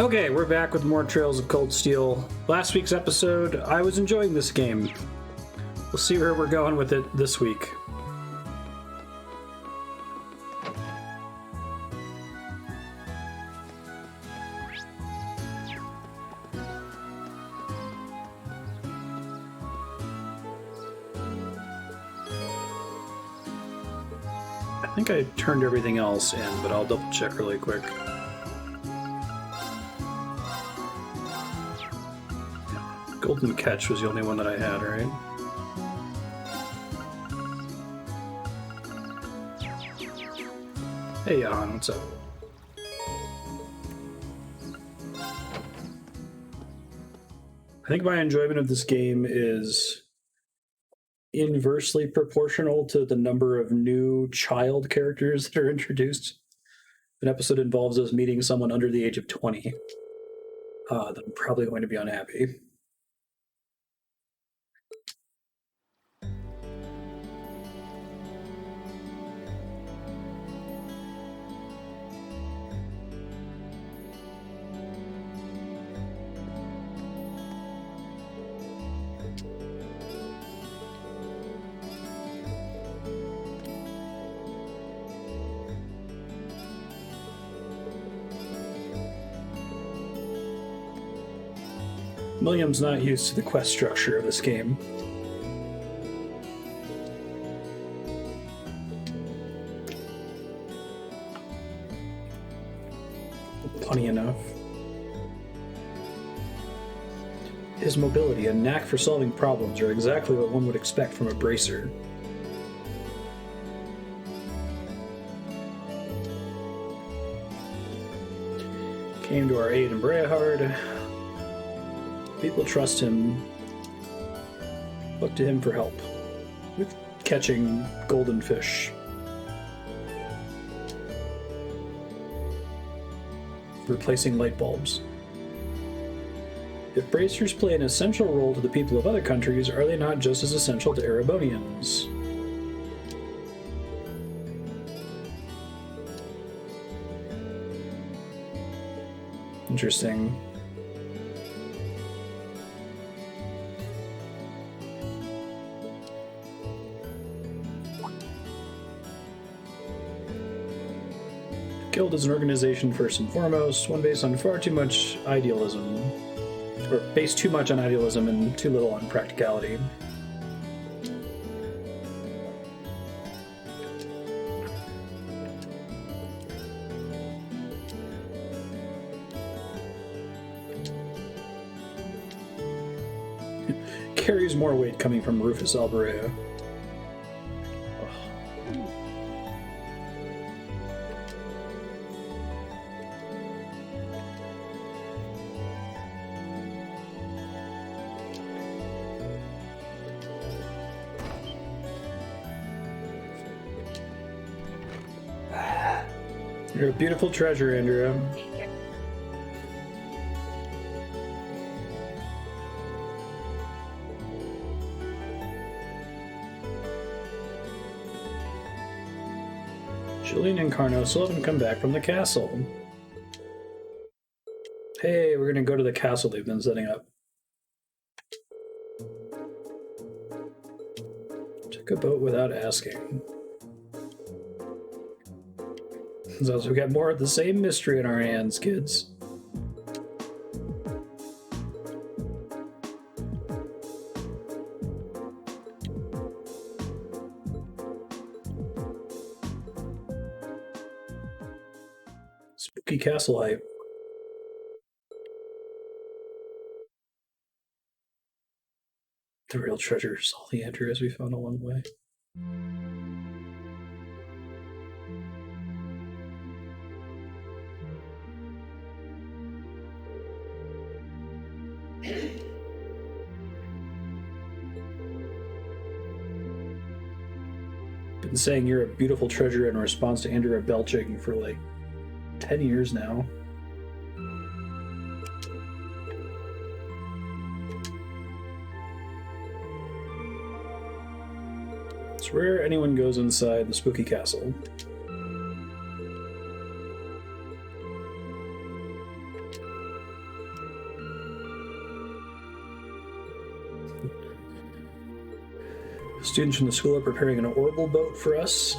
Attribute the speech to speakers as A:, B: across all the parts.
A: Okay, we're back with more Trails of Cold Steel. Last week's episode, I was enjoying this game. We'll see where we're going with it this week. I think I turned everything else in, but I'll double check really quick. Golden Catch was the only one that I had, right? Hey, Jan, what's up? I think my enjoyment of this game is inversely proportional to the number of new child characters that are introduced. An episode involves us meeting someone under the age of 20. Then I'm probably going to be unhappy. William's not used to the quest structure of this game. Funny enough. His mobility and knack for solving problems are exactly what one would expect from a bracer. Came to our aid in Brehard. People trust him, look to him for help with catching golden fish. Replacing light bulbs. If bracers play an essential role to the people of other countries, are they not just as essential to Erebonians? Interesting. Guild is an organization first and foremost, one based on far too much idealism, or based too much on idealism and too little on practicality. Carries more weight coming from Rufus Alvarez. You're a beautiful treasure, Andrea. Jillian and Carno still haven't come back from the castle. Hey, we're gonna go to the castle they've been setting up. Took a boat without asking. So we got more of the same mystery in our hands, kids. Spooky castle hype. The real treasure is all the Andreas we found along the way. Been saying you're a beautiful treasure in response to Andrea belching for like 10 years now. It's rare anyone goes inside the spooky castle. Students from the school are preparing an orbital boat for us.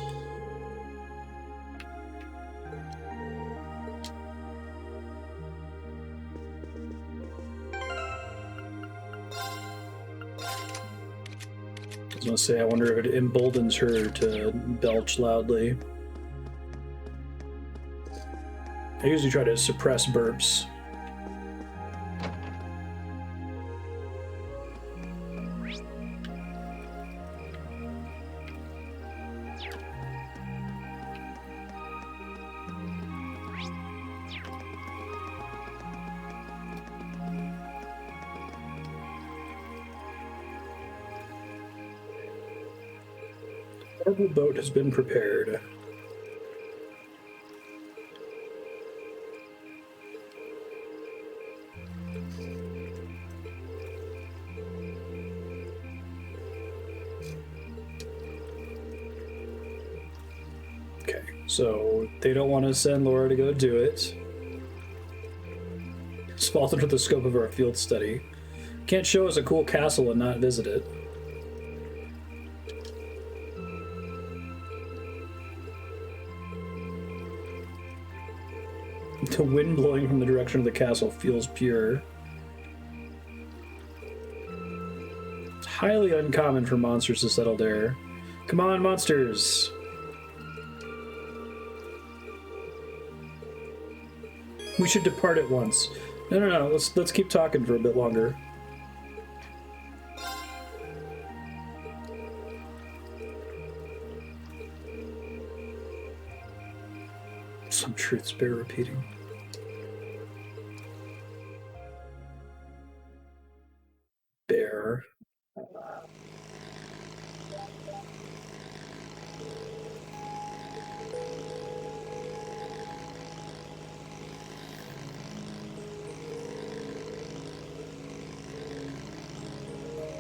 A: I was gonna say, I wonder if it emboldens her to belch loudly. I usually try to suppress burps. Orbital boat has been prepared. Okay, so they don't want to send Laura to go do it. It's falls under the scope of our field study. Can't show us a cool castle and not visit it. The wind blowing from the direction of the castle feels pure. It's highly uncommon for monsters to settle there. Come on, monsters! We should depart at once. No. Let's keep talking for a bit longer. Some truths bear repeating. Bear.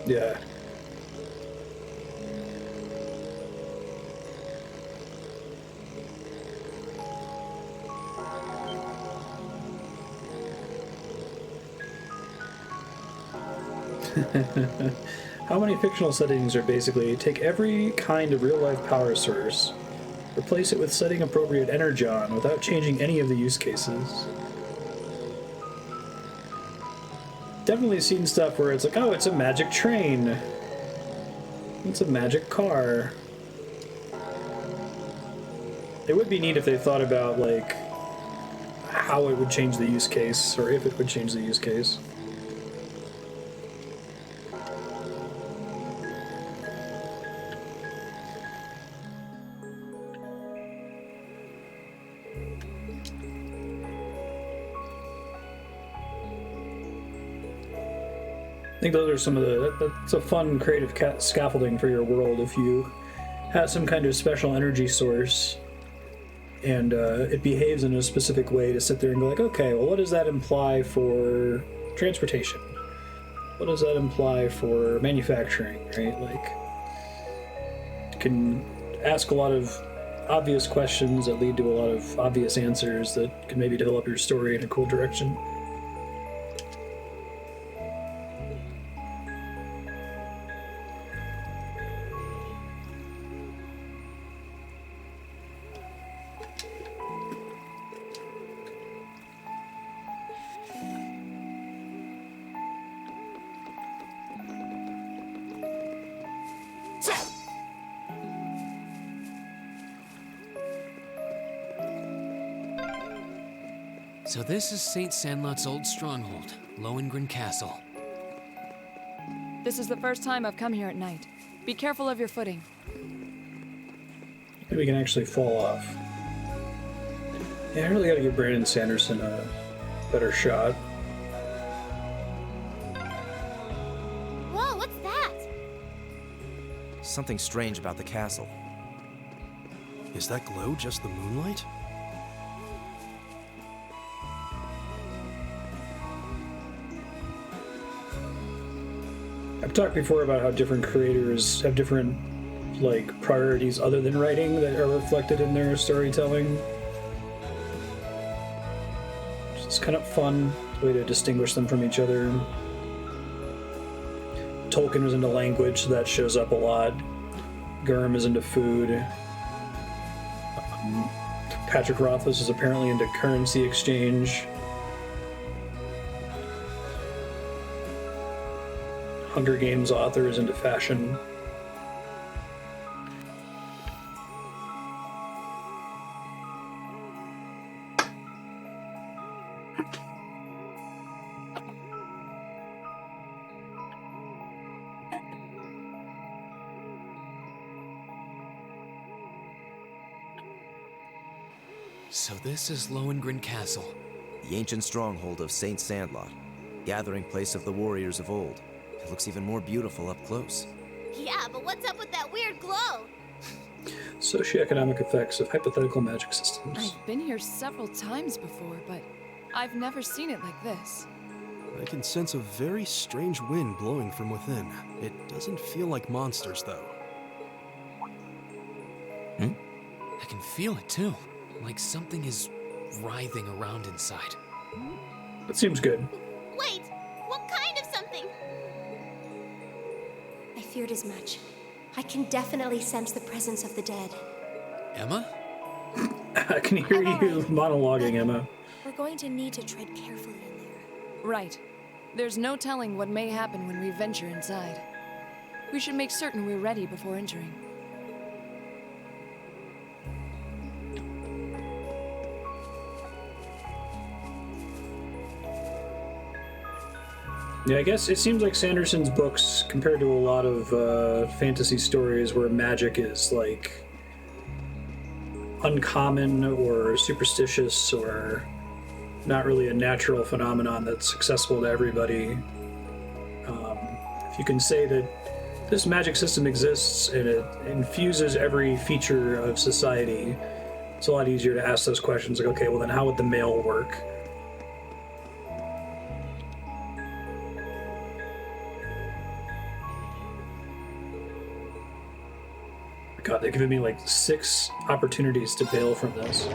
A: Yeah. How many fictional settings are basically take every kind of real-life power source, replace it with setting appropriate energon without changing any of the use cases? Definitely seen stuff where it's like, oh, it's a magic train. It's a magic car. It would be neat if they thought about, like, how it would change the use case, or if it would change the use case. I think those are some of the... That's a fun, creative scaffolding for your world if you have some kind of special energy source and it behaves in a specific way to sit there and go like, okay, well, what does that imply for transportation? What does that imply for manufacturing, right? Like, you can ask a lot of obvious questions that lead to a lot of obvious answers that can maybe develop your story in a cool direction.
B: So this is St. Sandlot's old stronghold, Lohengrin Castle.
C: This is the first time I've come here at night. Be careful of your footing.
A: Maybe we can actually fall off. Yeah, I really gotta give Brandon Sanderson a better shot.
D: Whoa, what's that?
E: Something strange about the castle.
F: Is that glow just the moonlight?
A: I've talked before about how different creators have different, like, priorities other than writing that are reflected in their storytelling. It's kind of fun way to distinguish them from each other. Tolkien was into language, so that shows up a lot. Gurm is into food. Patrick Rothfuss is apparently into currency exchange. Hunger Games author is into fashion.
B: So this is Lohengrin Castle.
E: The ancient stronghold of Saint Sandlot, gathering place of the warriors of old. It looks even more beautiful up close.
D: Yeah, but what's up with that weird glow?
A: Socioeconomic effects of hypothetical magic systems.
C: I've been here several times before, but I've never seen it like this.
F: I can sense a very strange wind blowing from within. It doesn't feel like monsters, though.
B: I can feel it too. Like something is writhing around inside.
A: That seems good.
D: Wait, what kind of something?
G: I feared as much. I can definitely sense the presence of the dead.
B: Emma?
A: I can hear you monologuing, Emma.
G: We're going to need to tread carefully in there.
C: Right. There's no telling what may happen when we venture inside. We should make certain we're ready before entering.
A: Yeah, I guess it seems like Sanderson's books, compared to a lot of fantasy stories where magic is like uncommon or superstitious or not really a natural phenomenon that's accessible to everybody. If you can say that this magic system exists and it infuses every feature of society, it's a lot easier to ask those questions like, okay, well then how would the mail work? God, they've given me like 6 opportunities to bail from this.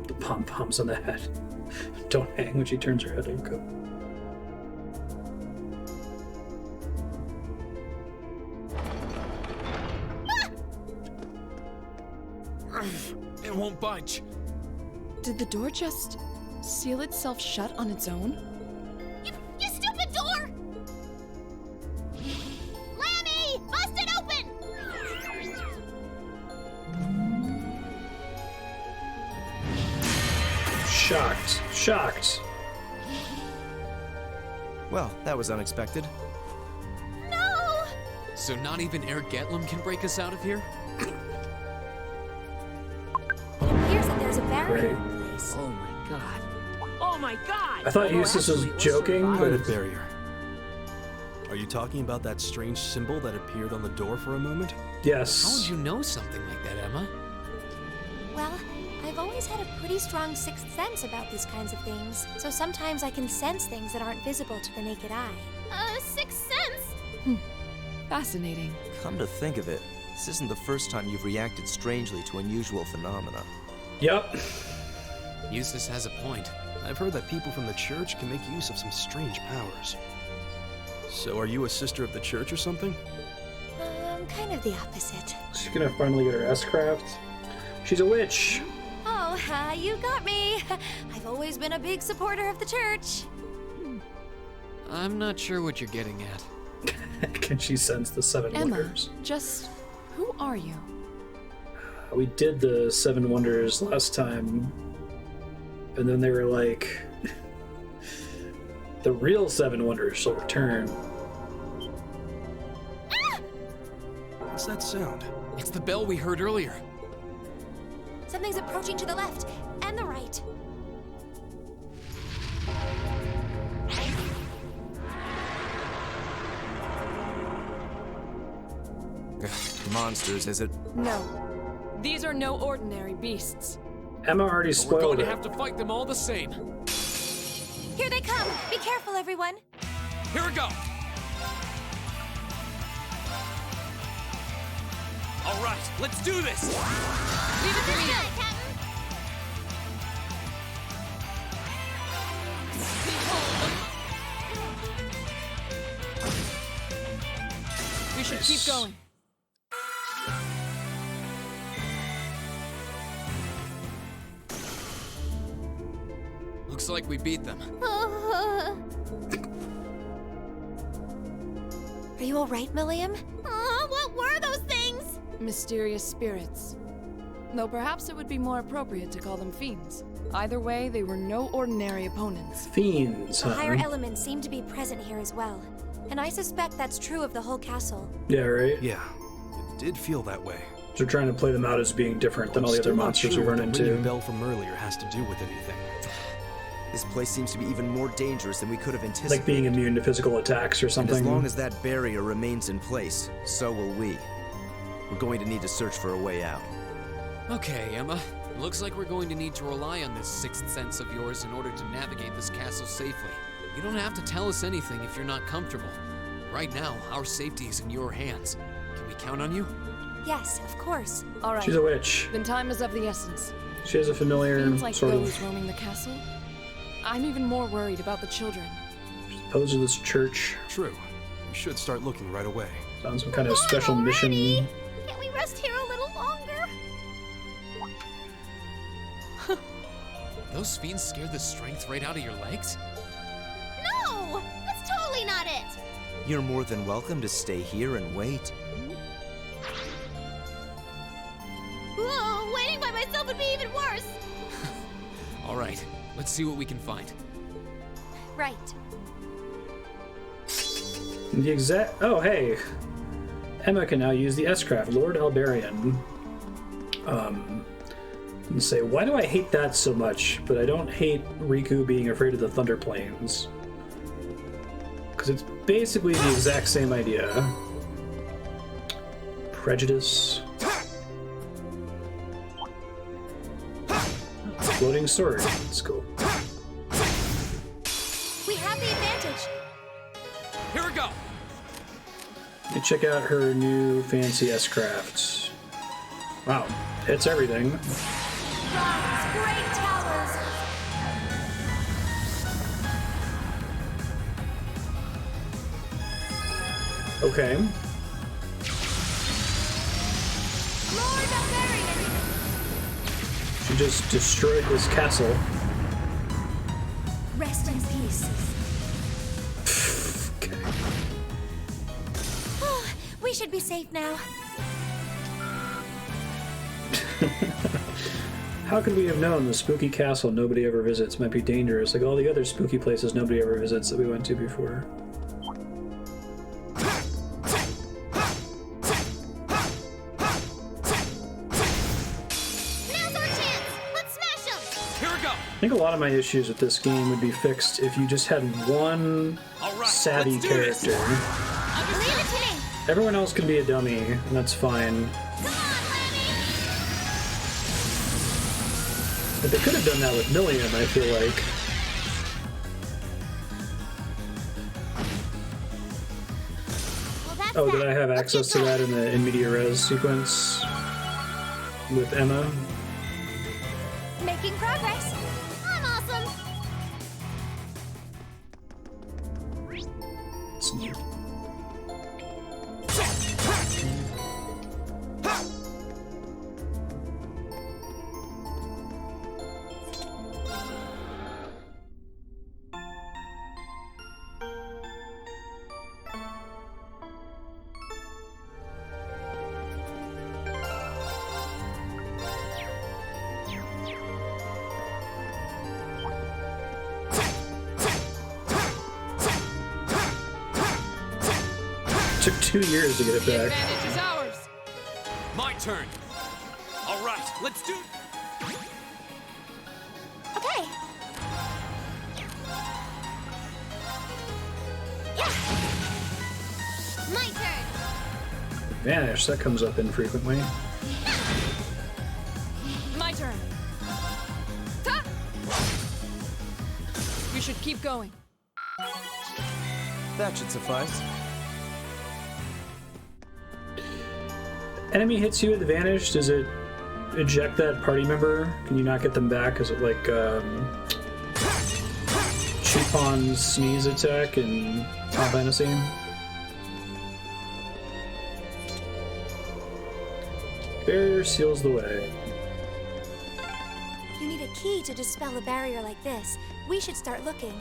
A: The pom-poms on the head don't hang when she turns her head over.
B: It won't budge.
C: Did the door just seal itself shut on its own?
D: You stupid door! Lammy! Bust it open!
A: Shocked.
E: Well, that was unexpected.
D: No!
B: So not even Eric Gatlum can break us out of here?
G: It appears that there's a barrier
A: Right.
G: in place.
H: Oh my god. Oh my god!
A: I thought Eustace was joking,
F: Kind
A: but
F: of barrier. Are you talking about that strange symbol that appeared on the door for a moment?
B: How would
A: yes.
B: you know something like that, Emma?
G: Well, I've always had a pretty strong sixth sense about these kinds of things, so sometimes I can sense things that aren't visible to the naked eye.
D: Sixth sense?
C: Fascinating.
E: Come to think of it, this isn't the first time you've reacted strangely to unusual phenomena.
A: Yep.
B: Eustace has a point.
F: I've heard that people from the church can make use of some strange powers. So are you a sister of the church or something?
G: Kind of the opposite.
A: She's gonna finally get her S-craft. She's a witch.
G: Oh, you got me. I've always been a big supporter of the church.
B: I'm not sure what you're getting at.
A: Can she sense the 7
C: Emma,
A: wonders?
C: just who are you?
A: We did the 7 wonders last time, and then they were like, the real 7 wonders shall return.
F: What's that sound?
B: It's the bell we heard earlier.
G: Something's approaching to the left and the right.
E: Monsters, is it?
C: No. These are no ordinary beasts.
A: Emma already
B: But we're going
A: spoiled
B: to
A: it.
B: have to fight them all the same.
G: Here they come. Be careful, everyone.
B: Here we go. All right, let's do this.
C: Leave it to me.
D: Captain!
C: going.
B: Looks like we beat them.
G: Are you alright, Milliam?
D: What were those things?
C: Mysterious spirits. Though perhaps it would be more appropriate to call them fiends. Either way, they were no ordinary opponents.
A: Fiends,
G: The
A: huh?
G: higher elements seem to be present here as well. And I suspect that's true of the whole castle.
A: Yeah, right?
F: Yeah, it did feel that way.
A: They're trying to play them out as being different than all the other
F: Still not
A: monsters
F: sure
A: we run
F: what the ringing
A: into.
F: bell from earlier has to do with anything.
E: This place seems to be even more dangerous than we could have anticipated.
A: Like being immune to physical attacks or
E: And
A: something.
E: as long as that barrier remains in place, so will we. We're going to need to search for a way out.
B: Okay, Emma. Looks like we're going to need to rely on this sixth sense of yours in order to navigate this castle safely. You don't have to tell us anything if you're not comfortable. Right now, our safety is in your hands. Can we count on you?
G: Yes, of course.
C: All right.
A: She's a witch.
C: Then time is of the essence.
A: She has a familiar
C: Fiends like
A: sort
C: those
A: of
C: roaming the castle. I'm even more worried about the children.
A: opposed to this church.
F: True. We should start looking right away.
A: On some kind of special
D: already.
A: mission.
D: Can't we rest here a little longer?
B: Those fiends scared the strength right out of your legs?
D: No! That's totally not it!
E: You're more than welcome to stay here and wait.
D: Whoa, waiting by myself would be even worse!
B: All right, let's see what we can find.
G: Right.
A: The exact. Oh, hey. Emma can now use the S-Craft, Lord Albarian. And say, why do I hate that so much? But I don't hate Riku being afraid of the Thunder Plains. Because it's basically the exact same idea. Prejudice. Floating sword. It's cool.
G: We have the advantage.
B: Here we go!
A: You check out her new fancy S-Craft. Wow, hits everything.
G: Rise, great towers.
A: Okay.
G: Lord Albarian.
A: She just destroyed this castle.
G: Rest in peace. Oh, we should be safe now.
A: How could we have known the spooky castle nobody ever visits might be dangerous, like all the other spooky places nobody ever visits that we went to before?
D: Now's our chance! Let's smash them!
B: Here we go!
A: I think a lot of my issues with this game would be fixed if you just had one
B: All right,
A: savvy
B: let's do this.
A: character.
D: Leave it to me!
A: Everyone else can be a dummy, and that's fine.
D: Come on, Lemmy!
A: But they could have done that with Milliam, I feel like.
D: Well, that's
A: Oh,
D: that.
A: did I have
D: Let's
A: access
D: get
A: to that
D: going.
A: in the in media res sequence with Emma?
G: Making progress.
D: I'm awesome!
A: It's new. Took 2 years to get it
H: The
A: back.
H: advantage is ours.
B: My turn! All right, let's do...
G: Okay.
D: My turn!
A: Vanish, that comes up infrequently.
C: My turn. Ta! We should keep going.
E: That should suffice.
A: Enemy hits you with Vanish, does it eject that party member? Can you not get them back? Is it like Chupon's sneeze attack in Final Fantasy? Barrier seals the way.
G: You need a key to dispel a barrier like this. We should start looking.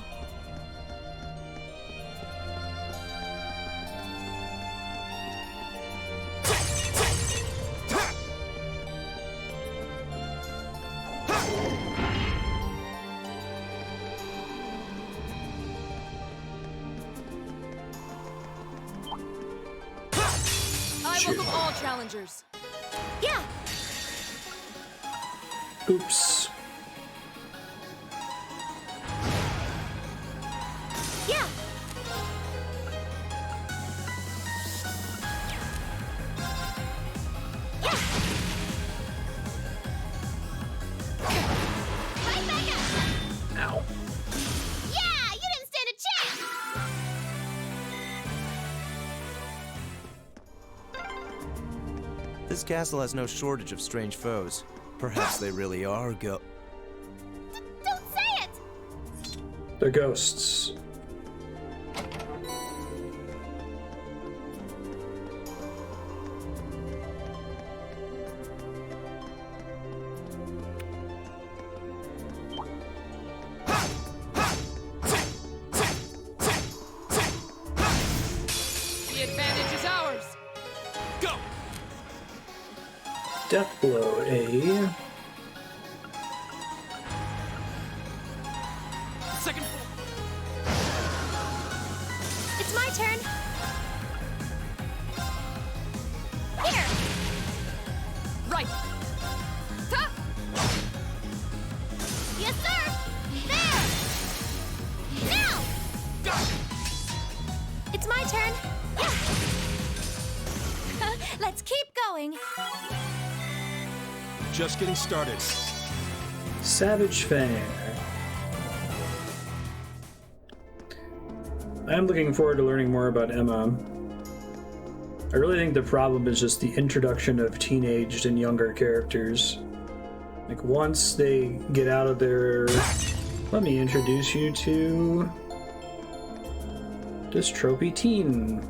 C: I welcome all challengers.
G: Yeah!
A: Oops.
G: Yeah!
D: Right back up!
A: Ow.
D: Yeah, you didn't stand a chance!
E: This castle has no shortage of strange foes. Perhaps they really are
D: Don't say it!
A: They're ghosts.
C: The advantage is ours.
F: Go!
A: Death blow, A.
F: Second floor.
G: It's my turn! Here!
C: Right. Ta!
D: Yes, sir! There! Now!
G: It's my turn! Yeah! Let's keep going!
F: Just getting started.
A: Savage Fang. I am looking forward to learning more about Emma. I really think the problem is just the introduction of teenaged and younger characters. Like, once they get out of their... Let me introduce you to... Dystrophy Teen.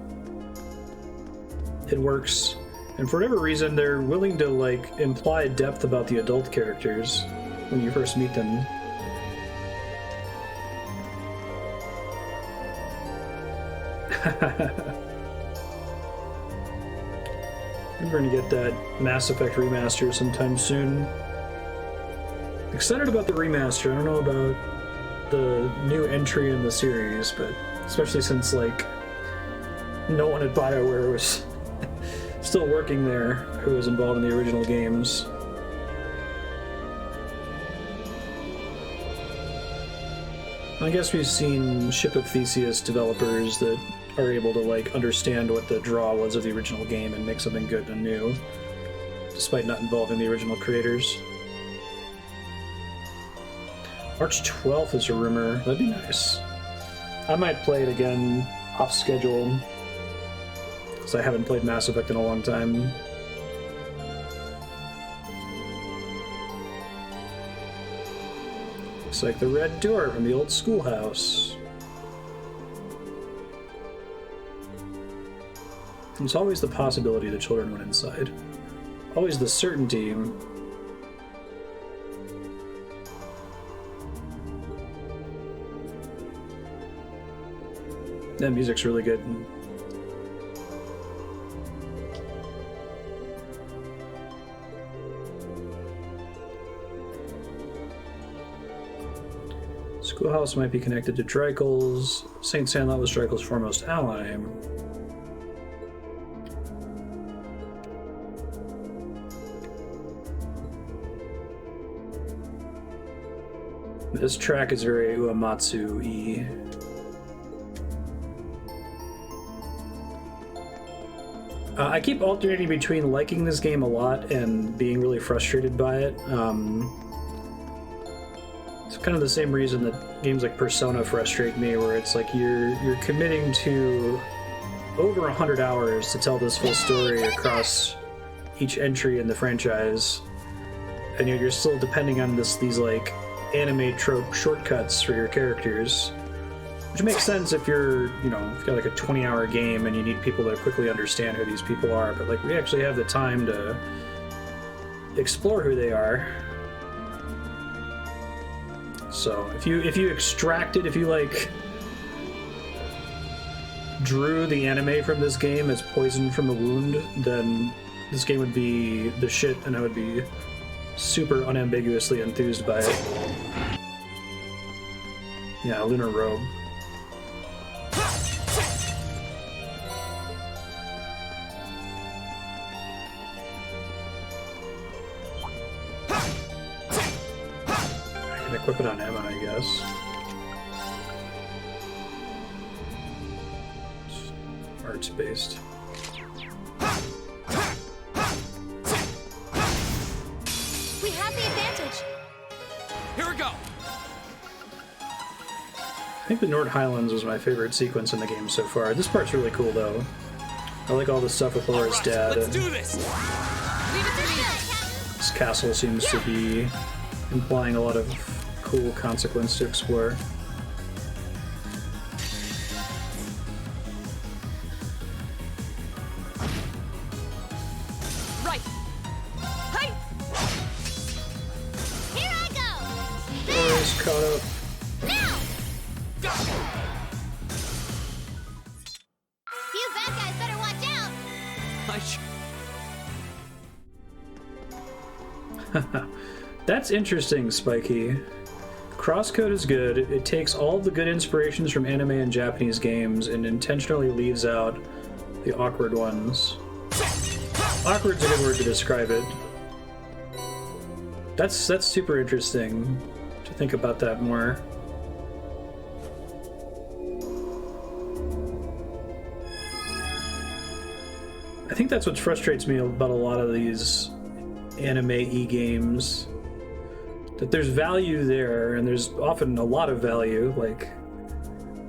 A: It works. And for whatever reason, they're willing to, like, imply depth about the adult characters when you first meet them. We're going to get that Mass Effect remaster sometime soon. Excited about the remaster. I don't know about the new entry in the series, but especially since, like, no one at BioWare was still working there who was involved in the original games. I guess we've seen Ship of Theseus developers that are able to, like, understand what the draw was of the original game and make something good and new, despite not involving the original creators. March 12th is a rumor. That'd be nice. I might play it again off schedule, because I haven't played Mass Effect in a long time. Looks like the red door from the old schoolhouse. There's always the possibility the children went inside. Always the certainty. That music's really good. Schoolhouse might be connected to Dreikel's. Saint Sandlot was Dreikel's foremost ally. This track is very Uematsu-y. I keep alternating between liking this game a lot and being really frustrated by it. It's kind of the same reason that games like Persona frustrate me, where it's like you're committing to over 100 hours to tell this full story across each entry in the franchise, and yet you're still depending on these like anime trope shortcuts for your characters, which makes sense if you're, if you've got like a 20-hour game and you need people to quickly understand who these people are, but like we actually have the time to explore who they are. So if you extracted, if you like drew the anime from this game as poison from a wound, then this game would be the shit, and I would be super unambiguously enthused by it. Yeah, Lunar Robe. I can equip it on Emma, I guess. Arts based.
G: We have the advantage.
B: Here we go.
A: I think the Nord Highlands was my favorite sequence in the game so far. This part's really cool, though. I like all the stuff with Laura's dad.
B: Let's
A: And
B: do this.
D: Leave it to me.
A: this castle seems to be implying a lot of cool consequence to explore.
D: Right. Hi. Here I go.
A: Laura's caught up.
D: Now. You bad guys better watch out.
A: That's interesting, Spiky. Crosscode is good. It takes all the good inspirations from anime and Japanese games and intentionally leaves out the awkward ones. Awkward's a good word to describe it. That's super interesting to think about that more. I think that's what frustrates me about a lot of these anime-y games. That there's value there, and there's often a lot of value. Like,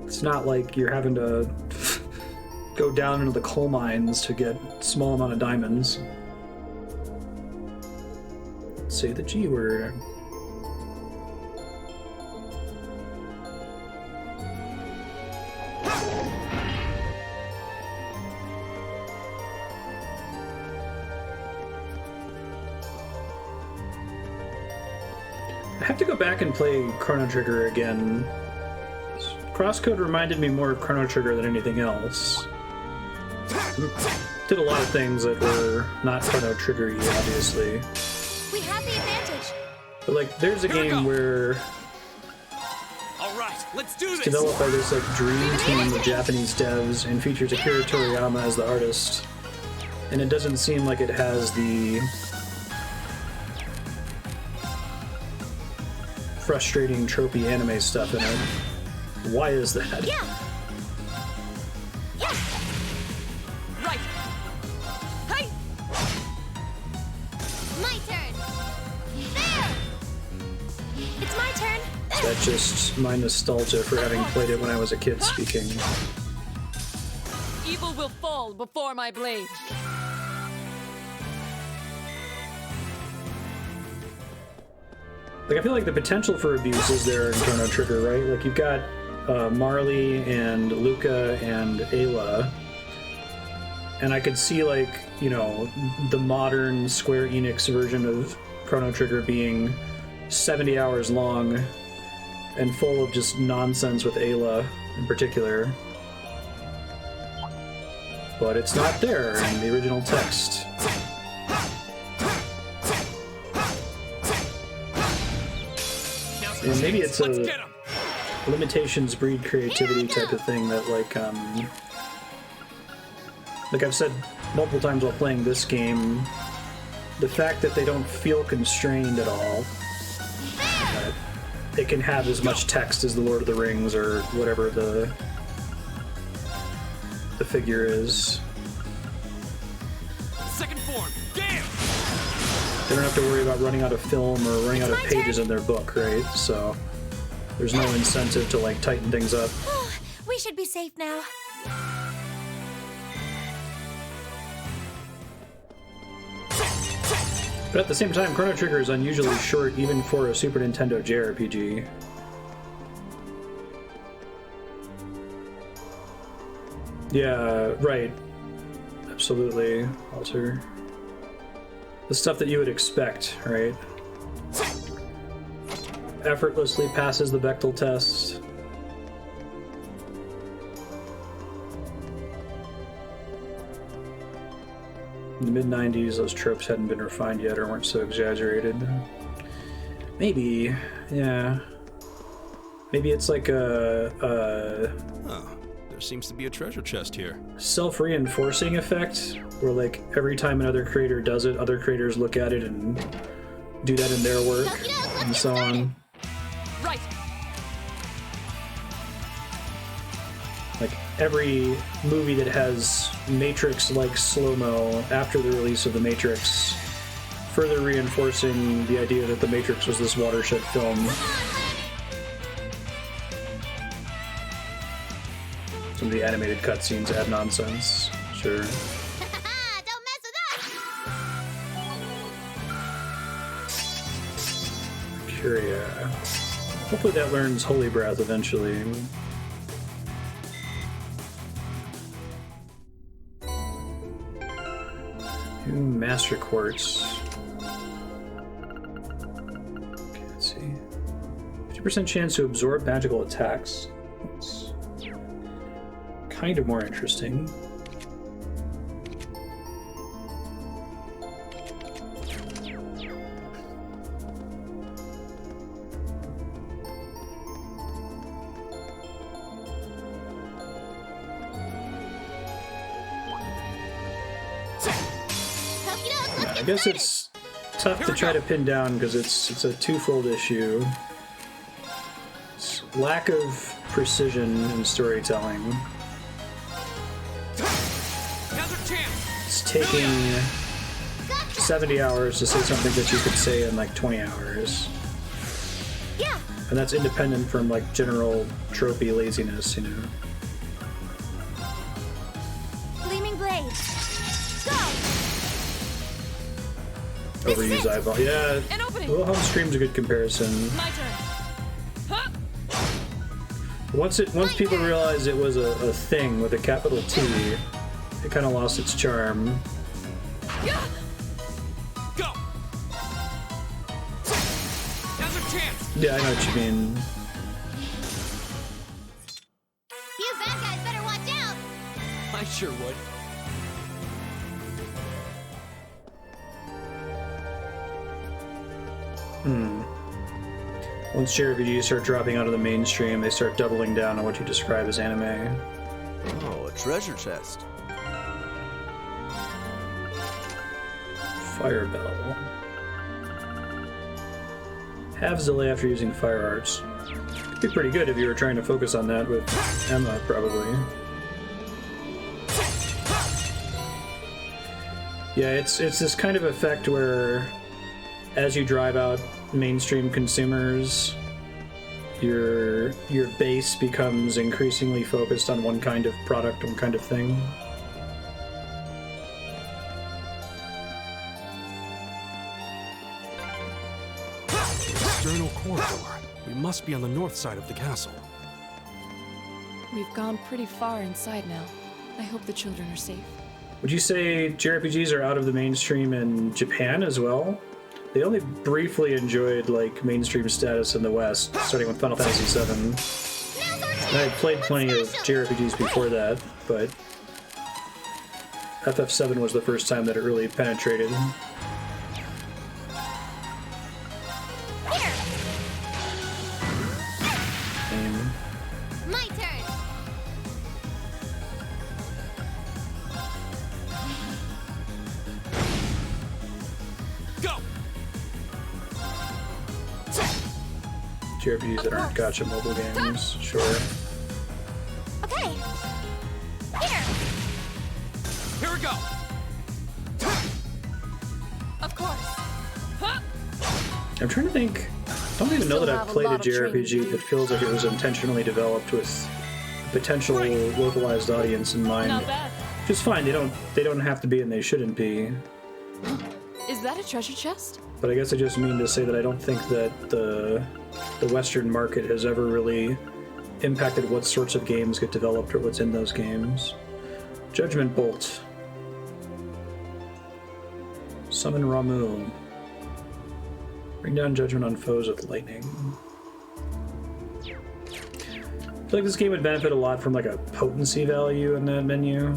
A: it's not like you're having to go down into the coal mines to get a small amount of diamonds. Say the G word. I have to go back and play Chrono Trigger again. Crosscode reminded me more of Chrono Trigger than anything else. Did a lot of things that were not Chrono Trigger-y, obviously.
G: We have the advantage.
A: But like, there's a game where
B: All right, let's do
A: it's
B: this.
A: developed by this like dream team of Japanese devs and features Akira Toriyama as the artist. And it doesn't seem like it has the frustrating tropey anime stuff in it. Why is that?
G: Yeah. Yeah.
D: Right. Hi. My turn. There.
G: It's my turn.
A: That's just my nostalgia for having played it when I was a kid speaking.
H: Evil will fall before my blade.
A: Like, I feel like the potential for abuse is there in Chrono Trigger, right? Like, you've got Marley and Luca and Ayla, and I could see, like, you know, the modern Square Enix version of Chrono Trigger being 70 hours long and full of just nonsense with Ayla in particular. But it's not there in the original text. And maybe it's a limitations breed creativity type of thing that, like I've said multiple times while playing this game, the fact that they don't feel constrained at all, that it can have as much text as the Lord of the Rings or whatever the figure is.
B: Second form. Damn.
A: They don't have to worry about running out of film or running out of pages in their book, right? So there's no incentive to, like, tighten things up.
G: We should be safe now.
A: But at the same time, Chrono Trigger is unusually short even for a Super Nintendo JRPG. Yeah, right. Absolutely, Walter. The stuff that you would expect, right? Effortlessly passes the Bechtel test. In the mid-90s, those tropes hadn't been refined yet or weren't so exaggerated. Maybe, yeah. Maybe it's like a
F: Oh, there seems to be a treasure chest here.
A: self-reinforcing effect, where like every time another creator does it, other creators look at it and do that in their work, and so on.
H: Right.
A: Like every movie that has Matrix-like slow-mo after the release of The Matrix, further reinforcing the idea that The Matrix was this watershed film. Some of the animated cutscenes add nonsense, sure.
D: Don't mess with us!
A: Curia. Hopefully that learns Holy Breath eventually. Master Quartz. Okay, let's see. 50% chance to absorb magical attacks. That's kind of more interesting. I guess it's tough to try to pin down because it's a twofold issue. It's lack of precision in storytelling. It's taking 70 hours to say something that you could say in like 20 hours.
G: Yeah.
A: And that's independent from like general tropey laziness, you know.
G: Gleaming blade. Go.
A: Overuse eyeball. Yeah.
H: An opening.
A: Wilhelm Stream's a good comparison.
H: My turn. Huh?
A: Once people realized it was a thing with a capital T, it kind of lost its charm.
H: Yeah. Go. Now's our chance.
A: Yeah, I know what you mean.
D: You bad guys better watch out!
B: I sure would.
A: Once JRPGs start dropping out of the mainstream, they start doubling down on what you describe as anime.
E: Oh, a treasure chest.
A: Fire Bell. Halves delay after using fire arts. Could be pretty good if you were trying to focus on that with Emma, probably. Yeah, it's this kind of effect where as you drive out mainstream consumers, your base becomes increasingly focused on one kind of product, one kind of thing.
F: External corridor. We must be on the north side of the castle.
C: We've gone pretty far inside now. I hope the children are safe.
A: Would you say JRPGs are out of the mainstream in Japan as well? They only briefly enjoyed like mainstream status in the West, starting with Final Fantasy VII. And I played plenty of JRPGs before that, but FF7 was the first time that it really penetrated.
D: My turn!
H: Go.
A: JRPGs that aren't gacha mobile games, sure.
G: Okay. Here.
H: Here we go.
C: Of course.
H: Huh?
A: I'm trying to think. I don't even know that I've played a JRPG that feels like it was intentionally developed with a potential localized audience in mind.
H: Not bad.
A: Which is fine. They don't have to be, and they shouldn't be.
C: Is that a treasure chest?
A: But I guess I just mean to say that I don't think that the Western market has ever really impacted what sorts of games get developed or what's in those games. Judgment Bolt. Summon Ramu. Bring down judgment on foes with lightning. I feel like this game would benefit a lot from like a potency value in that menu.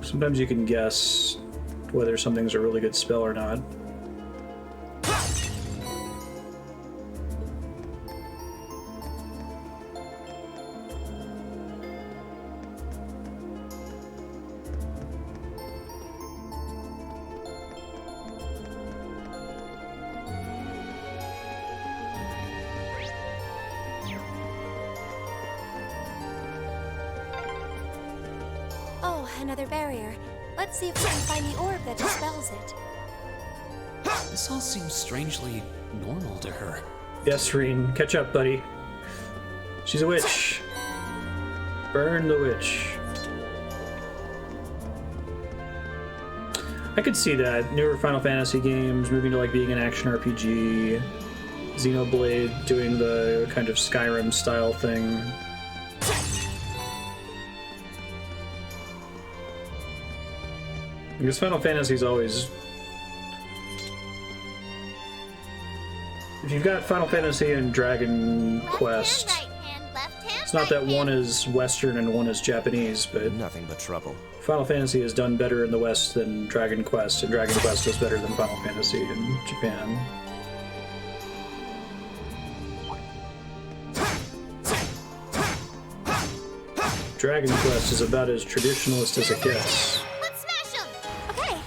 A: Sometimes you can guess whether something's a really good spell or not.
G: Oh, another barrier. Let's see if we can find the orb that dispels it.
B: This all seems strangely normal to her.
A: Yes, Reen, catch up, buddy. She's a witch. Burn the witch. I could see that. Newer Final Fantasy games moving to like being an action RPG. Xenoblade doing the kind of Skyrim style thing. Because Final Fantasy's always... If you've got Final Fantasy and Dragon Quest,
D: Left hand, left hand,
A: it's not that one is Western and one is Japanese, but
E: Nothing but trouble.
A: Final Fantasy has done better in the West than Dragon Quest, and Dragon Quest does better than Final Fantasy in Japan. Dragon Quest is about as traditionalist as it gets.
D: Let's smash him!
G: Okay.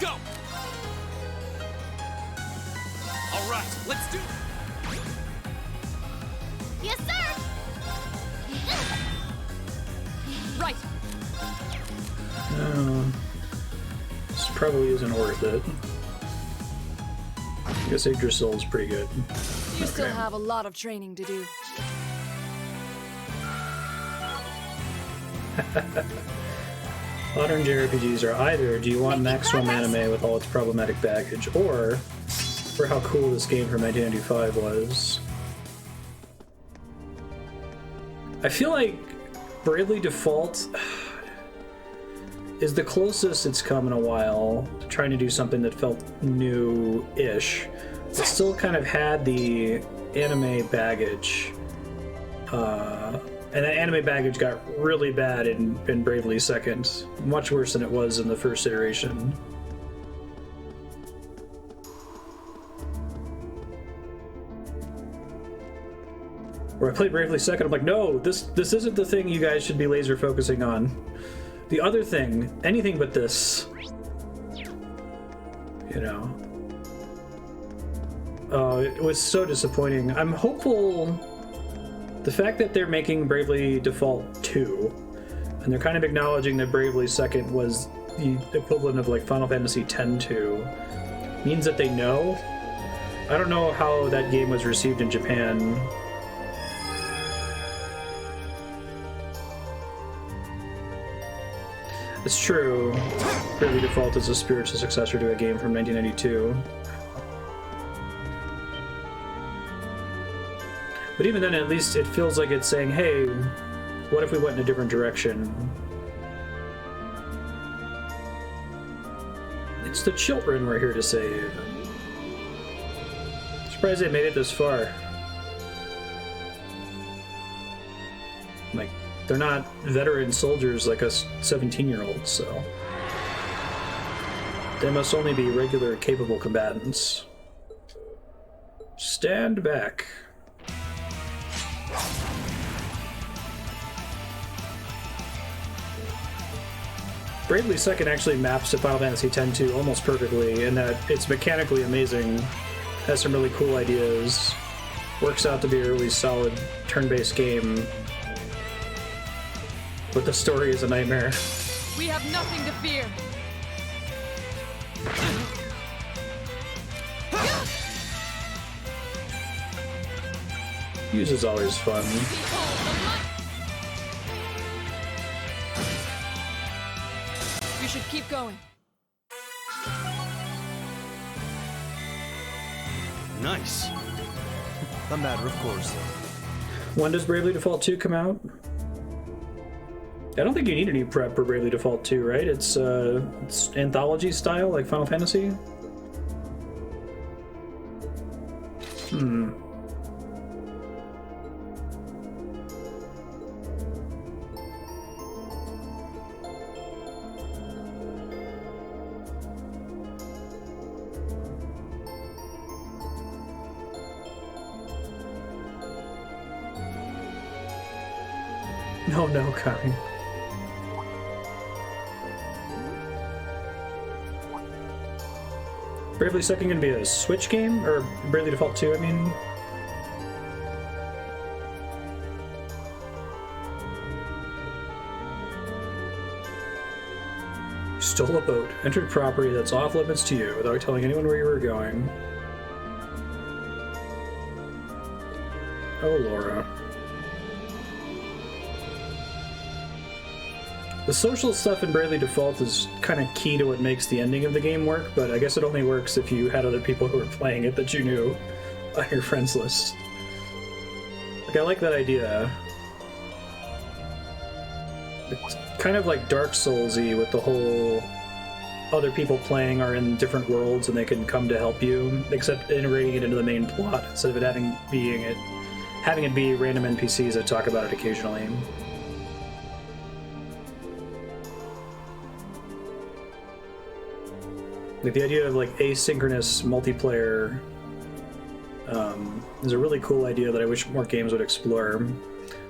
H: Go! All right, let's do it!
D: Yes, sir!
C: Right.
A: This probably isn't worth it. I guess Yggdrasil's pretty good.
C: You still have a lot of training to do.
A: Modern JRPGs are either do you want maximum anime with all its problematic baggage, or for how cool this game from 1995 was. I feel like Bravely Default is the closest it's come in a while to trying to do something that felt new-ish. It still kind of had the anime baggage. And that anime baggage got really bad in Bravely Second. Much worse than it was in the first iteration. Where I played Bravely Second, I'm like, no, this isn't the thing you guys should be laser focusing on. The other thing, anything but this. You know. Oh, it was so disappointing. I'm hopeful the fact that they're making Bravely Default 2, and they're kind of acknowledging that Bravely Second was the equivalent of like Final Fantasy X-2, means that they know. I don't know how that game was received in Japan. It's true. Bravely Default is a spiritual successor to a game from 1992. But even then, at least it feels like it's saying, hey, what if we went in a different direction? It's the children we're here to save. Surprised they made it this far. Like, they're not veteran soldiers like us 17-year-olds, so they must only be regular, capable combatants. Stand back. Bravely Second actually maps to Final Fantasy X-2 almost perfectly in that it's mechanically amazing, has some really cool ideas, works out to be a really solid turn-based game, but the story is a nightmare.
C: We have nothing to fear.
A: Use is always fun.
C: You should keep going.
F: Nice.
E: A matter of course.
A: When does Bravely Default 2 come out? I don't think you need any prep for Bravely Default 2, right? It's anthology style, like Final Fantasy? No, Kai. Bravely Second gonna be a Switch game? Or Bravely Default 2, I mean? You stole a boat, entered property that's off limits to you without telling anyone where you were going. Oh, Laura. The social stuff in Bravely Default is kind of key to what makes the ending of the game work, but I guess it only works if you had other people who were playing it that you knew on your friends list. Like, I like that idea. It's kind of like Dark Souls-y with the whole other people playing are in different worlds and they can come to help you, except integrating it into the main plot instead of it having it be random NPCs that talk about it occasionally. Like the idea of like asynchronous multiplayer is a really cool idea that I wish more games would explore.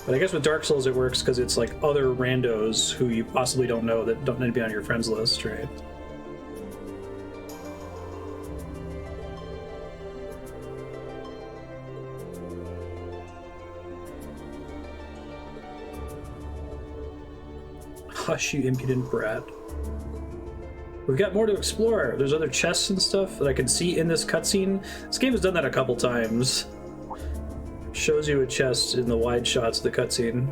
A: But I guess with Dark Souls it works because it's like other randos who you possibly don't know that don't need to be on your friends list, right? Hush, you impudent brat. We've got more to explore. There's other chests and stuff that I can see in this cutscene. This game has done that a couple times. Shows you a chest in the wide shots of the cutscene.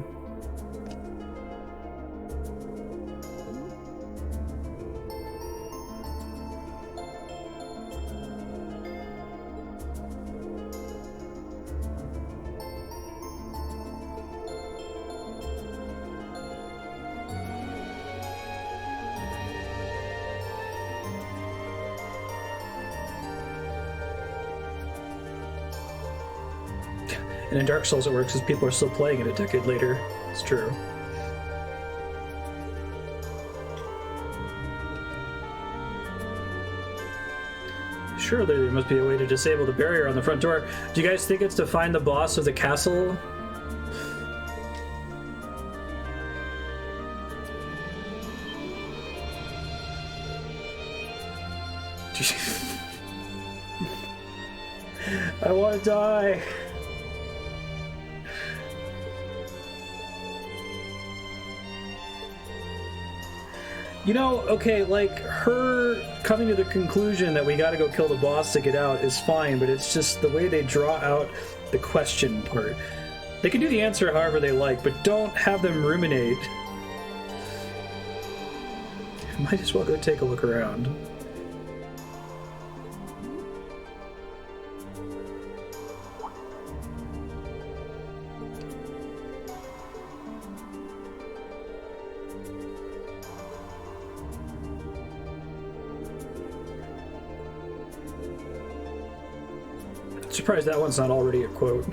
A: And in Dark Souls it works because people are still playing it a decade later. It's true. Surely there must be a way to disable the barrier on the front door. Do you guys think it's to find the boss of the castle? I want to die. You know, okay, like, her coming to the conclusion that we gotta go kill the boss to get out is fine, but it's just the way they draw out the question part. They can do the answer however they like, but don't have them ruminate. Might as well go take a look around. Surprised that one's not already a quote.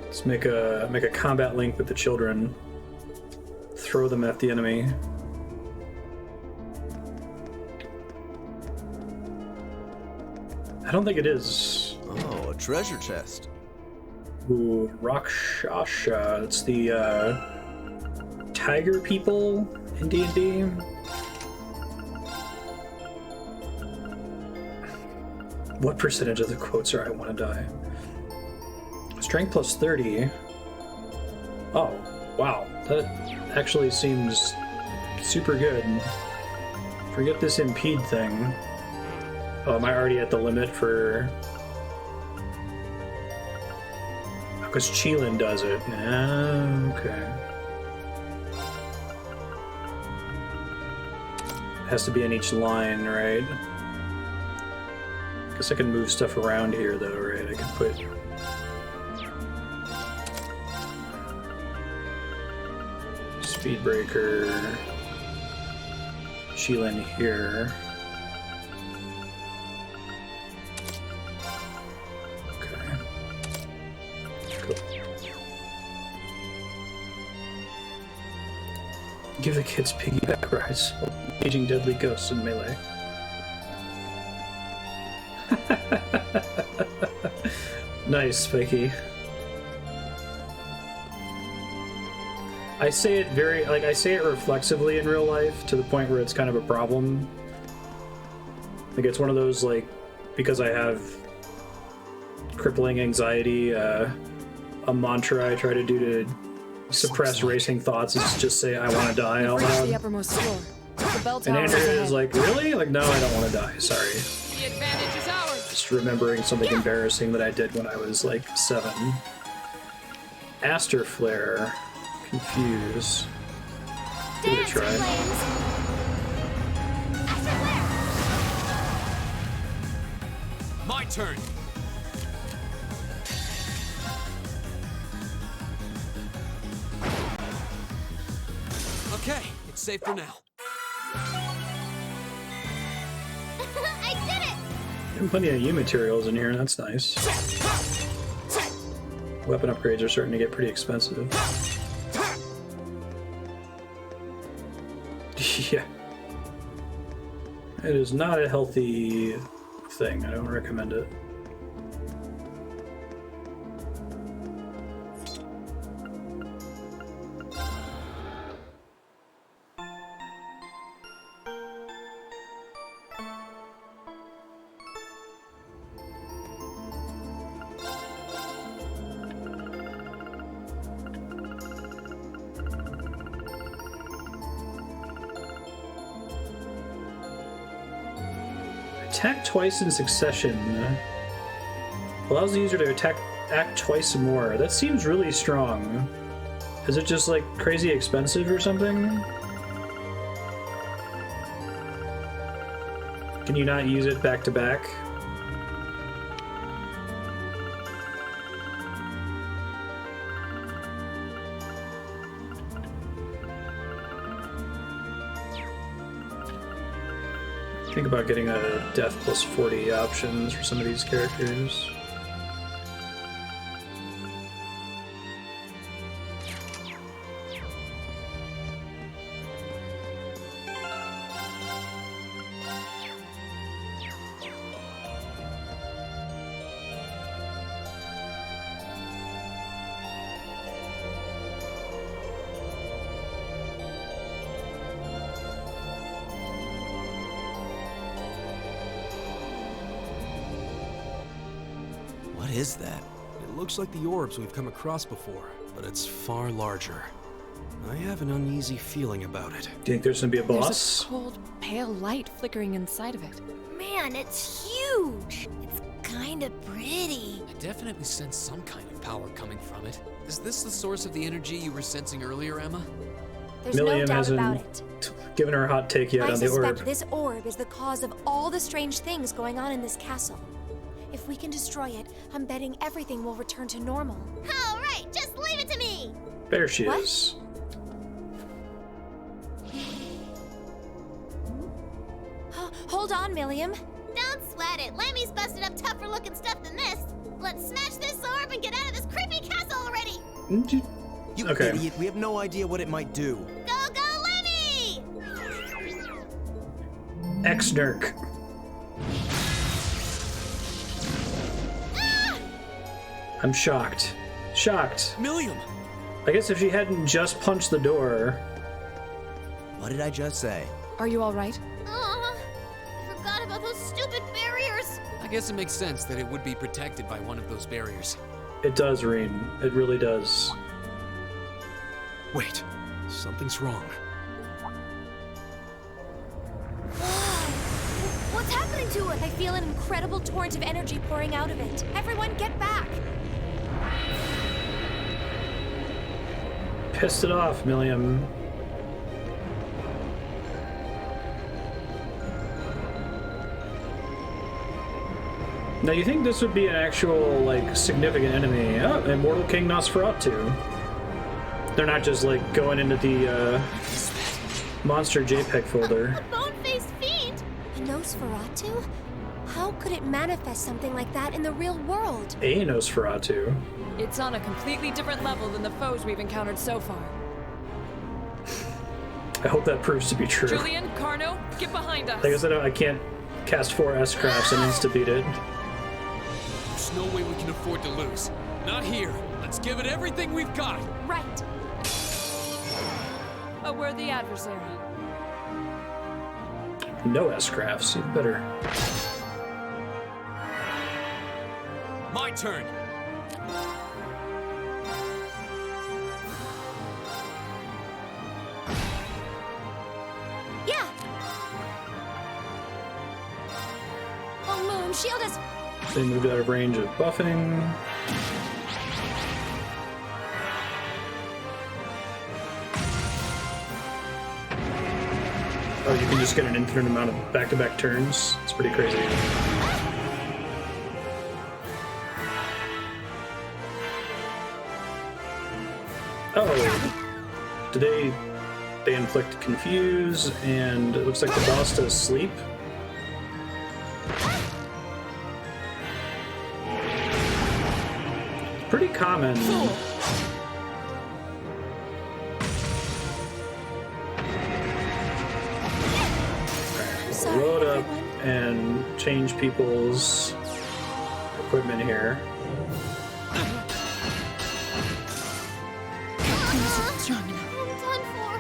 A: Let's make a combat link with the children. Throw them at the enemy. I don't think it is.
E: Oh, a treasure chest.
A: Ooh, Rakshasha. It's the tiger people in D&D. What percentage of the quotes are I want to die? Strength plus 30. Oh, wow. That actually seems super good. Forget this impede thing. Oh, am I already at the limit for... Because Cheelin does it. Ah, okay. Has to be in each line, right? Guess I can move stuff around here, though, right? I can put... Speed breaker... Sheila in here. Okay. Cool. Give the kids piggyback rides. Engaging deadly ghosts in melee. Nice, Spiky. I say it very, like, I say it reflexively in real life to the point where it's kind of a problem. Like, it's one of those, like, because I have crippling anxiety, a mantra I try to do to suppress racing thoughts is just say, I want to die out
C: Reach the
A: loud.
C: uppermost floor. The bell
A: And
C: tower is
A: Andrea
C: ahead.
A: is like, really? Like, no, I don't want to die, sorry.
B: The advantage is ours.
A: Just remembering something embarrassing that I did when I was like 7. Aster Flare. Confuse. Give it a
G: Dance,
A: try.
G: flames! Aster flare!
B: My turn. Okay, it's safe for now.
D: I did it!
A: Getting plenty of U materials in here, that's nice. Weapon upgrades are starting to get pretty expensive. Yeah. It is not a healthy thing. I don't recommend it. Attack twice in succession. Allows the user to act twice more. That seems really strong. Is it just like crazy expensive or something? Can you not use it back to back? Think about getting a death plus 40 options for some of these characters.
E: What is that?
F: It looks like the orbs we've come across before, but it's far larger. I have an uneasy feeling about it.
A: Do you think there's gonna be a
C: There's
A: boss?
C: a cold, pale light flickering inside of it.
D: Man, it's huge! It's kinda pretty.
B: I definitely sense some kind of power coming from it. Is this the source of the energy you were sensing earlier, Emma?
G: There's no
A: Milliam
G: doubt
A: hasn't
G: about it.
A: given her a hot take yet
G: I
A: on the
G: suspect
A: orb.
G: this orb is the cause of all the strange things going on in this castle. If we can destroy it, I'm betting everything will return to normal.
D: Alright, just leave it to me!
A: There she
G: What?
A: is.
G: Hold on, Milliam.
D: Don't sweat it. Lemmy's busted up tougher looking stuff than this. Let's smash this orb and get out of this creepy castle already!
E: You
A: Okay.
E: idiot, we have no idea what it might do.
D: Go, go, Lemmy!
A: X-Nerk.
D: Ah!
A: I'm shocked. Shocked.
B: Milliam!
A: I guess if she hadn't just punched the door.
E: What did I just say?
C: Are you all right?
D: I forgot about those stupid barriers.
B: I guess it makes sense that it would be protected by one of those barriers.
A: It does, Reen. It really does.
F: Wait, something's wrong.
G: What's happening to it? I feel an incredible torrent of energy pouring out of it. Everyone get back!
A: Pissed it off, Milliam. Now you think this would be an actual, like, significant enemy? Oh, Immortal King Nosferatu. They're not just, like, going into the, monster JPEG folder.
D: A bone-faced fiend!
G: A Nosferatu? How could it manifest something like that in the real world?
A: A Nosferatu.
C: It's on a completely different level than the foes we've encountered so far.
A: I hope that proves to be true.
C: Julian, Carno, get behind us.
A: Like I said, I can't cast 4 S-crafts and insta-beat it.
B: There's no way we can afford to lose. Not here. Let's give it everything we've got.
G: Right.
C: A worthy adversary.
A: No S-crafts, even better.
B: My turn.
G: Yeah. Oh, Moon, shield us.
A: They moved out of range of buffing. Oh, you can just get an infinite amount of back-to-back turns. It's pretty crazy. Oh, did they inflict confuse, and it looks like the boss does sleep. Pretty common.
G: Sorry,
A: Load up
G: everyone.
A: and change people's equipment here.
G: Strong enough.
D: I'm done for.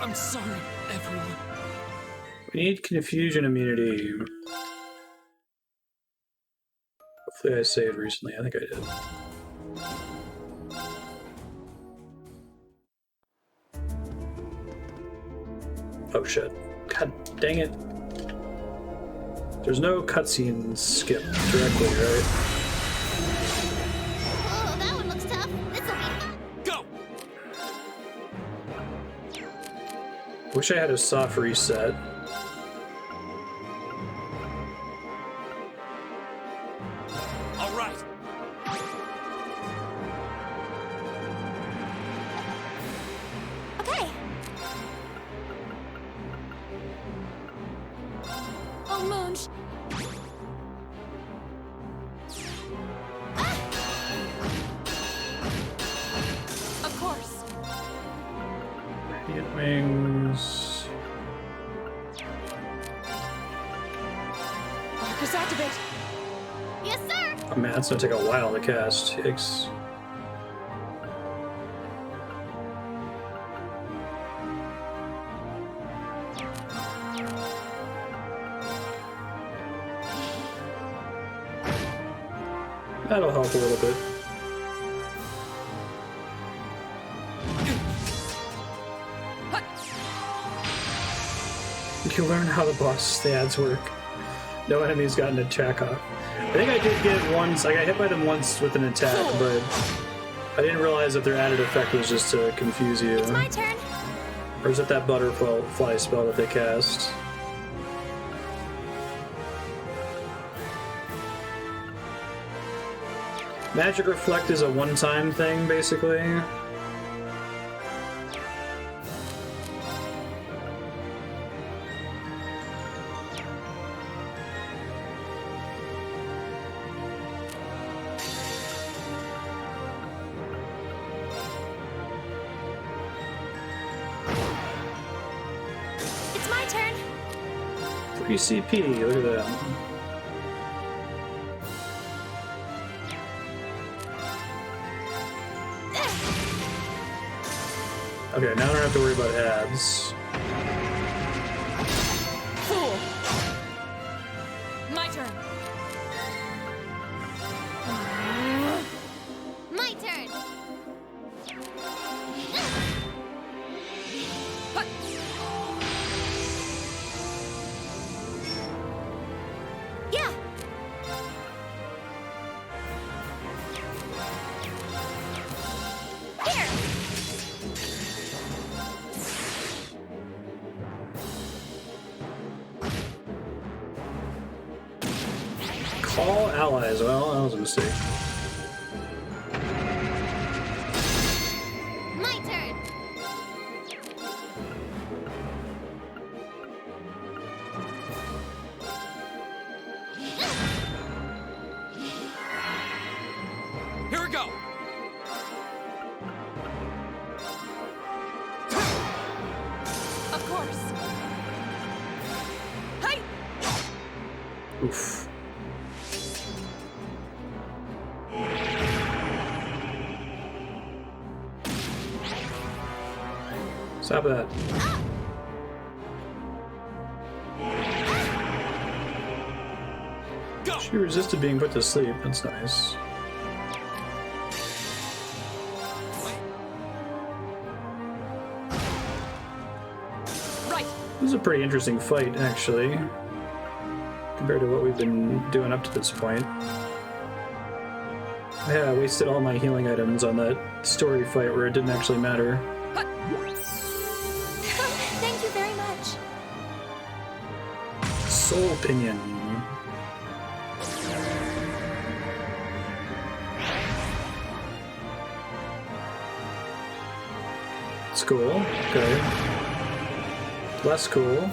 B: I'm sorry, everyone.
A: We need confusion immunity. Hopefully I saved recently. I think I did. Oh shit. God dang it. There's no cutscene skip directly, right?
D: Oh, that one looks tough. This'll be fun.
B: Go!
A: Wish I had a soft reset.
B: All right.
G: Okay. Oh, Moon.
C: Of course.
A: Radiant Wings.
C: Marcus, activate.
D: Yes, sir!
A: Oh man, that's gonna take a while to cast. Yikes. That'll help a little bit. You learn how the boss stats work. No enemy's gotten an attack off. I think I did get once, I got hit by them once with an attack, but I didn't realize that their added effect was just to confuse you.
G: It's my turn.
A: Or is it that butterfly spell that they cast? Magic Reflect is a one-time thing, basically.
G: It's my turn.
A: 3 CP, look at that. Okay, now I don't have to worry about ads.
C: Fool. My turn.
D: My turn!
G: Yeah. Here.
A: All allies. Well, that was a mistake.
D: My turn.
H: Here we go.
C: Of course. Hey!
A: Oof. Stop that.
H: Go.
A: She resisted being put to sleep. That's nice.
C: Right.
A: This is a pretty interesting fight, actually, compared to what we've been doing up to this point. Yeah, I wasted all my healing items on that story fight where it didn't actually matter.
G: Thank you very much.
A: Soul Pinion. It's cool. Okay. Less cool.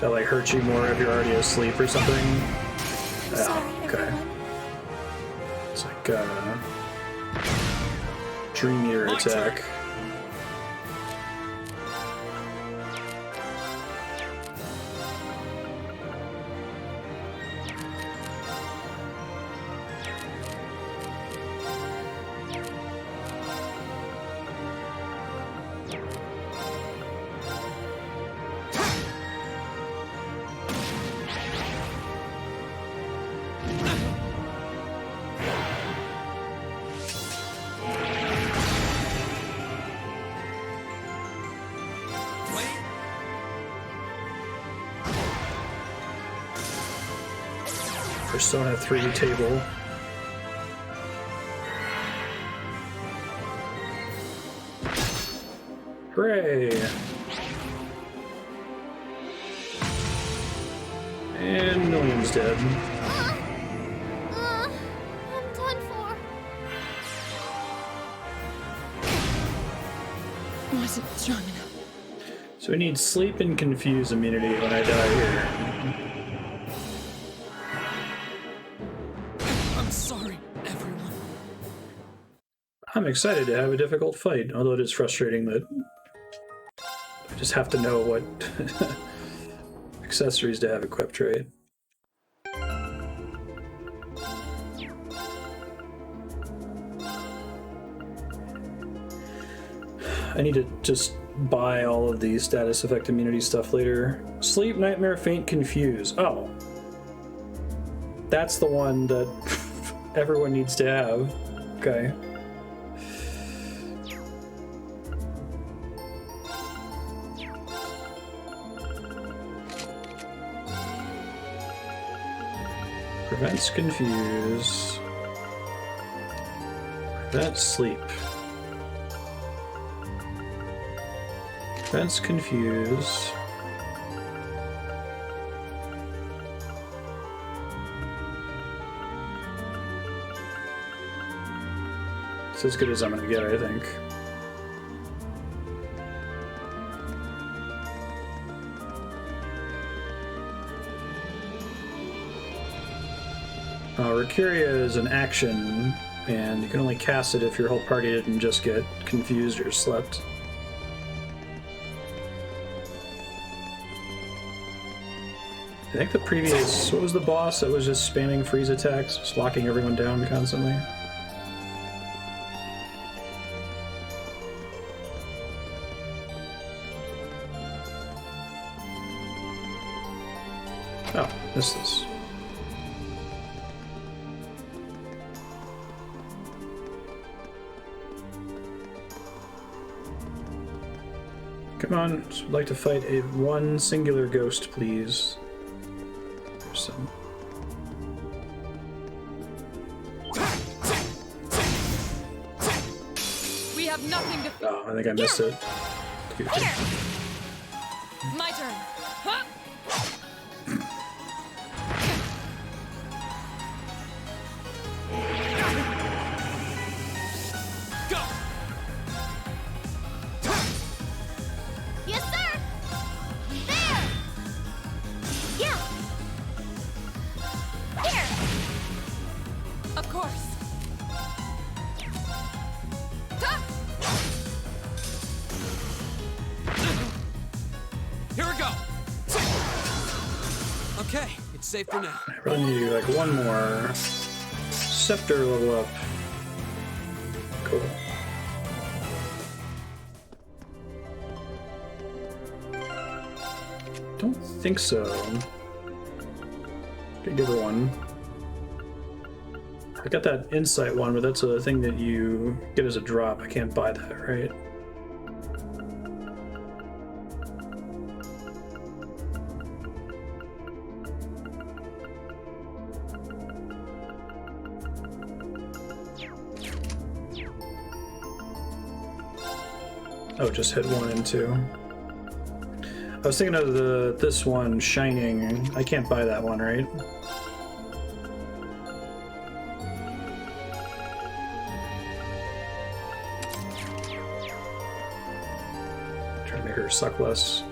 A: That like hurt you more if you're already asleep or something.
G: I'm sorry,
A: okay.
G: everyone.
A: It's like Dream Eater
H: My turn.
A: attack. Persona 3 table. Hooray! And Millions dead.
D: I'm done for.
C: Wasn't strong enough.
A: So we need sleep and confuse immunity when I die here.
B: I'm sorry, everyone.
A: I'm excited to have a difficult fight, although it is frustrating that I just have to know what accessories to have equipped, right? I need to just buy all of the status effect immunity stuff later. Sleep, nightmare, faint, confuse. Oh. That's the one that everyone needs to have. Okay. Prevents confuse. Prevents sleep. Prevents confuse. It's as good as I'm gonna get, I think. Recuria is an action, and you can only cast it if your whole party didn't just get confused or slept. I think the previous... What was the boss that was just spamming freeze attacks, just locking everyone down constantly? Oh, missed this. Come on, just would like to fight one singular ghost, please. There's some.
C: We have nothing to.
A: Oh, I think I missed it.
C: My turn. Huh?
B: Okay, it's safe for now.
A: I really need to do like one more scepter level up. Cool. Don't think so. Could give her one. I got that insight one, but that's a thing that you get as a drop. I can't buy that, right? Oh, just hit 1 and 2. I was thinking of this one, Shining. I can't buy that one, right? Try to make her suck less.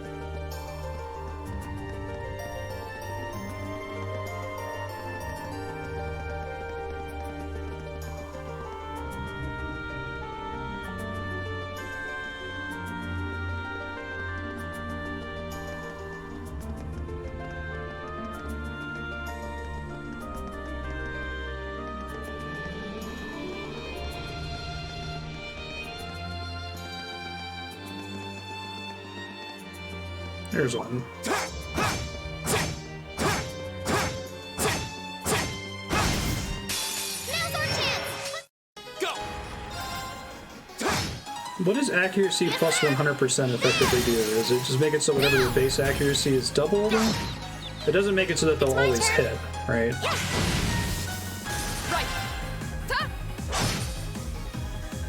A: There's one.
D: Now's our chance!
B: Go!
A: What does accuracy plus 100% effectively do? Does it just make it so whatever the base accuracy is doubled? It doesn't make it so that they'll always hit, right?
C: Right. Ta!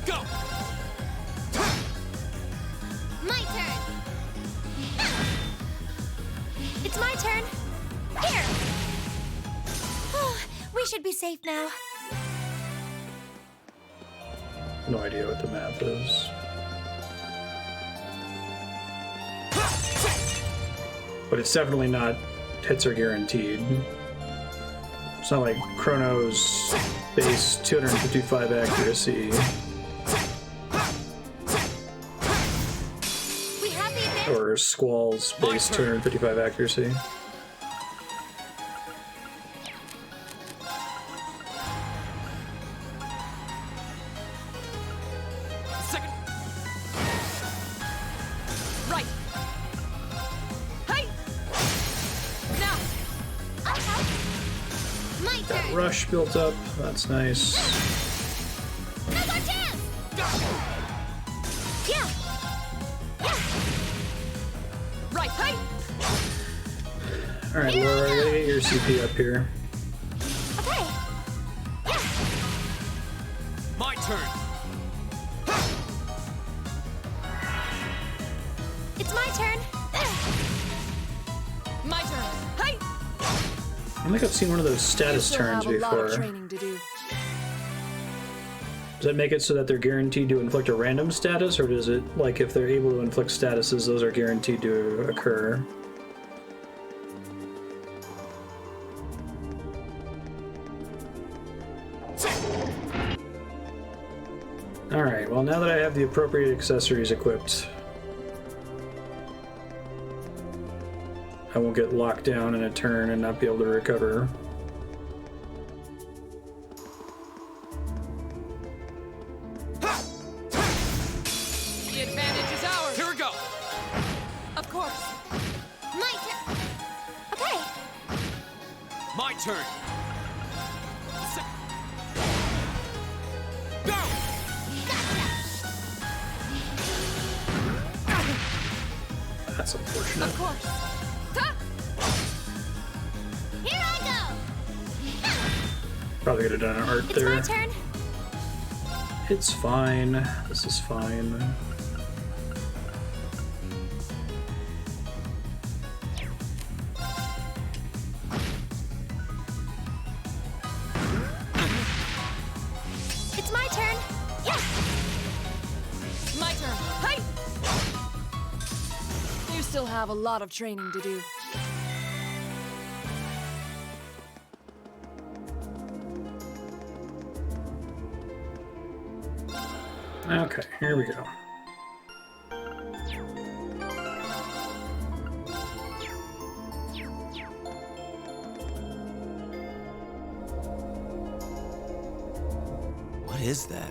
B: Go!
D: My turn!
G: It's my turn. Here. Oh, we should be safe now.
A: No idea what the math is. But it's definitely not hits are guaranteed. It's not like Chrono's base 255 accuracy
G: We have the advantage.
A: or Squall's base 255 accuracy.
B: Second.
C: Right. Hey! Now!
D: I'll help! My turn!
A: Rush built up, that's nice.
D: Now's our chance!
G: Yeah.
C: Right. Hey!
A: Alright, Laura, I gotta get your CP up here.
G: Okay.
B: My turn.
G: It's my turn.
C: My turn. Hey!
A: I think I've seen one of those
C: You
A: status
C: still
A: turns
C: have a lot of
A: before.
C: training to do.
A: Does that make it so that they're guaranteed to inflict a random status, or does it, like, if they're able to inflict statuses, those are guaranteed to occur? Alright, well, now that I have the appropriate accessories equipped, I won't get locked down in a turn and not be able to recover.
C: The advantage is ours.
B: Here we go.
C: Of course.
D: My turn!
G: Okay.
B: My turn. Go!
A: That's unfortunate.
C: Of course. Ta!
D: Here I go!
A: Probably could have done an art
G: It's
A: there.
G: my turn.
A: It's fine. This is fine.
G: It's my turn. Yeah.
C: My turn. Hey! You still have a lot of training to do.
A: Okay, here we go.
E: What is that?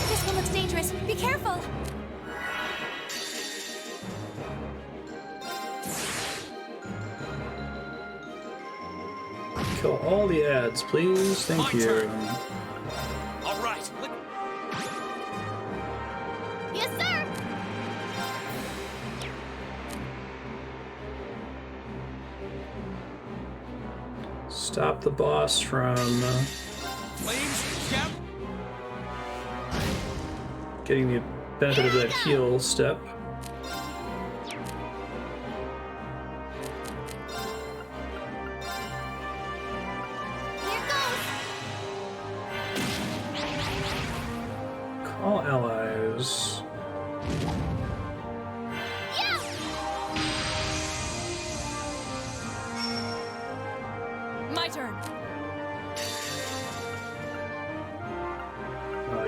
G: This one looks dangerous. Be careful.
A: Kill all the ads, please. Thank
H: My
A: you.
H: turn. All right.
D: Yes, sir.
A: Stop the boss from
H: Flames, scout.
A: getting the benefit of that heal step.
D: Here goes.
A: Call allies.
D: Yeah.
C: My turn.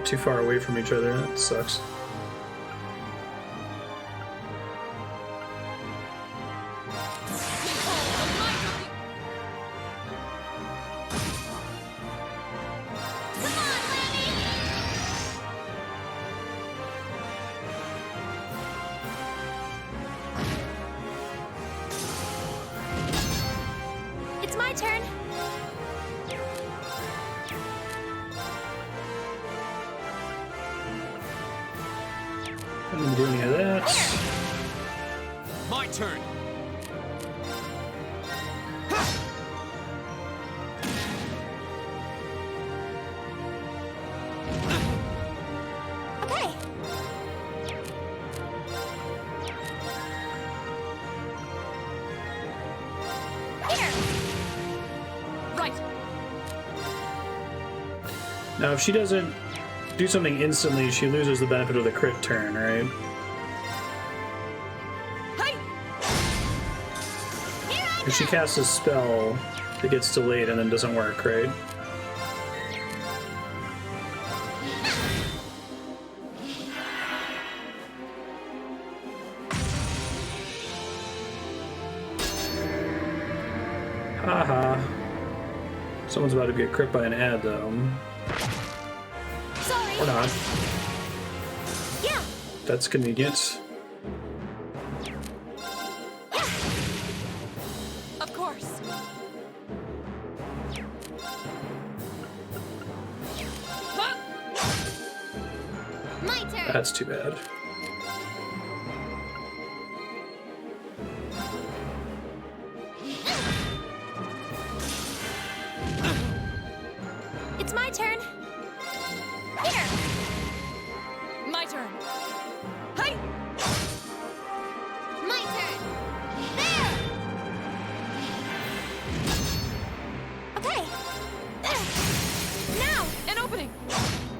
A: Too far away from each other. That sucks.
D: Come on, Lemmy.
G: It's my turn.
A: I didn't do any of that.
H: My turn.
G: Okay. Here.
C: Right.
A: Now, if she doesn't do something instantly, she loses the benefit of the crit turn, right?
C: Hey!
D: Here I
A: If she casts a spell, it gets delayed and then doesn't work, right? Haha. Someone's about to get crit by an ad, though.
G: Sorry.
A: Or not.
G: Yeah.
A: That's convenient.
C: Of course. Huh?
D: My turn.
A: That's too bad.
G: It's my turn. Here.
C: My turn. Hey!
D: My turn. There.
G: Okay. Now.
C: An opening.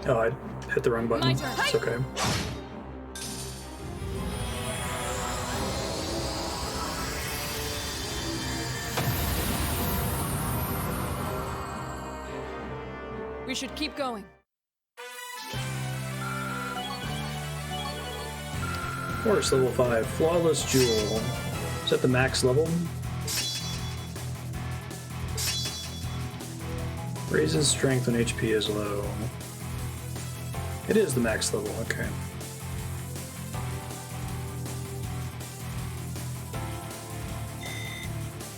A: Oh, I hit the wrong button.
C: My turn.
A: It's okay.
C: We should keep going.
A: Force level 5. Flawless Jewel. Is that the max level? Raises strength when HP is low. It is the max level, okay.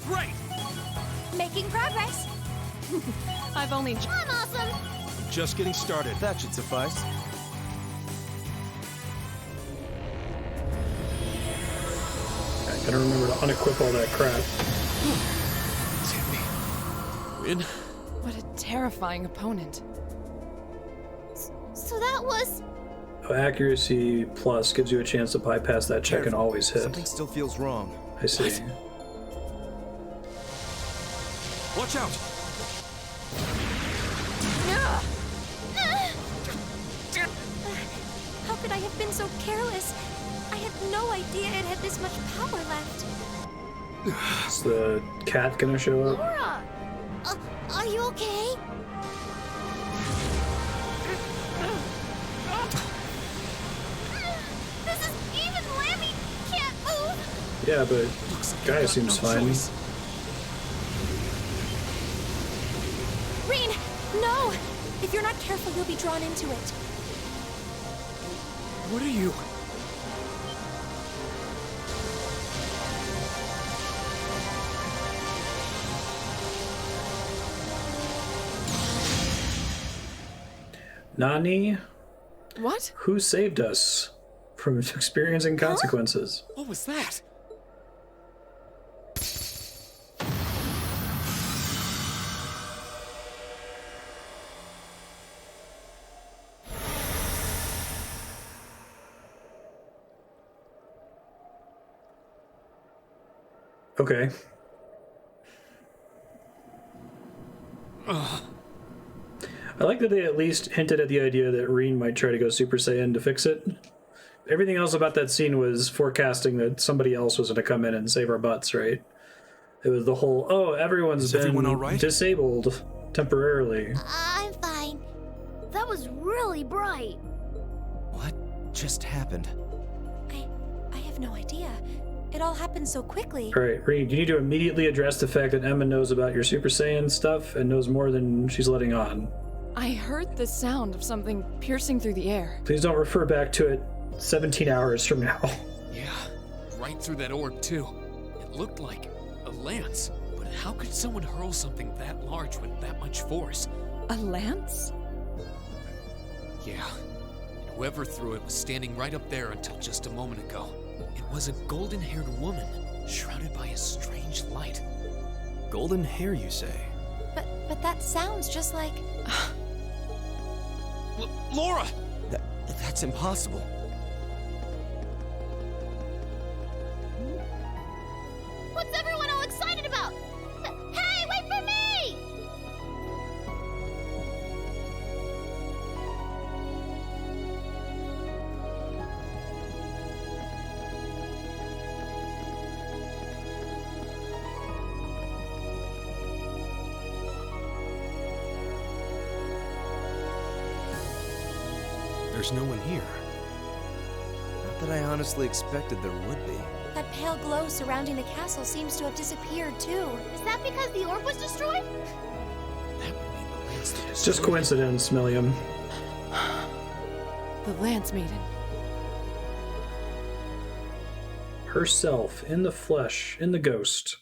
H: Great.
G: Making progress.
C: I've only
D: I'm awesome.
F: Just getting started.
E: That should suffice.
A: I gotta remember to unequip all that crap.
B: Win?
C: What a terrifying opponent.
D: So that was.
A: Oh, accuracy plus gives you a chance to bypass that check and always hit.
E: Something still feels wrong.
A: I see.
H: Watch out.
G: How could I have been so careless? I had no idea it had this much power left.
A: Is the cat gonna show up?
D: Laura! Are you okay? This is even Lammy can't move.
A: Yeah, but Gaia seems fine.
G: If you're not careful, you'll be drawn into it.
H: What are you?
A: Nani,
C: What?
A: who saved us from experiencing consequences?
H: What was that?
A: Okay. I like that they at least hinted at the idea that Reen might try to go Super Saiyan to fix it. Everything else about that scene was forecasting that somebody else was going to come in and save our butts, right? It was the whole, oh, everyone's been
F: everyone all right?
A: disabled temporarily.
D: I'm fine. That was really bright.
E: What just happened?
G: I have no idea. It all happened so quickly.
A: All right, Reen, you need to immediately address the fact that Emma knows about your Super Saiyan stuff and knows more than she's letting on.
C: I heard the sound of something piercing through the air.
A: Please don't refer back to it 17 hours from now.
B: Yeah, right through that orb, too. It looked like a lance, but how could someone hurl something that large with that much force?
C: A lance?
B: Yeah. And whoever threw it was standing right up there until just a moment ago. It was a golden-haired woman, shrouded by a strange light.
F: Golden hair, you say?
G: But that sounds just like...
H: Laura!
E: That's impossible.
D: What's everyone all excited about? Hey, wait for me!
F: There's no one here.
E: Not that I honestly expected there would be.
G: That pale glow surrounding the castle seems to have disappeared, too.
D: Is that because the orb was destroyed?
B: That would mean the lance that
A: It's just
B: destroyed it.
A: coincidence, Milliam.
C: The Lance Maiden.
A: Herself, in the flesh, in the ghost.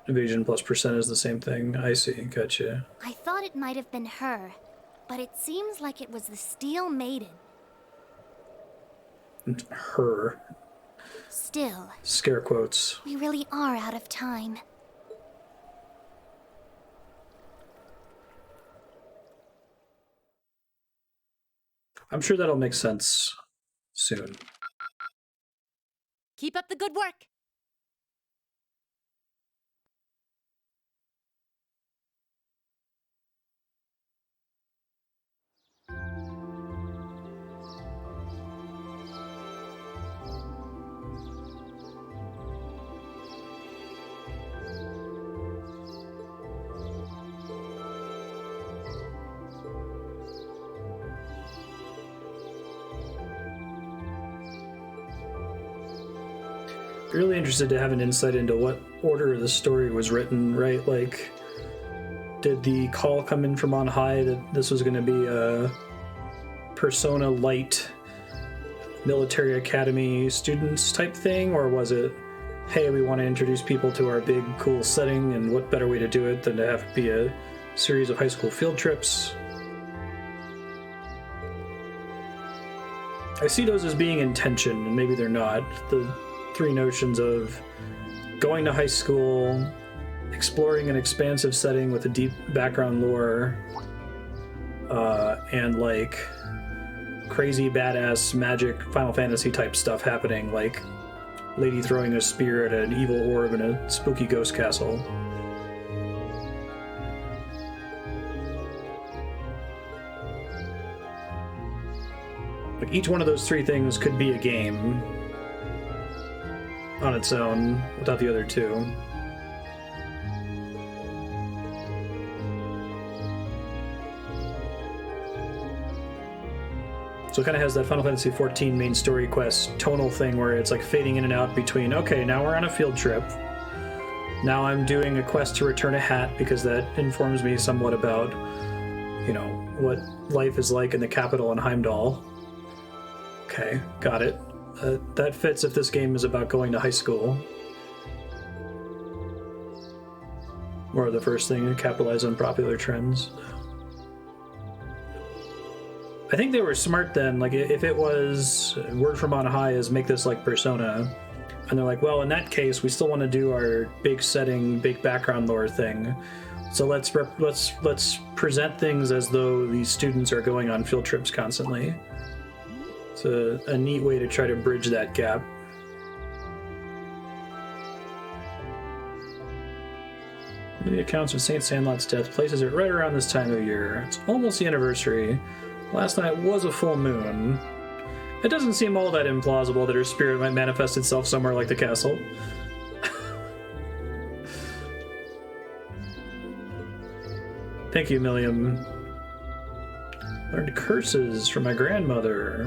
A: Evasion plus percent is the same thing. I see, gotcha.
D: I thought it might have been her, but it seems like it was the Steel Maiden.
A: Her.
D: Still,
A: Scare quotes.
D: we really are out of time.
A: I'm sure that'll make sense soon.
I: Keep up the good work.
A: Really interested to have an insight into what order the story was written, right? Like, did the call come in from on high that this was going to be a Persona Light military academy students type thing, or was it, hey, we want to introduce people to our big cool setting, and what better way to do it than to have it be a series of high school field trips? I see those as being in tension, and maybe they're not. The three notions of going to high school, exploring an expansive setting with a deep background lore, and like crazy badass magic Final Fantasy type stuff happening, like lady throwing a spear at an evil orb in a spooky ghost castle. Like each one of those three things could be a game on its own without the other two. So it kind of has that Final Fantasy XIV main story quest tonal thing where it's like fading in and out between, okay, now we're on a field trip. Now I'm doing a quest to return a hat because that informs me somewhat about, you know, what life is like in the capital in Heimdall. Okay, got it. That fits if this game is about going to high school. Or the first thing to capitalize on popular trends. I think they were smart then. Like, if it was word from on high is make this like Persona, and they're like, well, in that case, we still want to do our big setting, big background lore thing. So let's present things as though these students are going on field trips constantly. It's a neat way to try to bridge that gap. The accounts of Saint Sandlot's death places it right around this time of year. It's almost the anniversary. Last night was a full moon. It doesn't seem all that implausible that her spirit might manifest itself somewhere like the castle. Thank you, Milliam. Learned curses from my grandmother.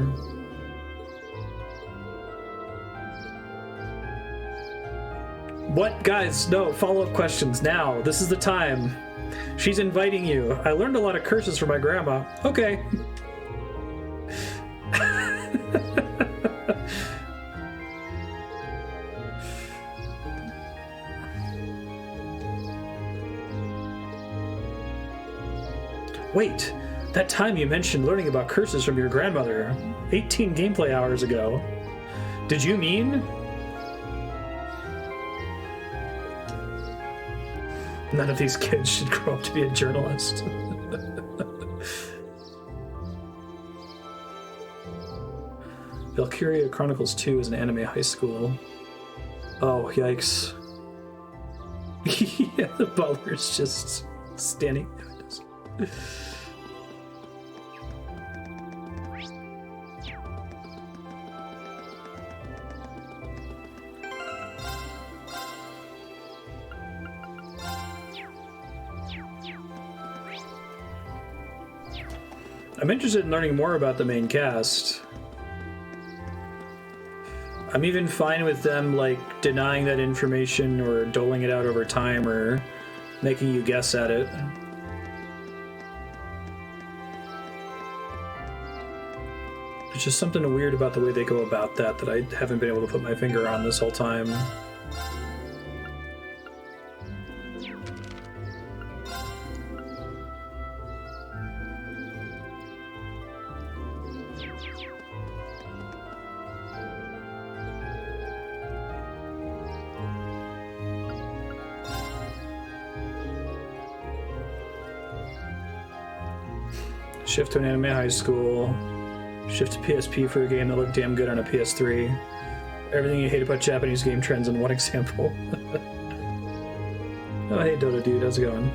A: What? Guys, no, follow-up questions now. This is the time. She's inviting you. I learned a lot of curses from my grandma. Okay. Wait, that time you mentioned learning about curses from your grandmother 18 gameplay hours ago. Did you mean? None of these kids should grow up to be a journalist. Valkyria Chronicles 2 is an anime high school. Oh, yikes. Yeah, the butler's just standing there. I'm interested in learning more about the main cast. I'm even fine with them, like, denying that information or doling it out over time or making you guess at it. There's just something weird about the way they go about that I haven't been able to put my finger on this whole time. Shift to an anime high school. Shift to PSP for a game that looked damn good on a PS3. Everything you hate about Japanese game trends in one example. Oh, hey Dota dude, how's it going?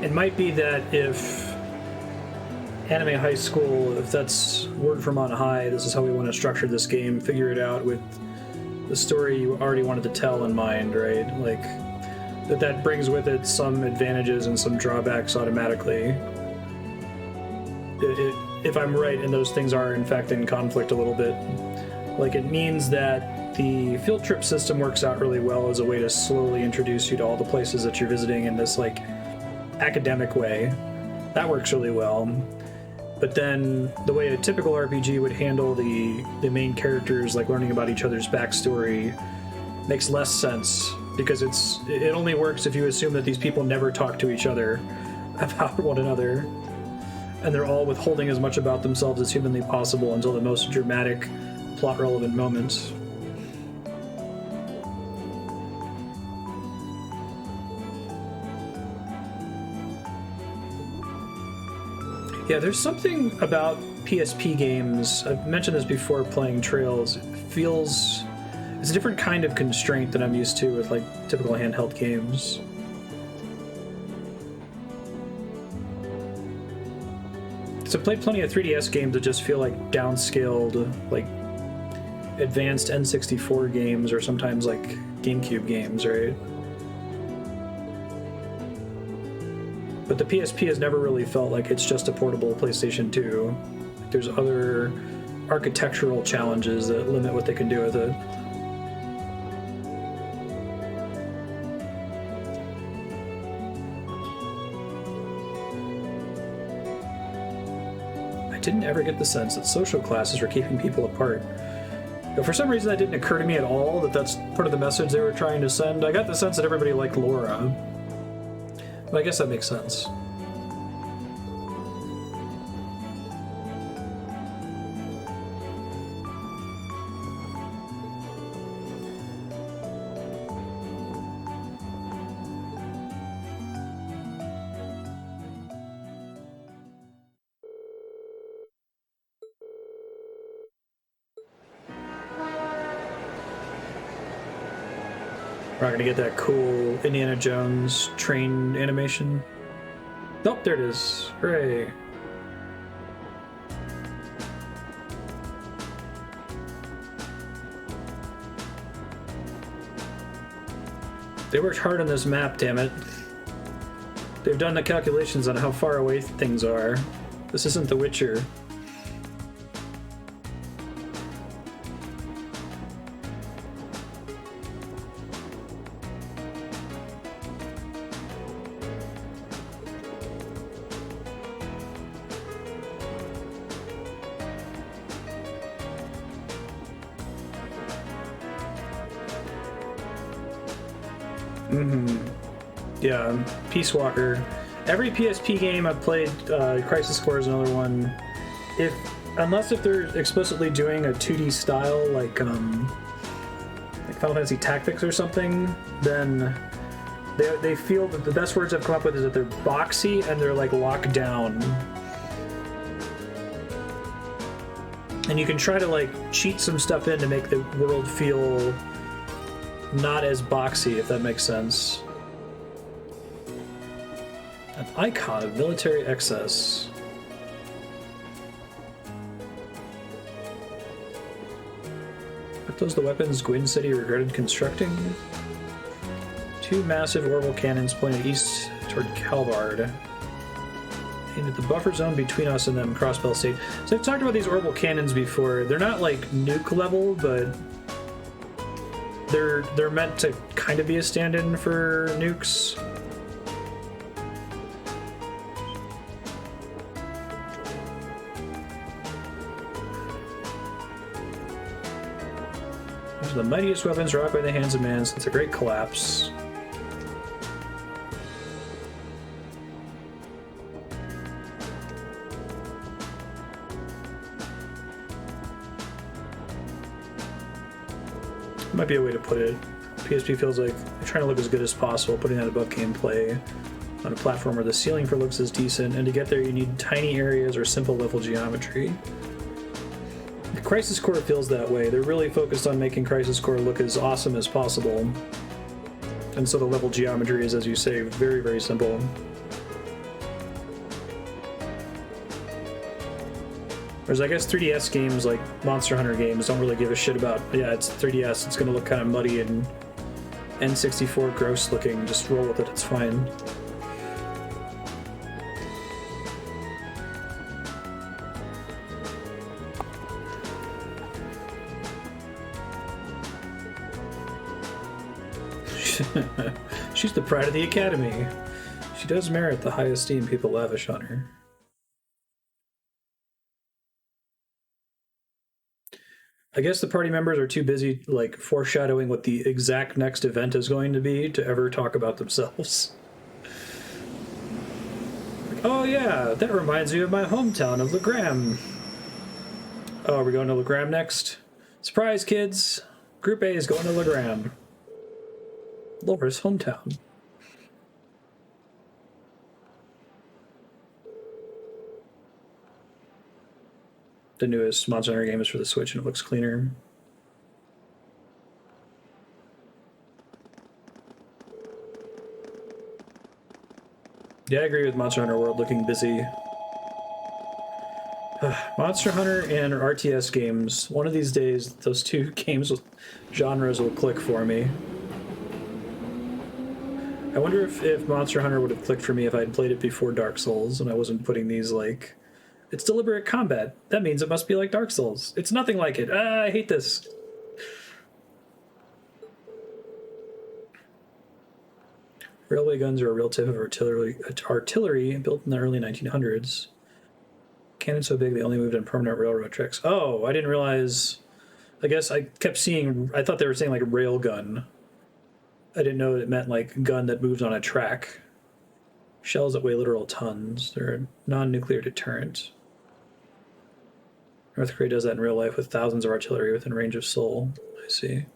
A: It might be that if Anime High School, if that's word from on high, this is how we want to structure this game, figure it out with the story you already wanted to tell in mind, right? Like, that brings with it some advantages and some drawbacks automatically. If I'm right, and those things are in fact in conflict a little bit, like, it means that the field trip system works out really well as a way to slowly introduce you to all the places that you're visiting in this, like, academic way. That works really well. But then the way a typical RPG would handle the main characters, like learning about each other's backstory, makes less sense, because it only works if you assume that these people never talk to each other about one another, and they're all withholding as much about themselves as humanly possible until the most dramatic, plot-relevant moments. Yeah, there's something about PSP games, I've mentioned this before playing Trails, it's a different kind of constraint than I'm used to with, like, typical handheld games. So I played plenty of 3DS games that just feel like downscaled, like advanced N64 games or sometimes like GameCube games, right? But the PSP has never really felt like it's just a portable PlayStation 2. There's other architectural challenges that limit what they can do with it. I didn't ever get the sense that social classes were keeping people apart. But for some reason that didn't occur to me at all, that that's part of the message they were trying to send. I got the sense that everybody liked Laura. But I guess that makes sense. We're not gonna get that cool Indiana Jones train animation. Nope, there it is. Hooray. They worked hard on this map, damn it. They've done the calculations on how far away things are. This isn't The Witcher. Yeah, Peace Walker. Every PSP game I've played, Crisis Core is another one. Unless if they're explicitly doing a 2D style, like Final Fantasy Tactics or something, then they feel that the best words I've come up with is that they're boxy and they're like locked down. And you can try to like cheat some stuff in to make the world feel not as boxy, if that makes sense. An icon of military excess. Are those the weapons Gwyn City regretted constructing? Two massive orbital cannons pointed east toward Calvard. Aimed at the buffer zone between us and them, Crossbell State. So I've talked about these orbital cannons before. They're not like nuke level, but they're meant to kind of be a stand-in for nukes. These are the mightiest weapons wrought by the hands of man since the Great Collapse. Might be a way to put it. PSP feels like they're trying to look as good as possible, putting that above gameplay on a platform where the ceiling for looks is decent, and to get there you need tiny areas or simple level geometry. The Crisis Core feels that way. They're really focused on making Crisis Core look as awesome as possible. And so the level geometry is, as you say, very, very simple. Whereas I guess 3DS games like Monster Hunter games don't really give a shit about, yeah, it's 3DS, it's gonna look kind of muddy and N64 gross looking, just roll with it, it's fine. She's the pride of the Academy. She does merit the high esteem people lavish on her. I guess the party members are too busy, like, foreshadowing what the exact next event is going to be to ever talk about themselves. Like, oh yeah, that reminds me of my hometown of Legram. Oh, are we going to Legram next? Surprise, kids! Group A is going to Legram. Laura's hometown. The newest Monster Hunter game is for the Switch and it looks cleaner. Yeah, I agree with Monster Hunter World looking busy. Monster Hunter and RTS games. One of these days, those two genres will click for me. I wonder if Monster Hunter would have clicked for me if I'd played it before Dark Souls and I wasn't putting these like, it's deliberate combat. That means it must be like Dark Souls. It's nothing like it. I hate this. Railway guns are a real type of artillery built in the early 1900s. Cannon so big they only moved on permanent railroad tracks. Oh, I didn't realize. I guess I kept seeing. I thought they were saying like rail gun. I didn't know it meant like gun that moves on a track. Shells that weigh literal tons. They're a non-nuclear deterrent. North Korea does that in real life with thousands of artillery within range of Seoul. I see.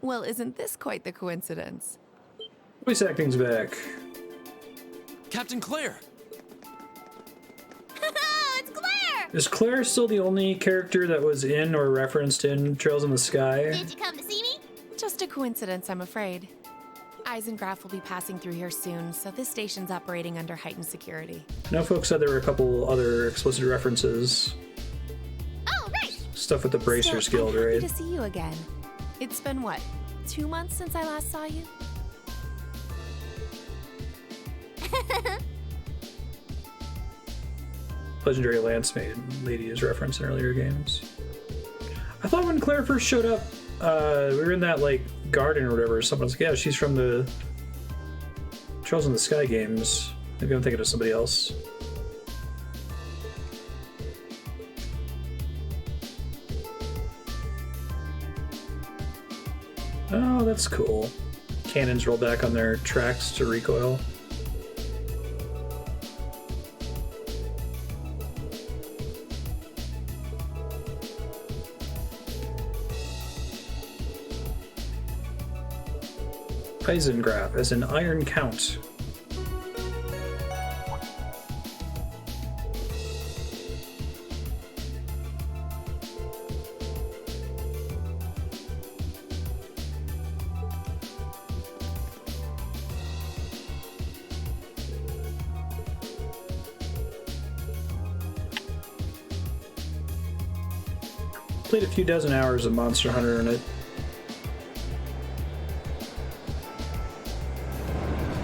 I: Well, isn't this quite the coincidence?
A: Voice acting's back.
H: Captain Claire!
D: It's Claire!
A: Is Claire still the only character that was in or referenced in Trails in the Sky?
D: Did you come to see me?
I: Just a coincidence, I'm afraid. Eisengraf will be passing through here soon, so this station's operating under heightened security.
A: I know folks said there were a couple other explicit references.
D: Oh, right!
A: Stuff with the Bracers
I: Still,
A: Guild,
I: I'm happy
A: right?
I: to see you again. It's been, what, 2 months since I last saw you?
A: Legendary Lancemaid lady is referenced in earlier games. I thought when Claire first showed up, we were in that like garden or whatever. Someone's like, yeah, she's from the Trails in the Sky games. Maybe I'm thinking of somebody else. Oh, that's cool. Cannons roll back on their tracks to recoil. Eisengraf as an Iron Count. Played a few dozen hours of Monster Hunter in it.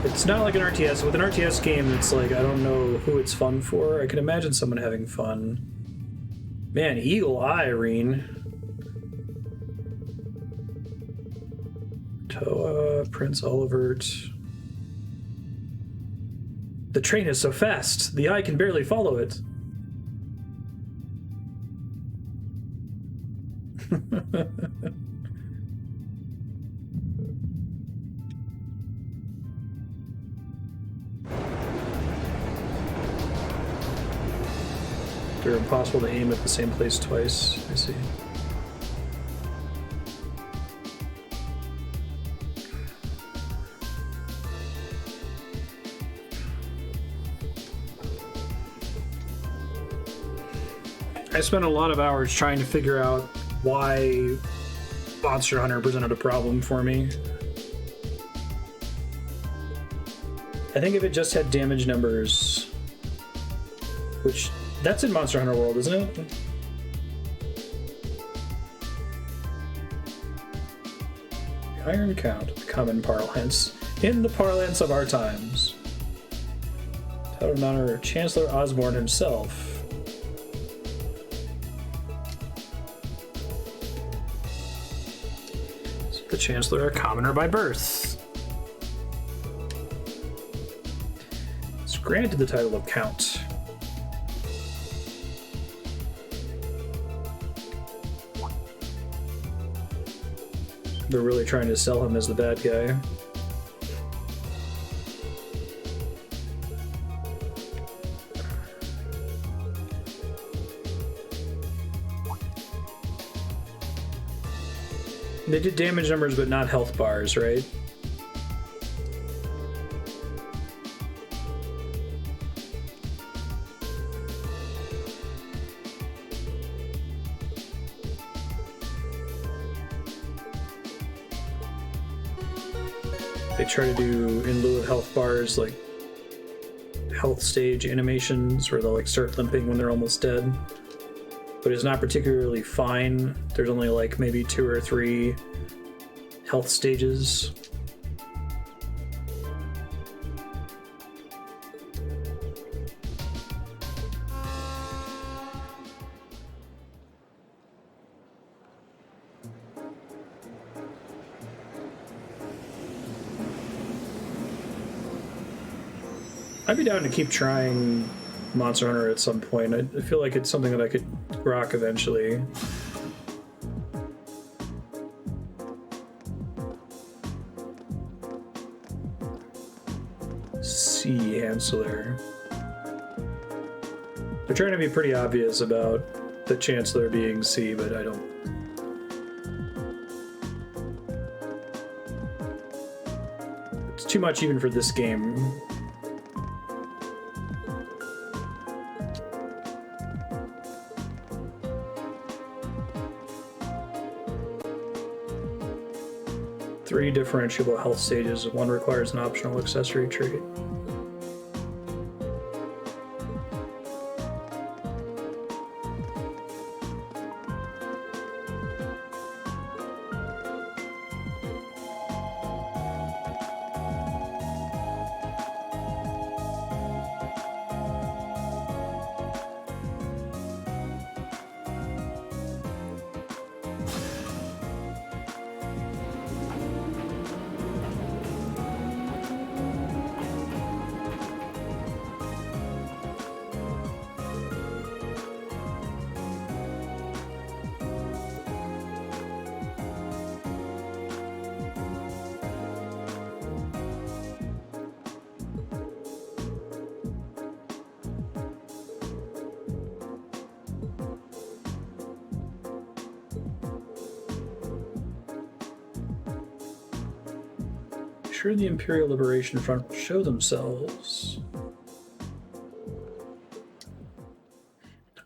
A: It's not like an RTS. With an RTS game, it's like, I don't know who it's fun for. I can imagine someone having fun. Man, Eagle Eye, Irene. Toa, Prince Olivert. The train is so fast, the eye can barely follow it. They're impossible to aim at the same place twice. I see. I spent a lot of hours trying to figure out why Monster Hunter presented a problem for me. I think if it just had damage numbers, which that's in Monster Hunter World, isn't it? The Iron Count, the common parlance, in the parlance of our times. Title in honor of Chancellor Osborne himself. Is the Chancellor a commoner by birth? It's granted the title of Count. They're really trying to sell him as the bad guy. They did damage numbers, but not health bars, right? They try to do, in lieu of health bars, like health stage animations where they'll like start limping when they're almost dead. But it's not particularly fine. There's only like maybe 2 or 3 health stages. I'd be down to keep trying Monster Hunter at some point. I feel like it's something that I could rock eventually. C. Hansler. They're trying to be pretty obvious about the Chancellor being C, but I don't. It's too much even for this game. Three differentiable health stages, one requires an optional accessory trait. Sure, the Imperial Liberation Front will show themselves.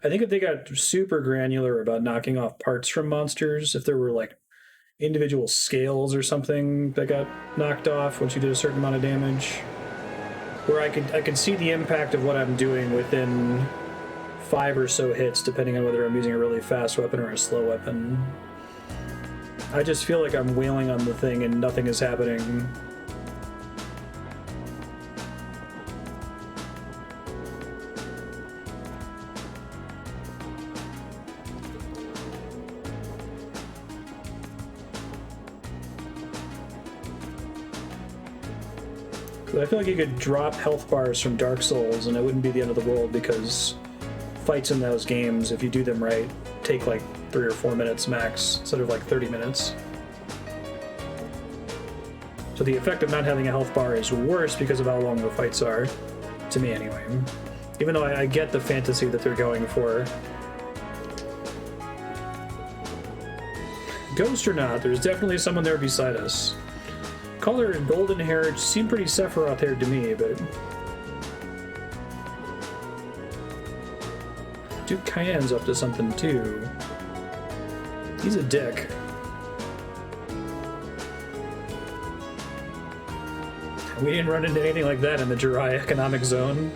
A: I think if they got super granular about knocking off parts from monsters, if there were like individual scales or something that got knocked off once you did a certain amount of damage, where I could see the impact of what I'm doing within 5 or so hits, depending on whether I'm using a really fast weapon or a slow weapon. I just feel like I'm wailing on the thing and nothing is happening. I feel like you could drop health bars from Dark Souls and it wouldn't be the end of the world, because fights in those games, if you do them right, take like 3 or 4 minutes max instead of like 30 minutes. So the effect of not having a health bar is worse because of how long the fights are, to me anyway. Even though I get the fantasy that they're going for. Ghost or not, there's definitely someone there beside us. Color and golden hair seem pretty Sephiroth haired to me, but Duke Cayenne's up to something too. He's a dick. We didn't run into anything like that in the Jirai Economic Zone.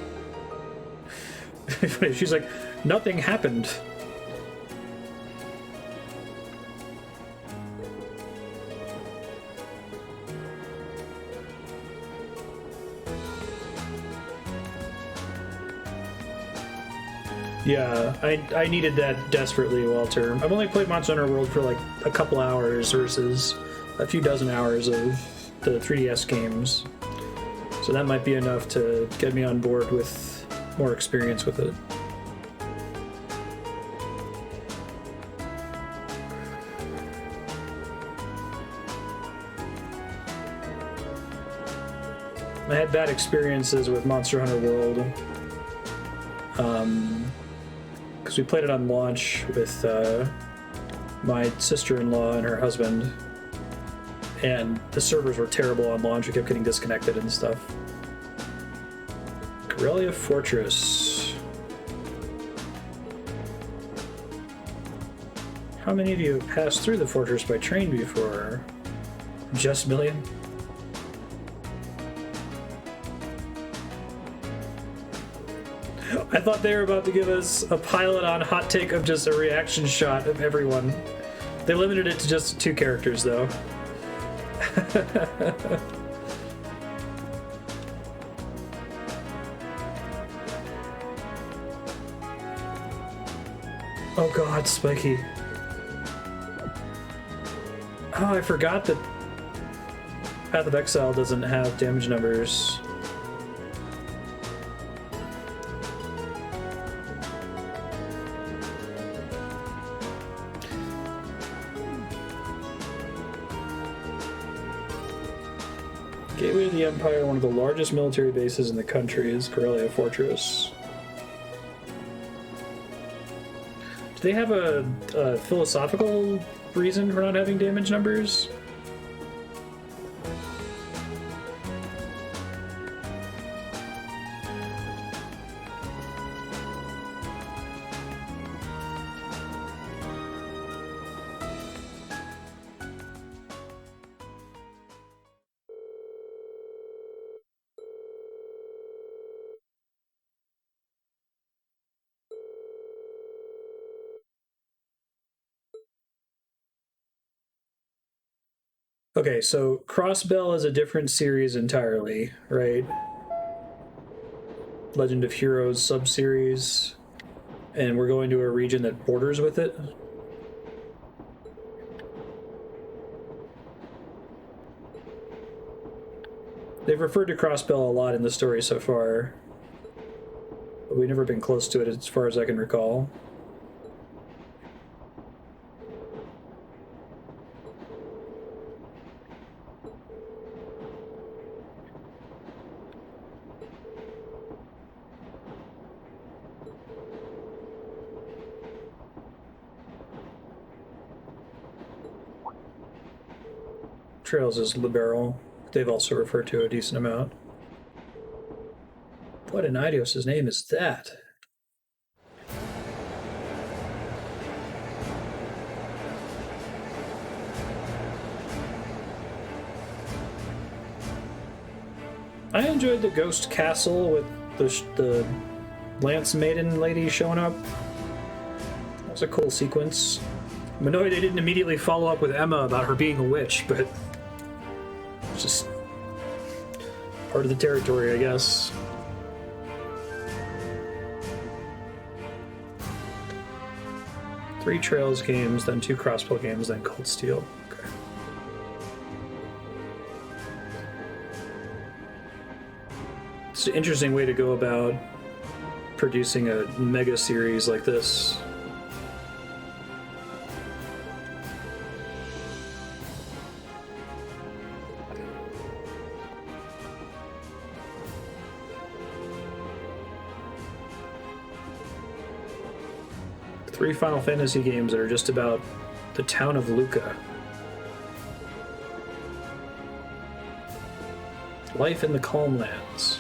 A: She's like, nothing happened. Yeah, I needed that desperately, Walter. I've only played Monster Hunter World for like a couple hours versus a few dozen hours of the 3DS games. So that might be enough to get me on board with more experience with it. I had bad experiences with Monster Hunter World. Because we played it on launch with my sister-in-law and her husband, and the servers were terrible on launch. We kept getting disconnected and stuff. Corellia Fortress. How many of you have passed through the fortress by train before? Just million? I thought they were about to give us a pilot on hot take of just a reaction shot of everyone. They limited it to just 2 characters, though. Oh god, Spiky. Oh, I forgot that Path of Exile doesn't have damage numbers. Gateway to the Empire, one of the largest military bases in the country, is Corellia Fortress. Do they have a philosophical reason for not having damage numbers? Okay, so Crossbell is a different series entirely, right? Legend of Heroes sub-series, and we're going to a region that borders with it. They've referred to Crossbell a lot in the story so far, but we've never been close to it as far as I can recall. Trails is liberal. They've also referred to a decent amount. What in Idios' name is that? I enjoyed the Ghost Castle with the Lance Maiden lady showing up. That was a cool sequence. I'm annoyed they didn't immediately follow up with Emma about her being a witch, but it's just part of the territory, I guess. Three Trails games, then 2 Crossbell games, then Cold Steel. Okay. It's an interesting way to go about producing a mega series like this. Three Final Fantasy games that are just about the town of Luca. Life in the Calm Lands.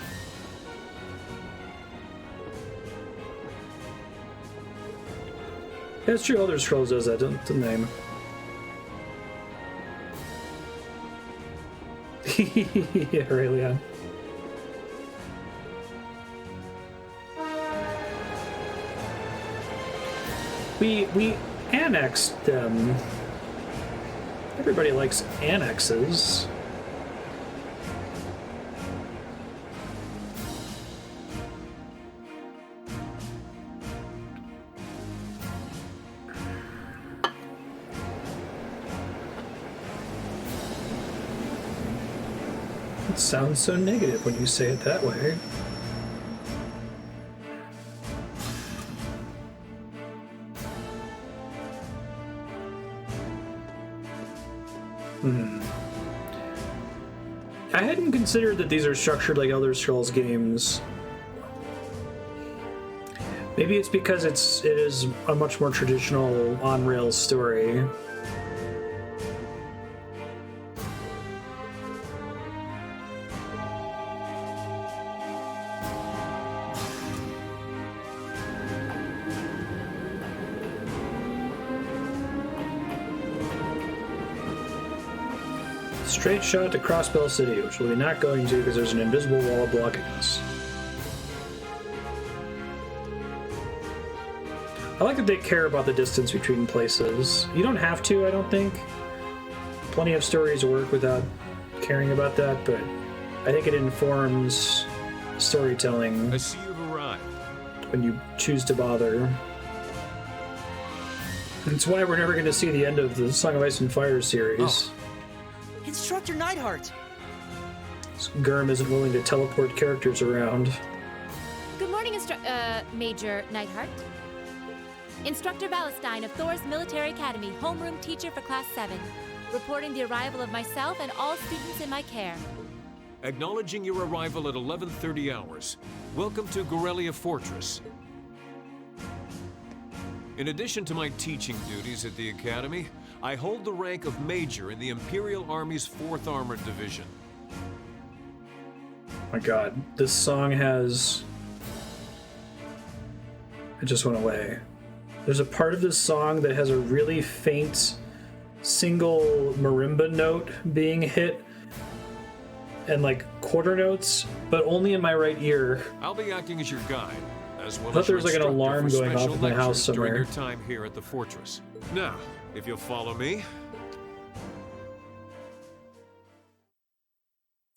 A: Yeah, it's true, Elder Scrolls does that, doesn't the name? Yeah, right, Leon. We annexed them. Everybody likes annexes. It sounds so negative when you say it that way. I hadn't considered that these are structured like Elder Scrolls games. Maybe it's because it is a much more traditional on-rails story. Straight shot to Crossbell City, which we'll be not going to because there's an invisible wall blocking us. I like that they care about the distance between places. You don't have to, I don't think. Plenty of stories work without caring about that, but I think it informs storytelling
J: I see you've arrived.
A: when you choose to bother. And it's why we're never going to see the end of the Song of Ice and Fire series.
K: Oh. Instructor Neidhart!
A: Gurm isn't willing to teleport characters around.
L: Good morning, Major Neidhart. Instructor Valestein of Thor's Military Academy, homeroom teacher for Class 7. Reporting the arrival of myself and all students in my care.
J: Acknowledging your arrival at 11:30 hours. Welcome to Gorelia Fortress. In addition to my teaching duties at the Academy, I hold the rank of Major in the Imperial Army's 4th Armored Division.
A: My god, this song has... It just went away. There's a part of this song that has a really faint single marimba note being hit and like quarter notes, but only in my right ear.
J: I'll be acting as your guide, as well
A: I thought
J: as
A: there
J: your
A: was like an
J: instructor
A: alarm
J: for
A: going off
J: special
A: in my house
J: lectures during
A: somewhere.
J: your time here at the fortress. Now, if you'll follow me.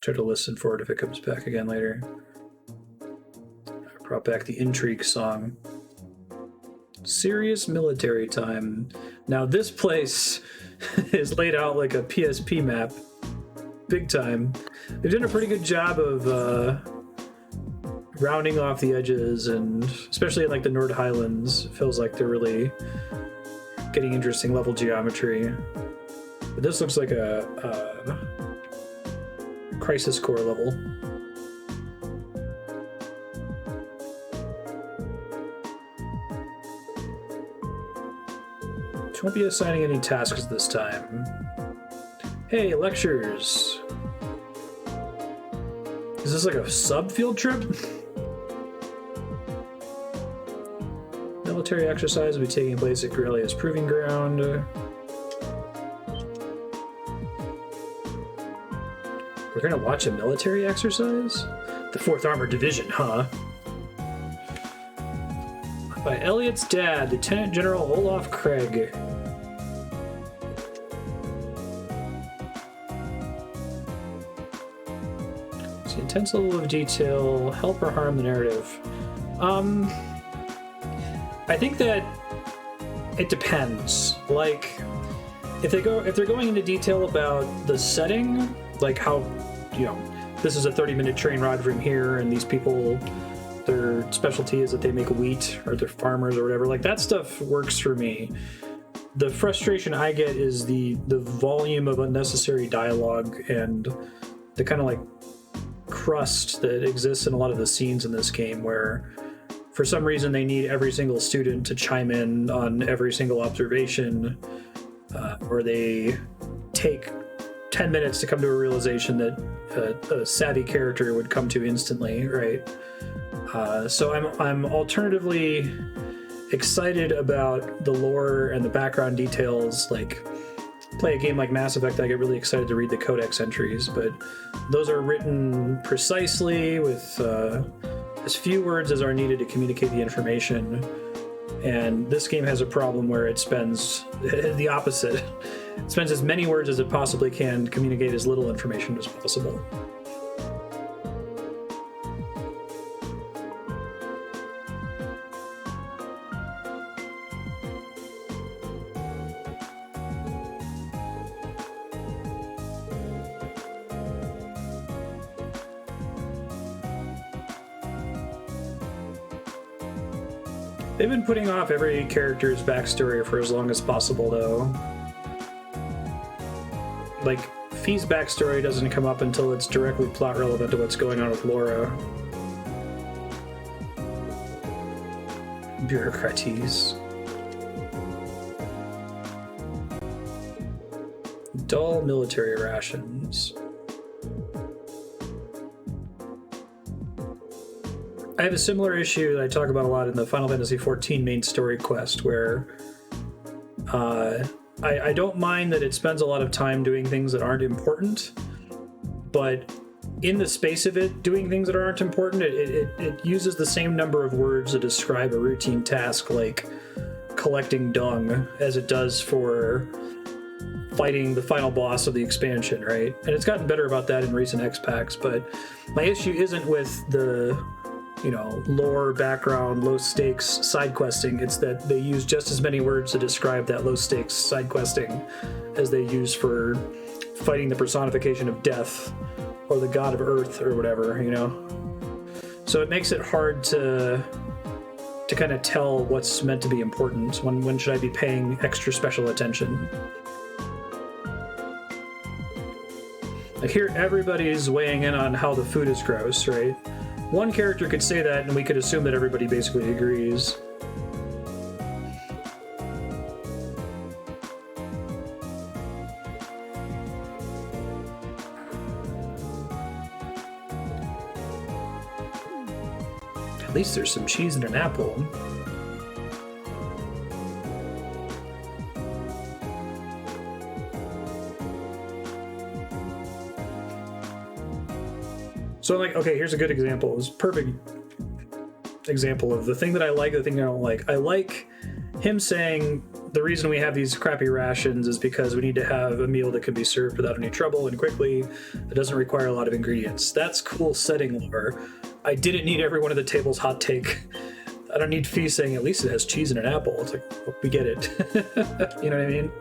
A: Try to listen for it if it comes back again later. I brought back the intrigue song. Serious military time. Now this place is laid out like a PSP map. Big time. They've done a pretty good job of rounding off the edges, and especially in like the Nord Highlands, it feels like they're really getting interesting level geometry. But this looks like a Crisis Core level. She won't be assigning any tasks this time. Hey, lectures. Is this like a sub-field trip? Military exercise will be taking place at Gorelia's Proving Ground. We're gonna watch a military exercise? The 4th Armored Division, huh? By Elliot's dad, Lieutenant General Olaf Craig. The intense level of detail help or harm the narrative. I think that it depends. Like, if they're going into detail about the setting, like how, you know, this is a 30-minute train ride from here, and these people, their specialty is that they make wheat, or they're farmers or whatever. Like, that stuff works for me. The frustration I get is the volume of unnecessary dialogue and the kind of like crust that exists in a lot of the scenes in this game, where for some reason they need every single student to chime in on every single observation, or they take 10 minutes to come to a realization that a savvy character would come to instantly, right? So I'm alternatively excited about the lore and the background details. Like, play a game like Mass Effect, I get really excited to read the codex entries, but those are written precisely with as few words as are needed to communicate the information. And this game has a problem where it spends the opposite. It spends as many words as it possibly can to communicate as little information as possible. They've been putting off every character's backstory for as long as possible, though. Like, Fee's backstory doesn't come up until it's directly plot relevant to what's going on with Laura. Bureaucraties. Dull military rations. I have a similar issue that I talk about a lot in the Final Fantasy XIV main story quest, where I don't mind that it spends a lot of time doing things that aren't important, but in the space of it doing things that aren't important, it uses the same number of words to describe a routine task, like collecting dung as it does for fighting the final boss of the expansion, right? And it's gotten better about that in recent X packs, but my issue isn't with the, you know, lore, background, low stakes side questing. It's that they use just as many words to describe that low stakes side questing as they use for fighting the personification of death or the god of earth or whatever, you know? So it makes it hard to kind of tell what's meant to be important. When should I be paying extra special attention? Like here, everybody's weighing in on how the food is gross, right? One character could say that, and we could assume that everybody basically agrees. At least there's some cheese and an apple. So I'm like, okay, here's a good example. It's a perfect example of the thing that I like, the thing I don't like. I like him saying the reason we have these crappy rations is because we need to have a meal that can be served without any trouble and quickly. It doesn't require a lot of ingredients. That's cool setting lore. I didn't need every one of the table's hot take. I don't need Fee saying at least it has cheese and an apple. It's like, well, we get it. You know what I mean?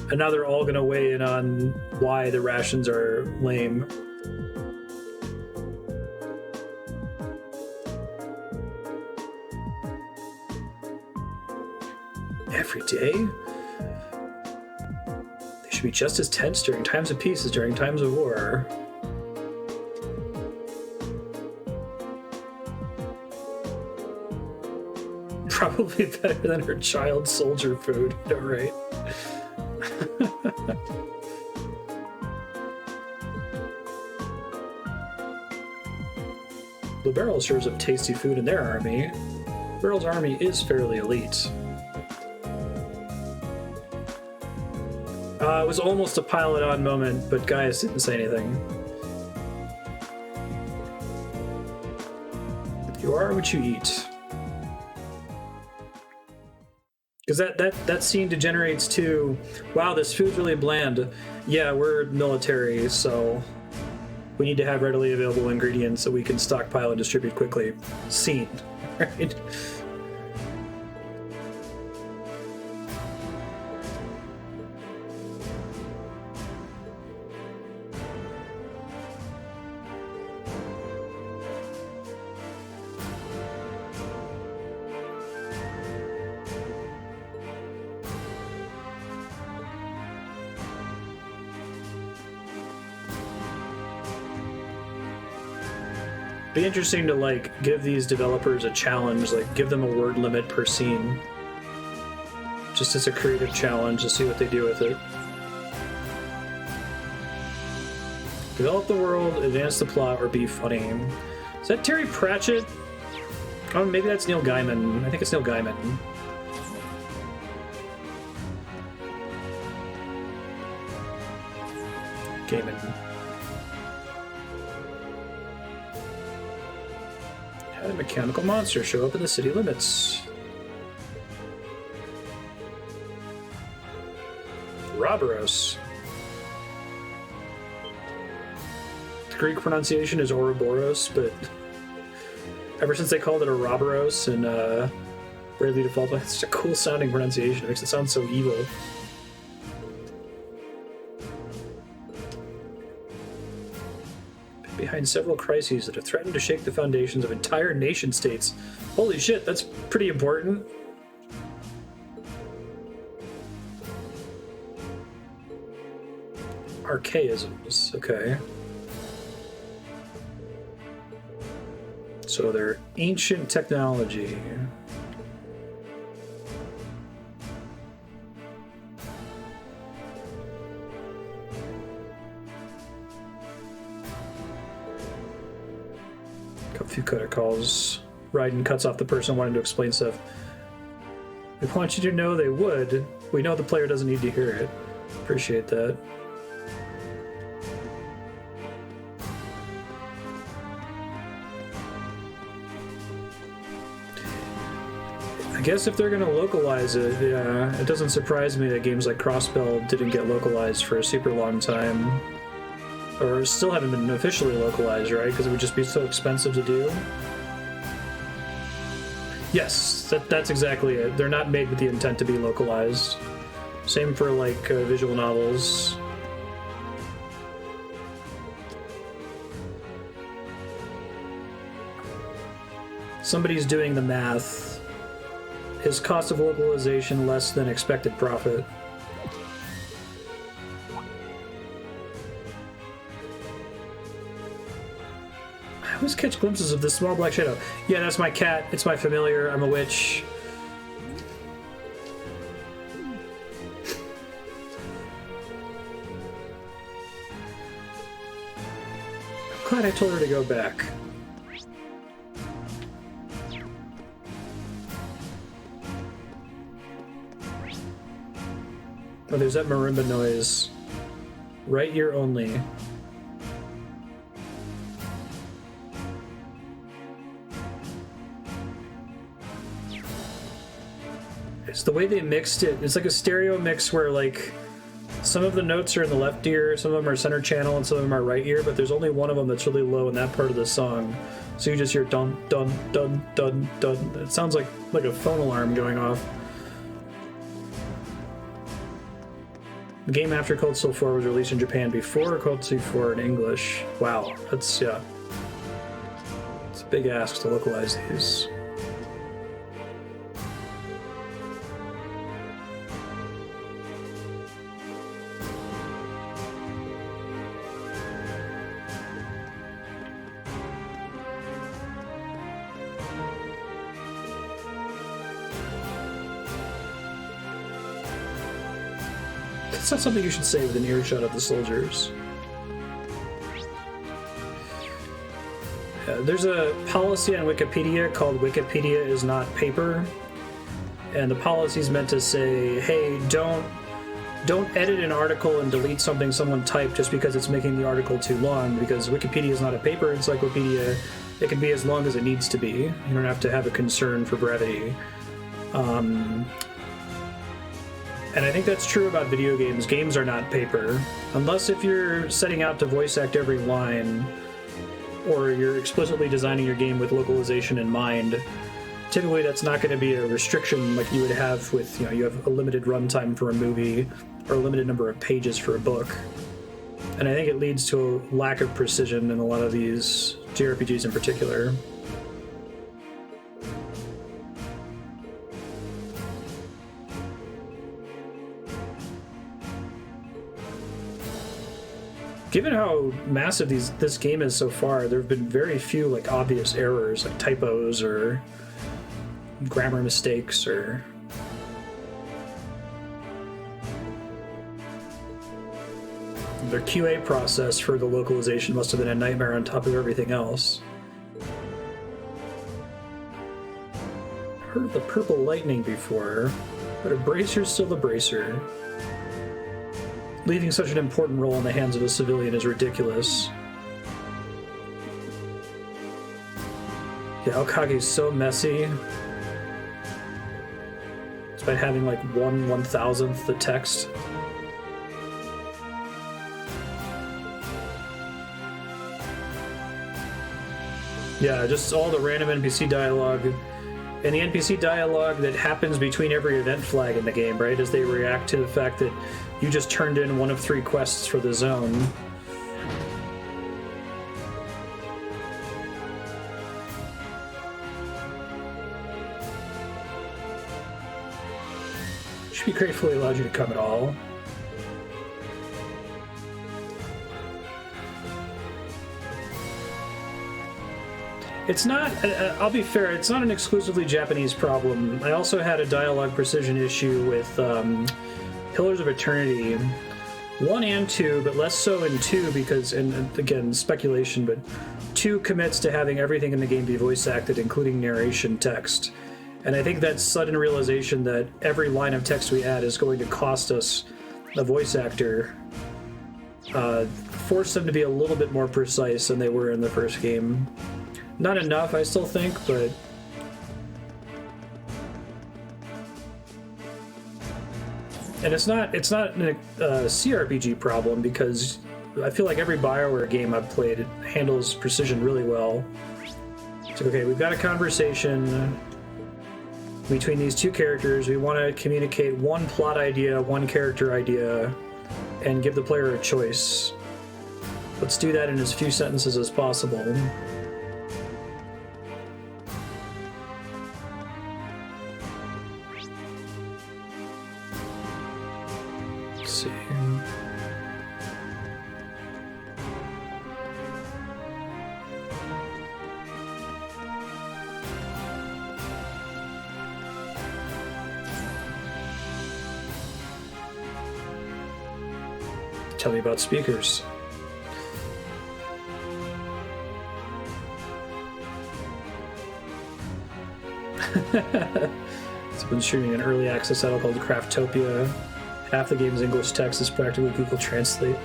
A: And now they're all going to weigh in on why the rations are lame. Every day? They should be just as tense during times of peace as during times of war. Probably better than her child soldier food, right? The Barrel serves up tasty food in their army. Barrel's army is fairly elite. It was almost a pile it on moment, but Gaius didn't say anything. You are what you eat. Because that scene degenerates to, wow, this food's really bland. Yeah, we're military, so we need to have readily available ingredients that we can stockpile and distribute quickly. Scene, right? Be interesting to like give these developers a challenge, like give them a word limit per scene, just as a creative challenge to see what they do with it. Develop the world, advance the plot, or be funny. Is that Terry Pratchett? Oh, maybe that's Neil Gaiman. I think it's Neil Gaiman. Gaiman. Had a mechanical monster show up in the city limits. Ouroboros. The Greek pronunciation is Ouroboros, but ever since they called it Ouroboros and Bravely Default, it's such a cool sounding pronunciation. It makes it sound so evil. Behind several crises that have threatened to shake the foundations of entire nation states. Holy shit, that's pretty important. Archaisms, okay. So they're ancient technology. A few cutter calls. Raiden cuts off the person wanting to explain stuff. We want you to know they would. We know the player doesn't need to hear it. Appreciate that. I guess if they're going to localize it, yeah, it doesn't surprise me that games like Crossbell didn't get localized for a super long time. Or still haven't been officially localized, right? Because it would just be so expensive to do. Yes, that's exactly it. They're not made with the intent to be localized. Same for, like, visual novels. Somebody's doing the math. Is cost of localization less than expected profit? I always catch glimpses of this small black shadow. Yeah, that's my cat. It's my familiar. I'm a witch. I'm glad I told her to go back. Oh, there's that marimba noise. Right ear only. It's the way they mixed it. It's like a stereo mix where, like, some of the notes are in the left ear, some of them are center channel, and some of them are right ear, but there's only one of them that's really low in that part of the song. So you just hear dun, dun, dun, dun, dun. It sounds like a phone alarm going off. The game after Cold Steel 4 was released in Japan before Cold Steel 4 in English. Wow, that's, yeah. It's a big ask to localize these. It's not something you should say with an earshot of the soldiers. There's a policy on Wikipedia called Wikipedia is not paper, and the policy is meant to say, hey, don't edit an article and delete something someone typed just because it's making the article too long, because Wikipedia is not a paper encyclopedia. It can be as long as it needs to be. You don't have to have a concern for brevity. And I think that's true about video games. Games are not paper. Unless if you're setting out to voice act every line, or you're explicitly designing your game with localization in mind, typically that's not going to be a restriction like you would have with, you know, you have a limited runtime for a movie, or a limited number of pages for a book. And I think it leads to a lack of precision in a lot of these JRPGs in particular. Given how massive this game is so far, there have been very few like obvious errors, like typos or grammar mistakes or... Their QA process for the localization must have been a nightmare on top of everything else. Heard the purple lightning before, but a bracer's still a bracer. Leaving such an important role in the hands of a civilian is ridiculous. Yeah, Okage's so messy. Despite having like 1/1000th the text. Yeah, just all the random NPC dialogue. And the NPC dialogue that happens between every event flag in the game, right? As they react to the fact that you just turned in one of 3 quests for the zone. Should be gratefully allowed you to come at all. It's not, I'll be fair, it's not an exclusively Japanese problem. I also had a dialogue precision issue with Pillars of Eternity 1 and 2, but less so in 2 because, and again, speculation, but 2 commits to having everything in the game be voice acted, including narration text. And I think that sudden realization that every line of text we add is going to cost us a voice actor forced them to be a little bit more precise than they were in the first game. Not enough, I still think, but And it's not a CRPG problem, because I feel like every BioWare game I've played, it handles precision really well. It's like, okay, we've got a conversation between these two characters. We want to communicate one plot idea, one character idea, and give the player a choice. Let's do that in as few sentences as possible. Let's see. Tell me about speakers. Someone's shooting an early access title called Craftopia. Half the game's English text is practically Google Translate.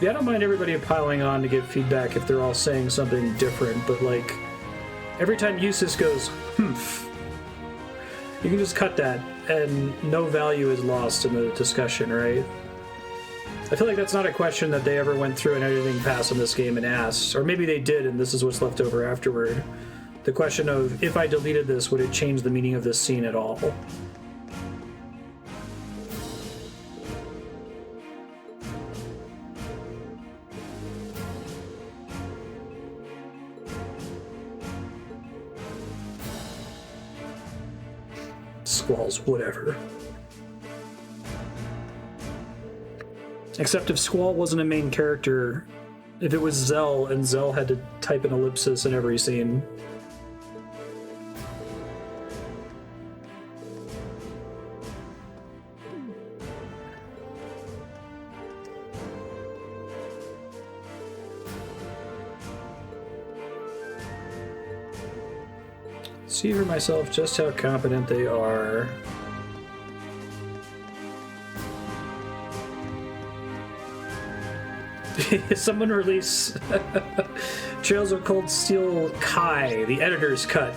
A: Yeah, I don't mind everybody piling on to give feedback if they're all saying something different, but like, every time Eustace goes, humph, you can just cut that, and no value is lost in the discussion, right? I feel like that's not a question that they ever went through an editing pass on this game and asked. Or maybe they did, and this is what's left over afterward. The question of, if I deleted this, would it change the meaning of this scene at all? Squall's whatever. Except if Squall wasn't a main character, if it was Zell and Zell had to type an ellipsis in every scene. See for myself just how competent they are. Someone release Trails of Cold Steel Kai, the editor's cut.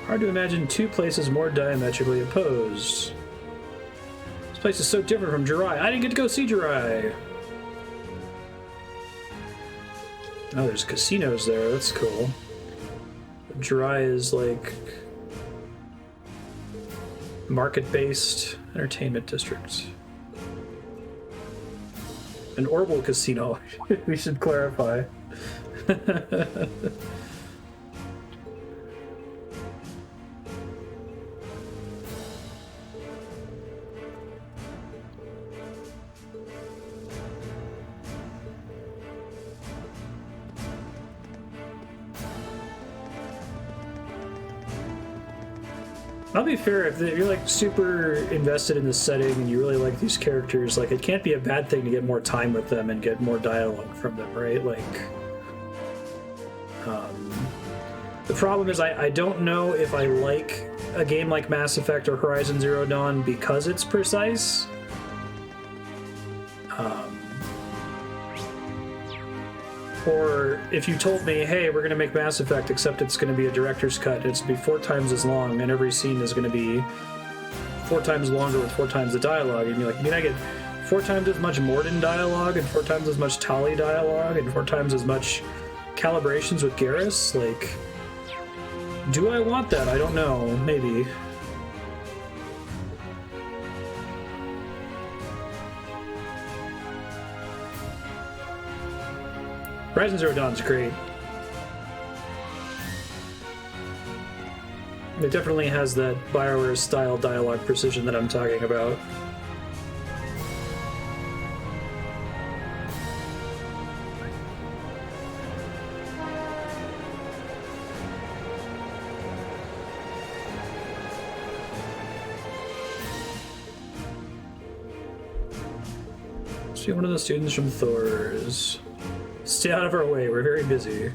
A: Hard to imagine two places more diametrically opposed. This place is so different from Jirai. I didn't get to go see Jirai. Oh, there's casinos there. That's cool. Jirai is like market-based entertainment district. An Orbital casino. We should clarify. I'll be fair, if you're like super invested in the setting and you really like these characters, like it can't be a bad thing to get more time with them and get more dialogue from them, right? Like, the problem is I don't know if I like a game like Mass Effect or Horizon Zero Dawn because it's precise. Or if you told me, hey, we're going to make Mass Effect, except it's going to be a director's cut, it's going to be 4 times as long, and every scene is going to be 4 times longer with 4 times the dialogue, and you're like, you mean I get 4 times as much Morden dialogue, and 4 times as much Tali dialogue, and 4 times as much calibrations with Garrus? Like, do I want that? I don't know. Maybe. Horizon Zero Dawn's great. It definitely has that BioWare style dialogue precision that I'm talking about. See one of the students from Thor's. Stay out of our way, we're very busy.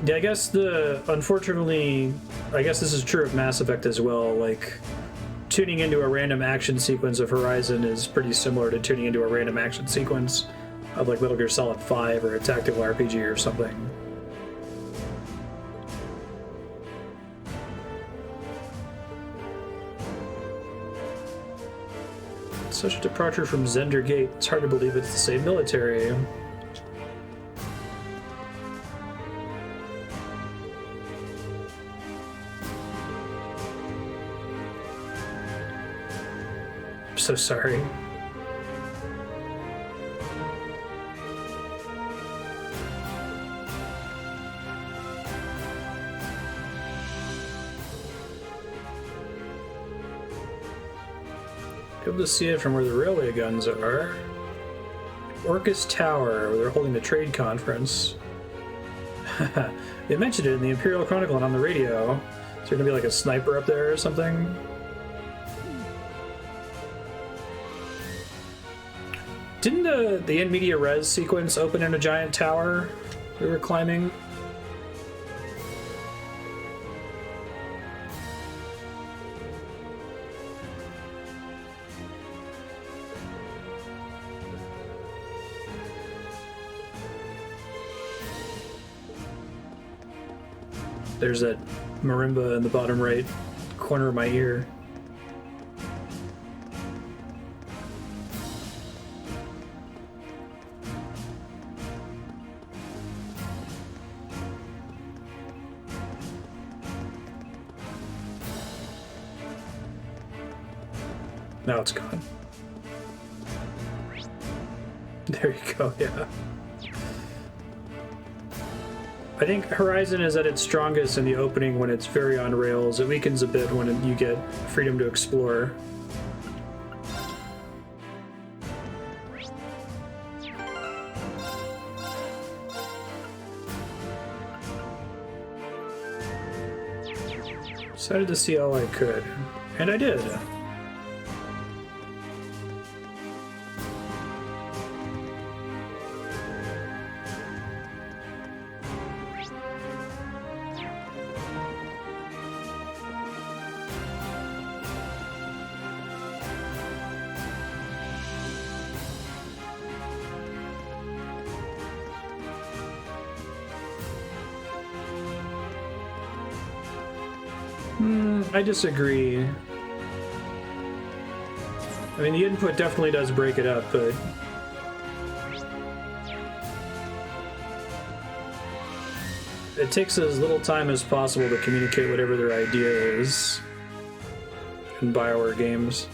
A: Yeah, I guess unfortunately, I guess this is true of Mass Effect as well, like, tuning into a random action sequence of Horizon is pretty similar to tuning into a random action sequence of, like, Metal Gear Solid 5 or a tactical RPG or something. Such a departure from Zender Gate, it's hard to believe it's the same military. So sorry. Able to see it from where the railway guns are. Orcus Tower, where they're holding the trade conference. They mentioned it in the Imperial Chronicle and on the radio. Is there gonna be like a sniper up there or something? Didn't the in media res sequence open in a giant tower we were climbing? There's that marimba in the bottom right corner of my ear. Now it's gone. There you go, yeah. I think Horizon is at its strongest in the opening when it's very on rails. It weakens a bit when you get freedom to explore. Decided to see all I could, and I did. I disagree. I mean, the input definitely does break it up, but it takes as little time as possible to communicate whatever their idea is in BioWare games.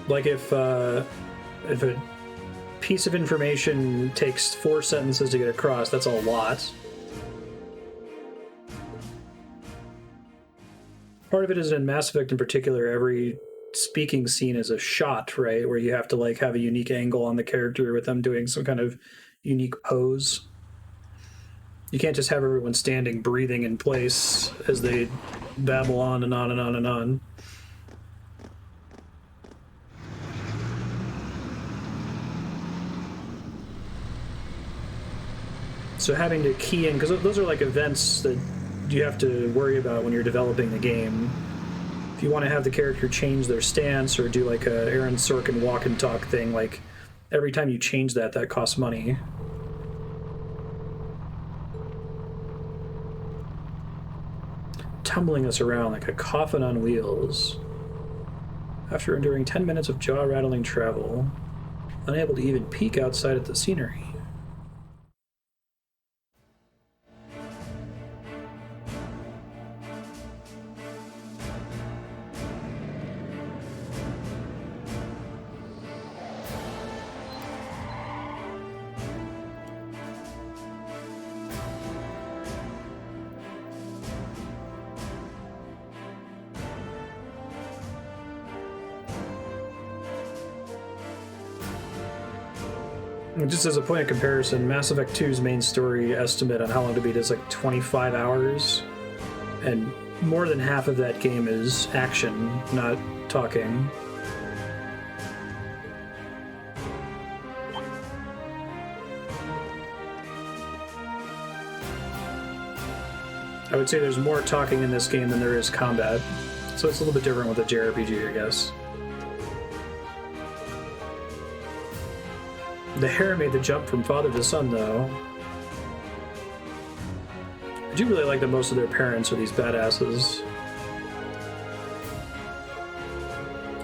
A: Like if a piece of information takes 4 sentences to get across, that's a lot. Part of it is in Mass Effect in particular, every speaking scene is a shot, right? Where you have to like have a unique angle on the character with them doing some kind of unique pose. You can't just have everyone standing, breathing in place as they babble on and on and on and on. So having to key in, because those are like events that you have to worry about when you're developing the game. If you want to have the character change their stance or do like a Aaron Sorkin walk and talk thing, like every time you change that, that costs money. Tumbling us around like a coffin on wheels. After enduring 10 minutes of jaw-rattling travel, unable to even peek outside at the scenery. Just as a point of comparison, Mass Effect 2's main story estimate on how long to beat is like 25 hours, and more than half of that game is action, not talking. I would say there's more talking in this game than there is combat, so it's a little bit different with a JRPG, I guess. The hair made the jump from father to son, though. I do really like that most of their parents are these badasses.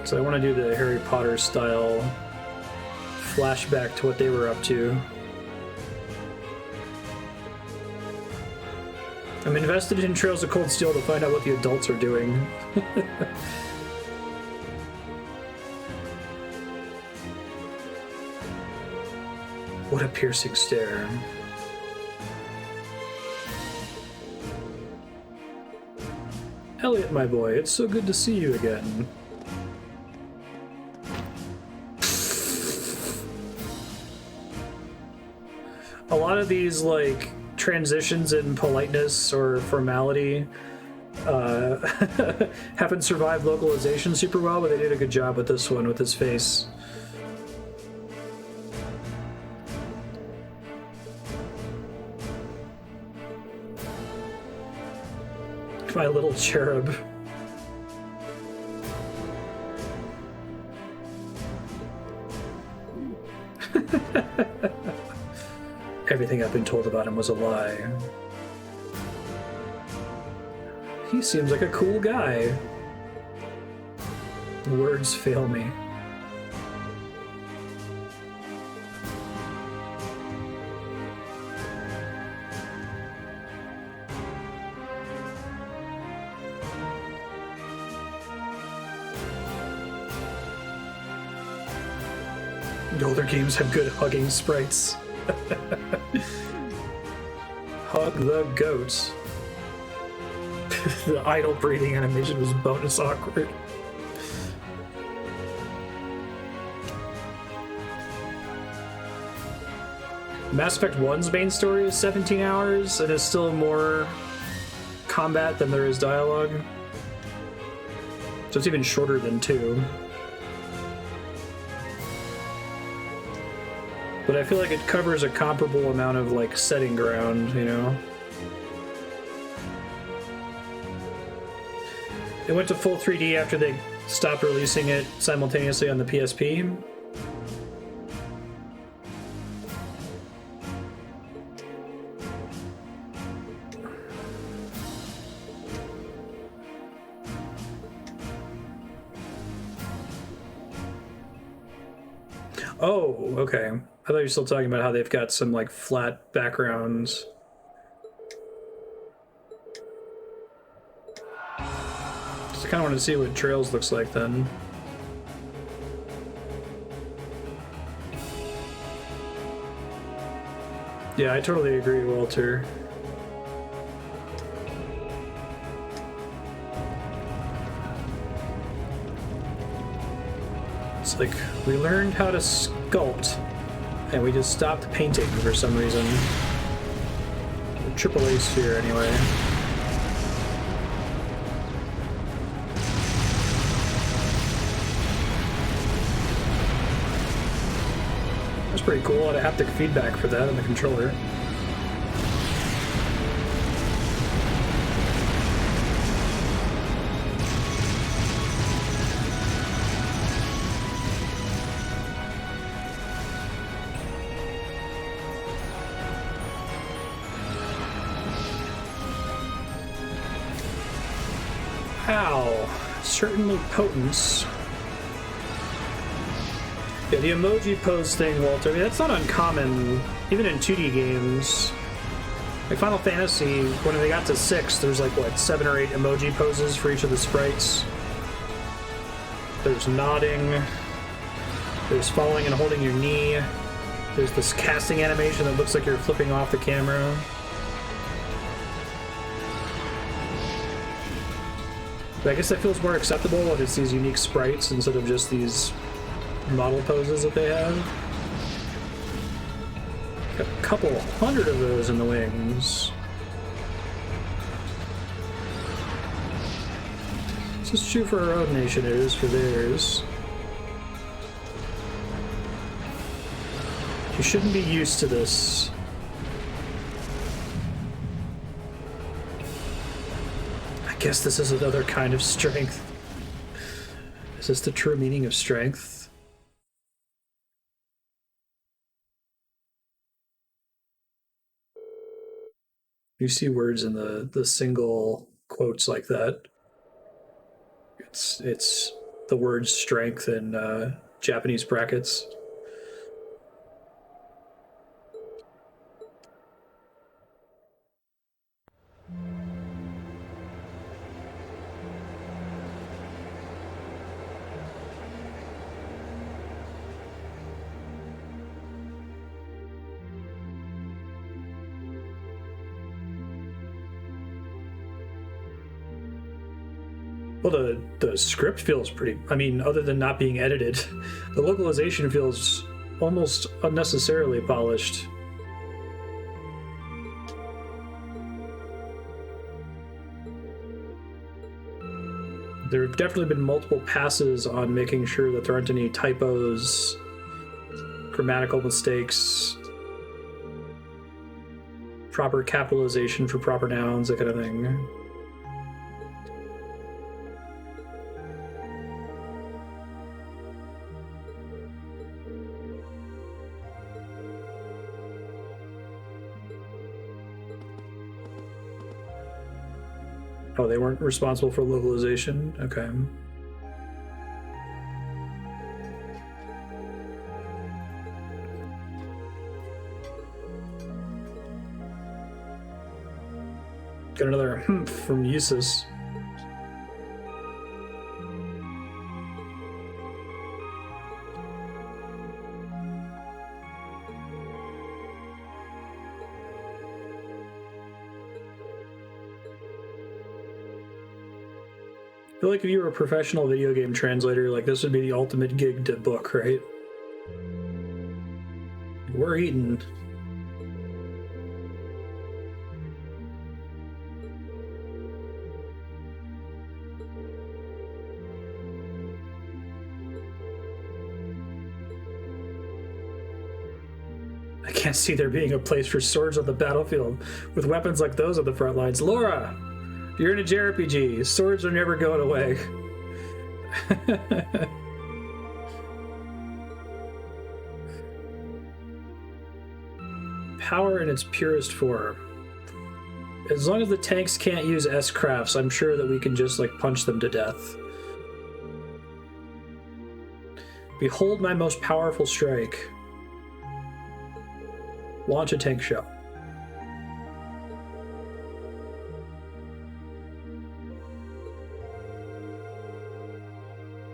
A: So I want to do the Harry Potter style flashback to what they were up to. I'm invested in Trails of Cold Steel to find out what the adults are doing. What a piercing stare. Elliot, my boy, it's so good to see you again. A lot of these, like, transitions in politeness or formality haven't survived localization super well, but they did a good job with this one, with his face. My little cherub. Everything I've been told about him was a lie. He seems like a cool guy. Words fail me. The older games have good hugging sprites. Hug the goats. The idle breathing animation was bonus awkward. Mass Effect 1's main story is 17 hours and is still more combat than there is dialogue. So it's even shorter than 2. But I feel like it covers a comparable amount of, like, setting ground, you know? It went to full 3D after they stopped releasing it simultaneously on the PSP. Oh, okay. I thought you were still talking about how they've got some, like, flat backgrounds. Just kind of want to see what Trails looks like then. Yeah, I totally agree, Walter. It's like, we learned how to sculpt, and we just stopped painting for some reason. The AAA sphere, anyway. That's pretty cool. A lot of haptic feedback for that on the controller. Ow. Certainly potent. Yeah, the emoji pose thing, Walter, I mean, that's not uncommon, even in 2D games. Like Final Fantasy, when they got to 6, there's like, what, 7 or 8 emoji poses for each of the sprites. There's nodding. There's following and holding your knee. There's this casting animation that looks like you're flipping off the camera. But I guess that feels more acceptable when it's these unique sprites instead of just these model poses that they have. Got a couple hundred of those in the wings. It's just true for our own nation, it is for theirs. You shouldn't be used to this. I guess this is another kind of strength. Is this the true meaning of strength? You see words in the single quotes like that. It's the word strength in Japanese brackets. Well, the script feels pretty... I mean, other than not being edited, the localization feels almost unnecessarily polished. There have definitely been multiple passes on making sure that there aren't any typos, grammatical mistakes, proper capitalization for proper nouns, that kind of thing. Oh, they weren't responsible for localization? Okay. Got another humph from Usus. I feel like if you were a professional video game translator, like this would be the ultimate gig to book, right? We're eating. I can't see there being a place for swords on the battlefield with weapons like those on the front lines. Laura! You're in a JRPG. Swords are never going away. Power in its purest form. As long as the tanks can't use S-crafts, I'm sure that we can just, like, punch them to death. Behold my most powerful strike. Launch a tank shell.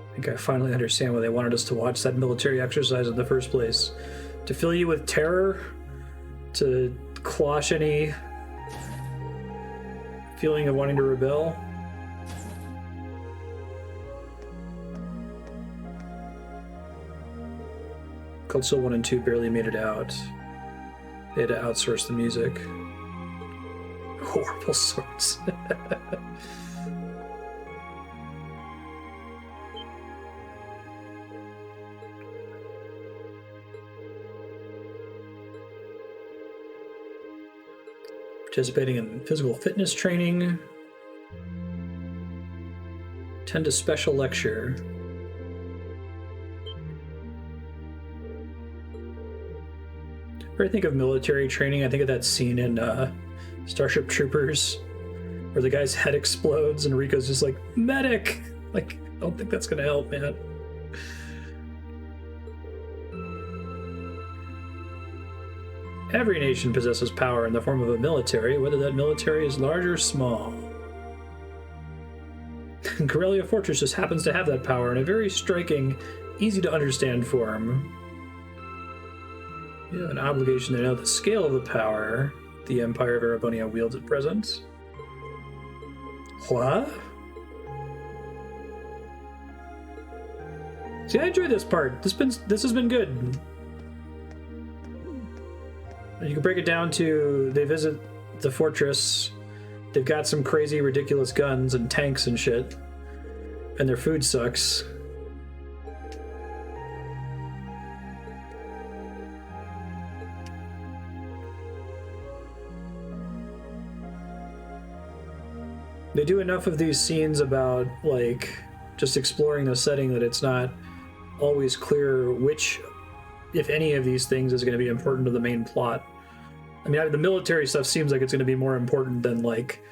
A: I think I finally understand why they wanted us to watch that military exercise in the first place. To fill you with terror? To quash any feeling of wanting to rebel? Godzilla 1 and 2 barely made it out. They had to outsource the music. Horrible swords. Participating in physical fitness training. Attend a special lecture. When I think of military training, I think of that scene in Starship Troopers where the guy's head explodes and Rico's just like, medic! Like, I don't think that's gonna help, man. Every nation possesses power in the form of a military, whether that military is large or small. Corellia Fortress just happens to have that power in a very striking, easy to understand form. You have an obligation to know the scale of the power the Empire of Erebonia wields at present. What? See, I enjoy this part. This has been good. You can break it down to they visit the fortress. They've got some crazy, ridiculous guns and tanks and shit. And their food sucks. They do enough of these scenes about, like, just exploring the setting that it's not always clear which, if any of these things, is going to be important to the main plot. I mean, the military stuff seems like it's going to be more important than, like,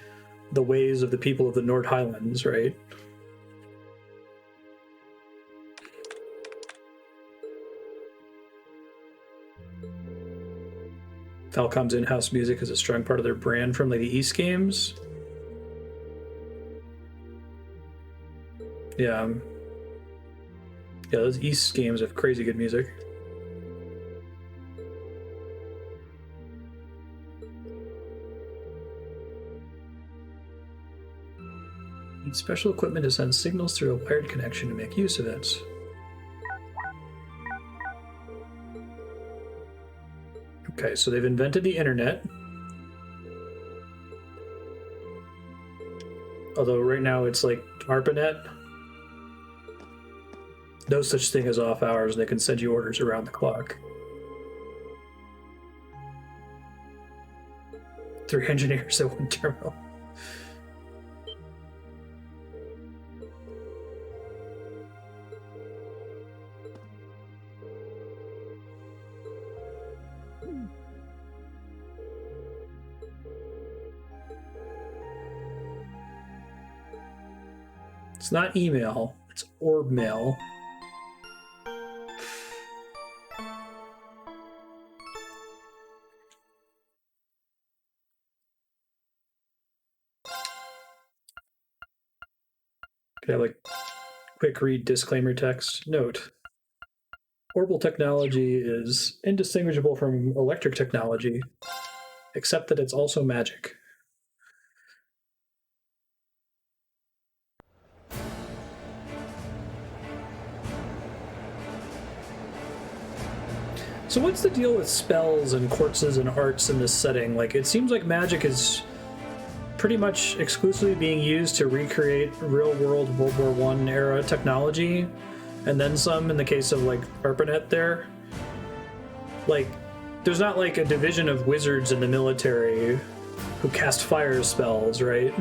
A: the ways of the people of the North Highlands, right? Falcom's in-house music is a strong part of their brand from, like, the East games. Yeah. Yeah, those East games have crazy good music. Need special equipment to send signals through a wired connection to make use of it. Okay, so they've invented the internet. Although right now it's like ARPANET. No such thing as off hours, and they can send you orders around the clock. 3 engineers at 1 terminal. It's not email, it's orb mail. Okay, like quick read disclaimer text. Note: Orbital technology is indistinguishable from electric technology, except that it's also magic. So what's the deal with spells and quartzes and arts in this setting? Like, it seems like magic is pretty much exclusively being used to recreate real-world World War I era technology, and then some in the case of, like, ARPANET there. Like, there's not, like, a division of wizards in the military who cast fire spells, right?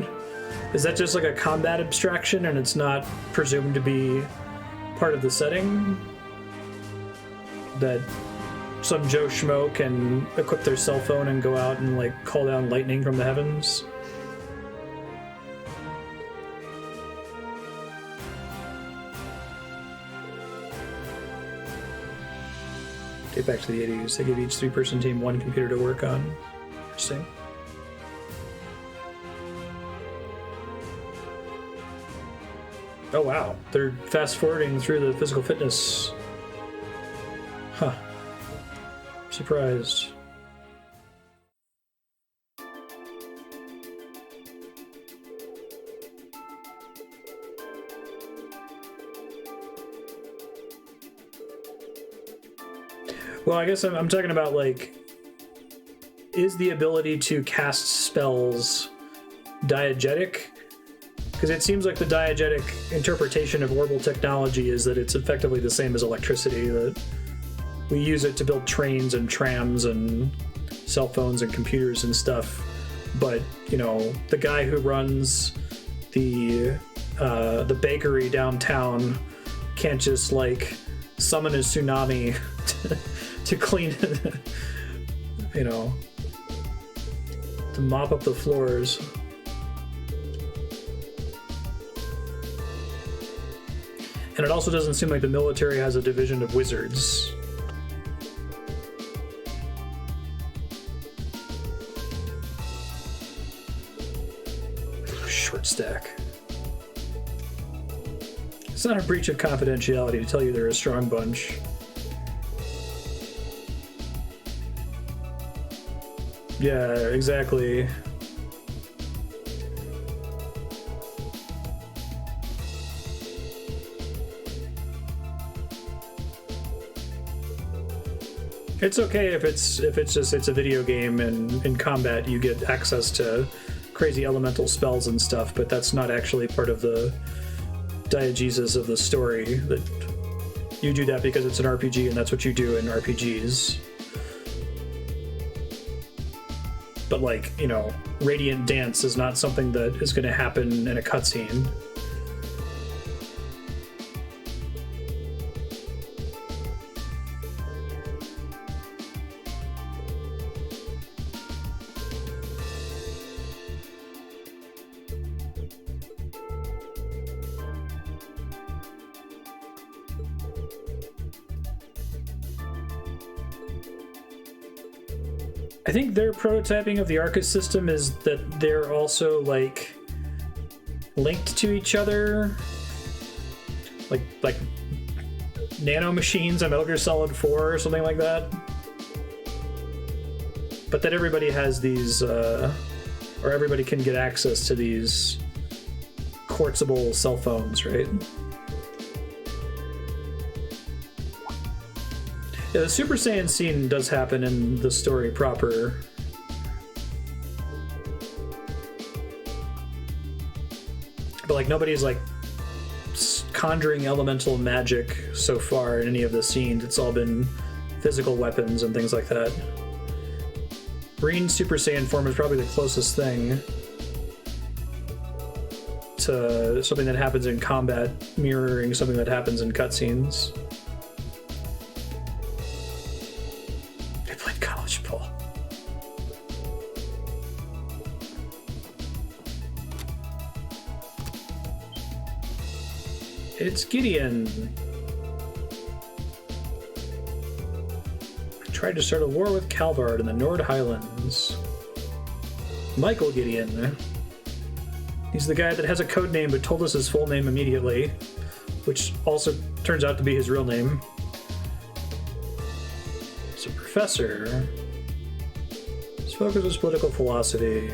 A: Is that just, like, a combat abstraction and it's not presumed to be part of the setting? That some Joe Schmo can equip their cell phone and go out and, like, call down lightning from the heavens? Get back to the 80s. They give each 3-person team 1 computer to work on. Interesting. Oh wow, they're fast forwarding through the physical fitness. Huh. Surprised. Well, I guess I'm talking about, like, is the ability to cast spells diegetic? Because it seems like the diegetic interpretation of orbital technology is that it's effectively the same as electricity, that we use it to build trains and trams and cell phones and computers and stuff. But, you know, the guy who runs the bakery downtown can't just, like, summon a tsunami to clean it, you know, to mop up the floors. And it also doesn't seem like the military has a division of wizards. Short stack. It's not a breach of confidentiality to tell you they're a strong bunch. Yeah, exactly. It's okay if it's a video game and in combat you get access to crazy elemental spells and stuff, but that's not actually part of the diegesis of the story. That you do that because it's an RPG and that's what you do in RPGs. But like, you know, Radiant Dance is not something that is going to happen in a cutscene. I think their prototyping of the Arcus system is that they're also like linked to each other, like nano machines on Metal Gear Solid 4 or something like that. But that everybody has these, or everybody can get access to these quartzable cell phones, right? Yeah, the Super Saiyan scene does happen in the story proper. But like nobody's like conjuring elemental magic so far in any of the scenes. It's all been physical weapons and things like that. Green Super Saiyan form is probably the closest thing to something that happens in combat, mirroring something that happens in cutscenes. It's Gideon. Tried to start a war with Calvard in the Nord Highlands. Michael Gideon. He's the guy that has a code name but told us his full name immediately, which also turns out to be his real name. He's a professor. His focus was political philosophy.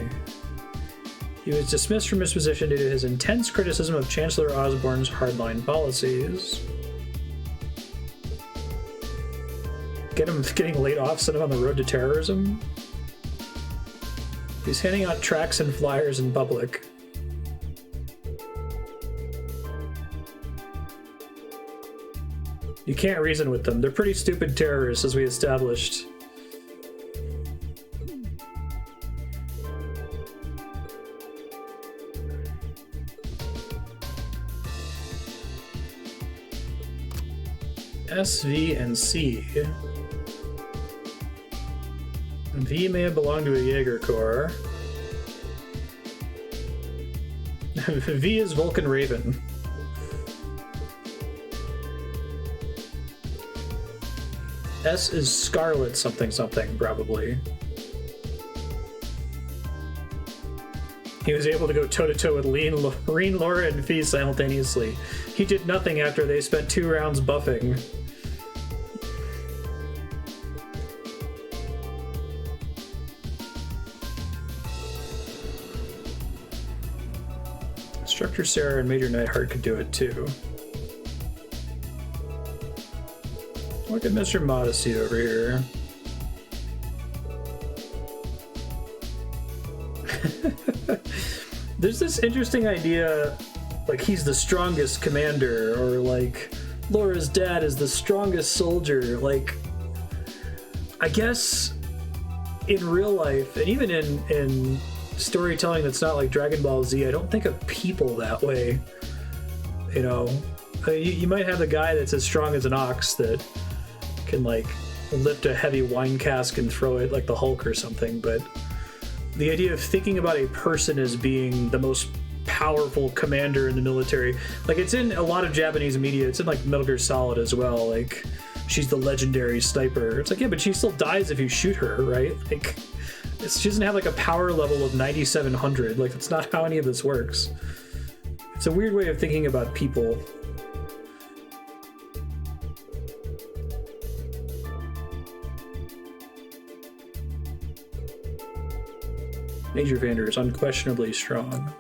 A: He was dismissed from his position due to his intense criticism of Chancellor Osborne's hardline policies. Getting laid off sent him on the road to terrorism. He's handing out tracts and flyers in public. You can't reason with them. They're pretty stupid terrorists, as we established. S, V, and C. V may have belonged to a Jaeger Corps. V is Vulcan Raven. S is Scarlet something something, probably. He was able to go toe-to-toe with Reen, Laura, and Fee simultaneously. He did nothing after they spent 2 rounds buffing. Instructor Sarah and Major Nightheart could do it too. Look at Mr. Modesty over here. There's this interesting idea, like he's the strongest commander, or like Laura's dad is the strongest soldier. Like, I guess in real life, and even in storytelling that's not like Dragon Ball Z, I don't think of people that way. You know, you might have a guy that's as strong as an ox that can like lift a heavy wine cask and throw it like the Hulk or something, but the idea of thinking about a person as being the most powerful commander in the military, like it's in a lot of Japanese media, it's in like Metal Gear Solid as well, like she's the legendary sniper. It's like, yeah, but she still dies if you shoot her, right? Like, she doesn't have like a power level of 9,700. Like, that's not how any of this works. It's a weird way of thinking about people. Major Vander is unquestionably strong.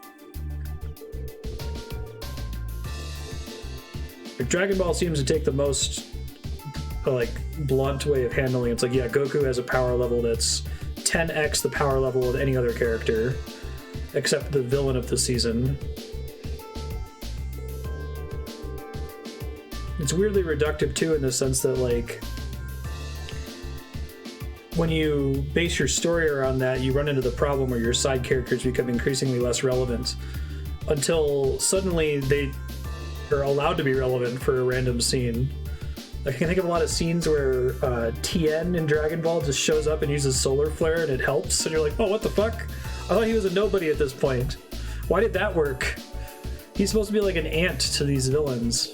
A: Like, Dragon Ball seems to take the most like blunt way of handling it. It's like, yeah, Goku has a power level that's 10x the power level of any other character, except the villain of the season. It's weirdly reductive too, in the sense that like when you base your story around that, you run into the problem where your side characters become increasingly less relevant until suddenly they are allowed to be relevant for a random scene. I can think of a lot of scenes where Tien in Dragon Ball just shows up and uses solar flare and it helps, and you're like, oh, what the fuck? I thought he was a nobody at this point. Why did that work? He's supposed to be like an ant to these villains.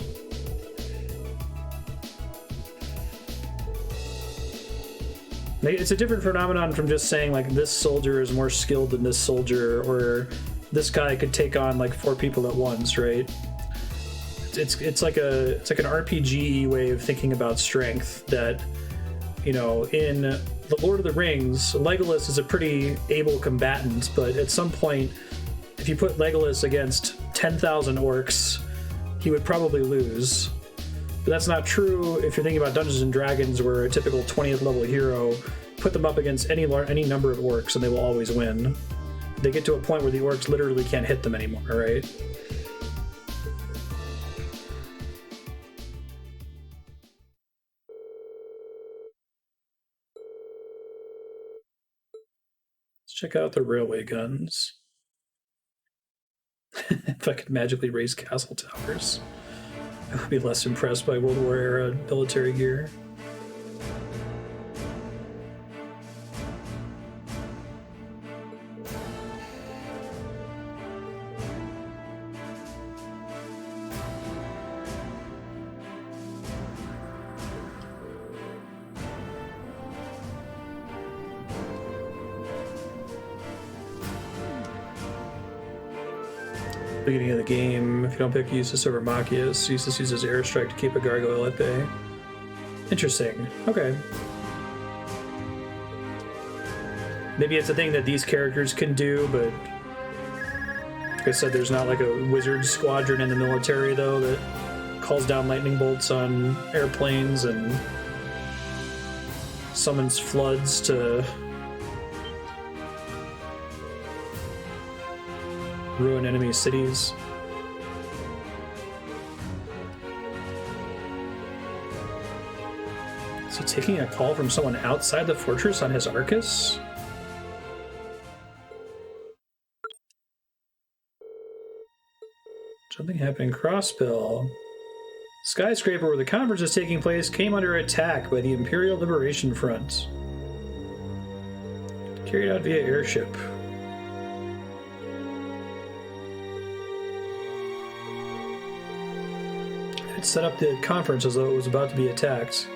A: It's a different phenomenon from just saying like this soldier is more skilled than this soldier, or this guy could take on like 4 people at once, right? It's like an RPG way of thinking about strength that, you know, in The Lord of the Rings, Legolas is a pretty able combatant, but at some point, if you put Legolas against 10,000 orcs, he would probably lose. But that's not true if you're thinking about Dungeons and Dragons, where a typical 20th level hero, put them up against any number of orcs and they will always win. They get to a point where the orcs literally can't hit them anymore, right? Let's check out the railway guns. If I could magically raise castle towers, I would be less impressed by World War era military gear. Beginning of the game, if you don't pick Eustace over Machias, Eustace uses airstrike to keep a gargoyle at bay. Interesting. Okay. Maybe it's a thing that these characters can do, but like I said, there's not like a wizard squadron in the military though that calls down lightning bolts on airplanes and summons floods to ruin enemy cities. Is he taking a call from someone outside the fortress on his Arcus? Something happened in Crossbill. Skyscraper, where the conference is taking place, came under attack by the Imperial Liberation Front. Carried out via airship. It set up the conference as though it was about to be attacked.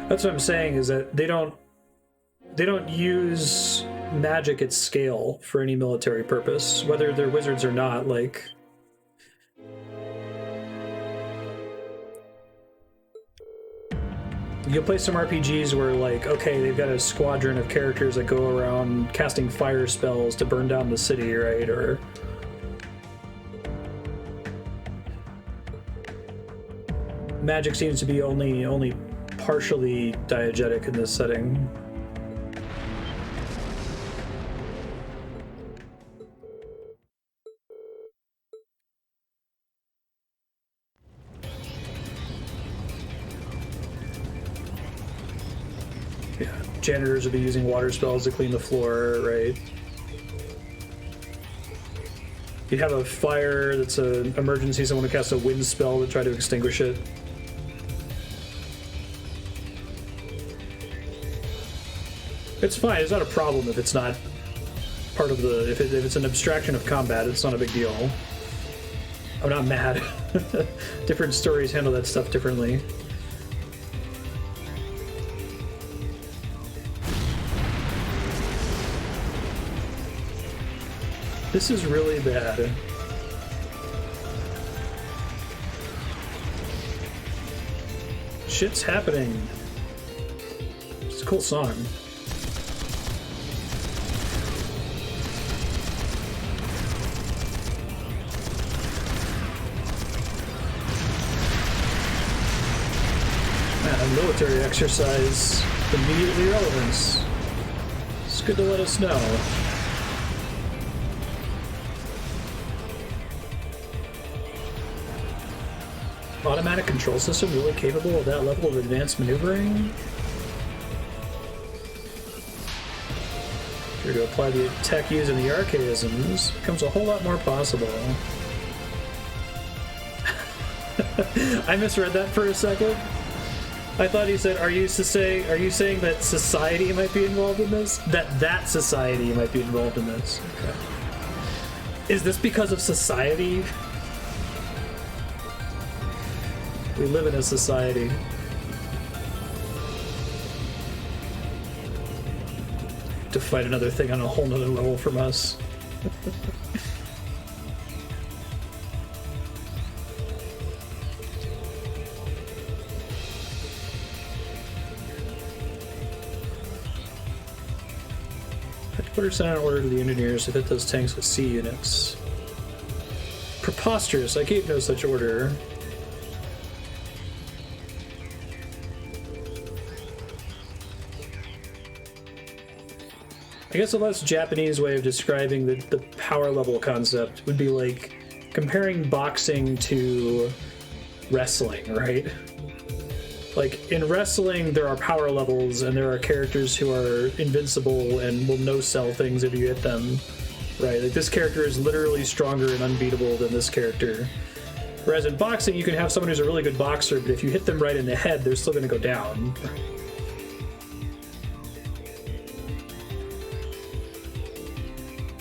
A: That's what I'm saying, is that they don't use magic at scale for any military purpose, whether they're wizards or not. Like, you'll play some RPGs where, like, okay, they've got a squadron of characters that go around casting fire spells to burn down the city, right? Or magic seems to be only partially diegetic in this setting. Yeah, janitors will be using water spells to clean the floor, right? You'd have a fire that's an emergency, someone to cast a wind spell to try to extinguish it. It's fine, it's not a problem if it's not part of the... If it's an abstraction of combat, it's not a big deal. I'm not mad. Different stories handle that stuff differently. This is really bad. Shit's happening. It's a cool song. military exercise immediately relevant. It's good to let us know. Automatic control system really capable of that level of advanced maneuvering? Sure, to apply the tech used in the archaisms becomes a whole lot more possible. I misread that for a second. I thought he said, are you saying that society might be involved in this? That society might be involved in this. Okay. Is this because of society? We live in a society. To fight another thing on a whole nother level from us. Put her sent an order to the engineers to hit those tanks with C units. Preposterous, I gave no such order. I guess a less Japanese way of describing the power level concept would be like comparing boxing to wrestling, right? Like, in wrestling, there are power levels, and there are characters who are invincible and will no-sell things if you hit them, right? Like, this character is literally stronger and unbeatable than this character. Whereas in boxing, you can have someone who's a really good boxer, but if you hit them right in the head, they're still going to go down.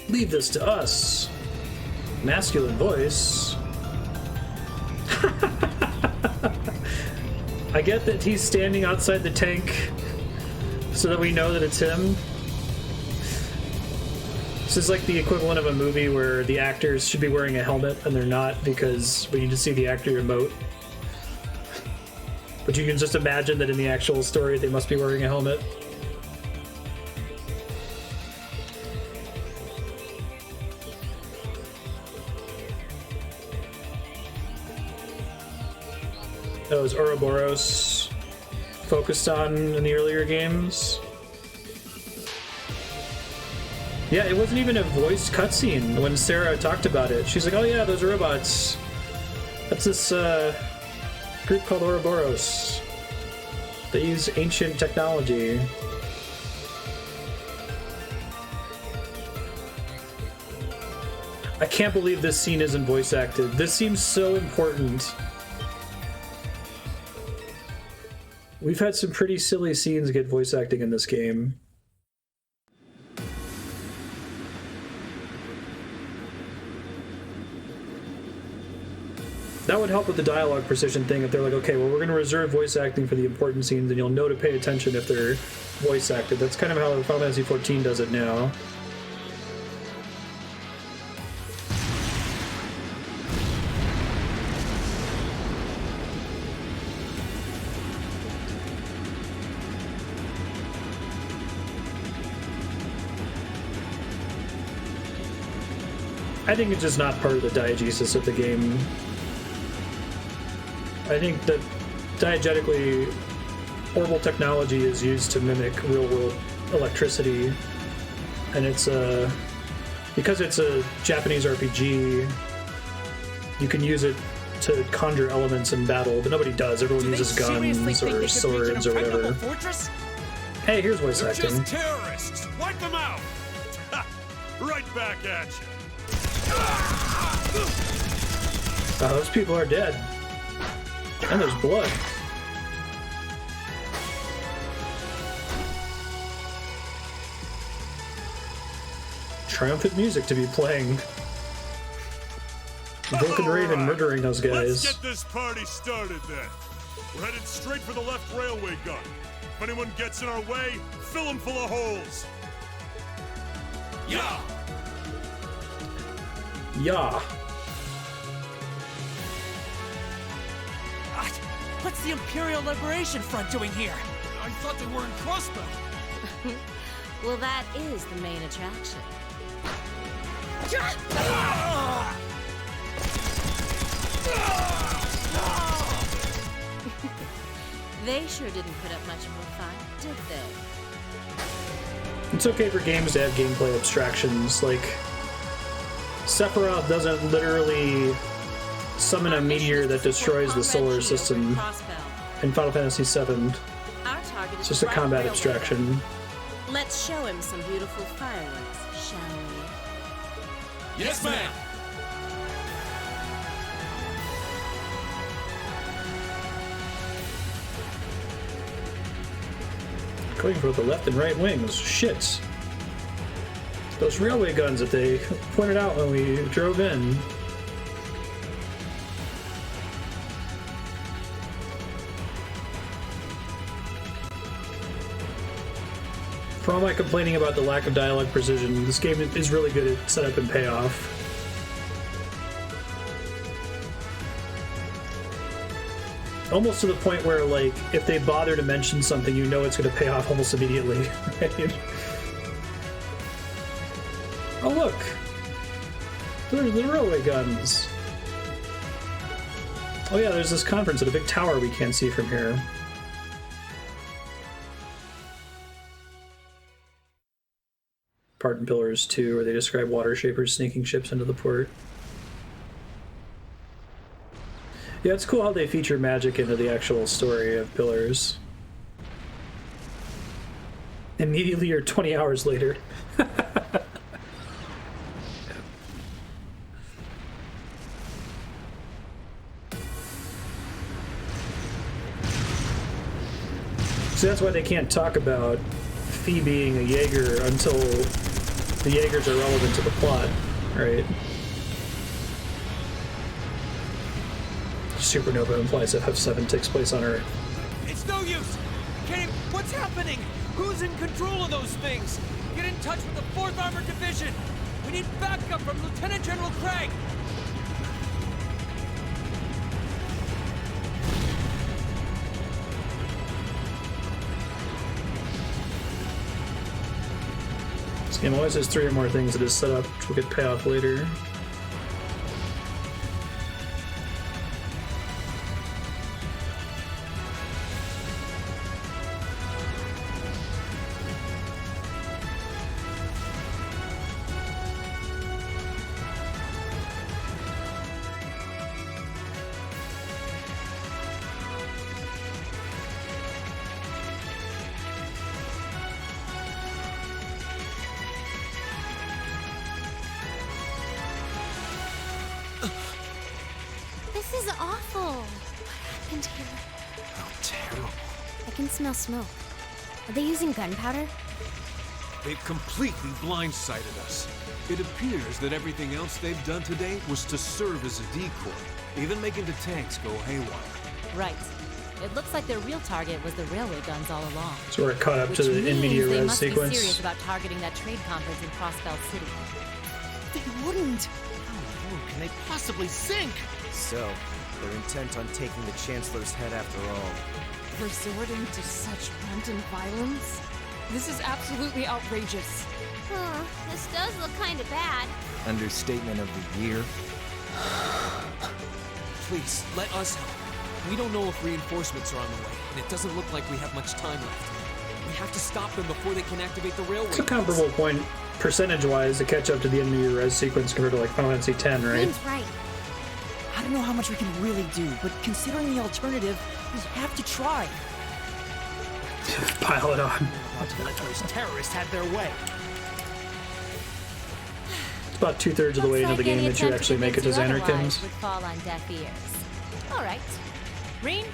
A: Leave this to us. Masculine voice. I get that he's standing outside the tank so that we know that it's him. This is like the equivalent of a movie where the actors should be wearing a helmet and they're not because we need to see the actor emote. But you can just imagine that in the actual story they must be wearing a helmet. That was Ouroboros focused on in the earlier games. Yeah, it wasn't even a voiced cutscene when Sarah talked about it. She's like, oh yeah, those robots. That's this group called Ouroboros. They use ancient technology. I can't believe this scene isn't voice acted. This seems so important. We've had some pretty silly scenes get voice acting in this game. That would help with the dialogue precision thing if they're like, okay, well, we're going to reserve voice acting for the important scenes and you'll know to pay attention if they're voice acted. That's kind of how Final Fantasy XIV does it now. I think it's just not part of the diegesis of the game. I think that diegetically, orbital technology is used to mimic real-world electricity, and it's because it's a Japanese RPG, you can use it to conjure elements in battle, but nobody does. Everyone uses guns or swords or whatever.
M: Fortress?
A: Hey, here's voice acting.
M: They're just terrorists. Wipe them out. Right back at you.
A: Those people are dead. And there's blood. Triumphant music to be playing. Vulcan Raven murdering those guys.
M: Let's get this party started then. We're headed straight for the left railway gun. If anyone gets in our way, fill them full of holes. Yeah!
A: Yeah.
K: What's the Imperial Liberation Front doing here?
M: I thought they were in crossbow.
L: Well, that is the main attraction.
N: They sure didn't put up much of a fight, did they?
A: It's okay for games to have gameplay abstractions. Like, Sephiroth doesn't literally summon a meteor that destroys the solar system in Final Fantasy VII. It's just a combat abstraction.
N: Let's show him some beautiful fireworks, shall we?
H: Yes, ma'am!
A: Going for the left and right wings. Shits. Those railway guns that they pointed out when we drove in. For all my complaining about the lack of dialogue precision, this game is really good at setup and payoff. Almost to the point where, like, if they bother to mention something, you know it's going to pay off almost immediately. Right? Oh, look! There's the railway guns. Oh yeah, there's this conference at a big tower we can't see from here. Part in Pillars 2, where they describe water shapers sneaking ships into the port. Yeah, it's cool how they feature magic into the actual story of Pillars. Immediately or 20 hours later. So that's why they can't talk about Fee being a Jaeger until the Jaegers are relevant to the plot, right? Supernova implies that F7 takes place on Earth.
K: It's no use! Kenny, what's happening? Who's in control of those things? Get in touch with the 4th Armored Division! We need backup from Lieutenant General Craig!
A: This game always has 3 or more things that is set up, which will get payoff later.
D: This is awful. What happened here?
F: Oh, terrible.
D: I can smell smoke. Are they using gunpowder?
J: They've completely blindsided us. It appears that everything else they've done today was to serve as a decoy, even making the tanks go haywire.
L: Right. It looks like their real target was the railway guns all along.
A: So we're caught up to the in media
L: they
A: res
L: must be
A: sequence.
L: serious about targeting that trade conference in Crossbelt City.
K: They wouldn't! How low can they possibly sink?
E: So, they're intent on taking the Chancellor's head after all.
C: Resorting to such wanton violence? This is absolutely outrageous.
D: This does look kind of bad.
E: Understatement of the year.
B: Please, let us help. We don't know if reinforcements are on the way, and it doesn't look like we have much time left. We have to stop them before they can activate the railway.
A: It's a comparable point, percentage-wise, to catch up to the end of your res sequence compared to like Final Fantasy X, right?
D: Green's right.
K: I don't know how much we can really do, but considering the alternative, we have to try.
A: Pile it on.
K: Those terrorists had their way.
A: It's about 2/3 of the way into the game that you actually make it to Xanarkins.
L: Would fall on deaf ears. All right. Reen,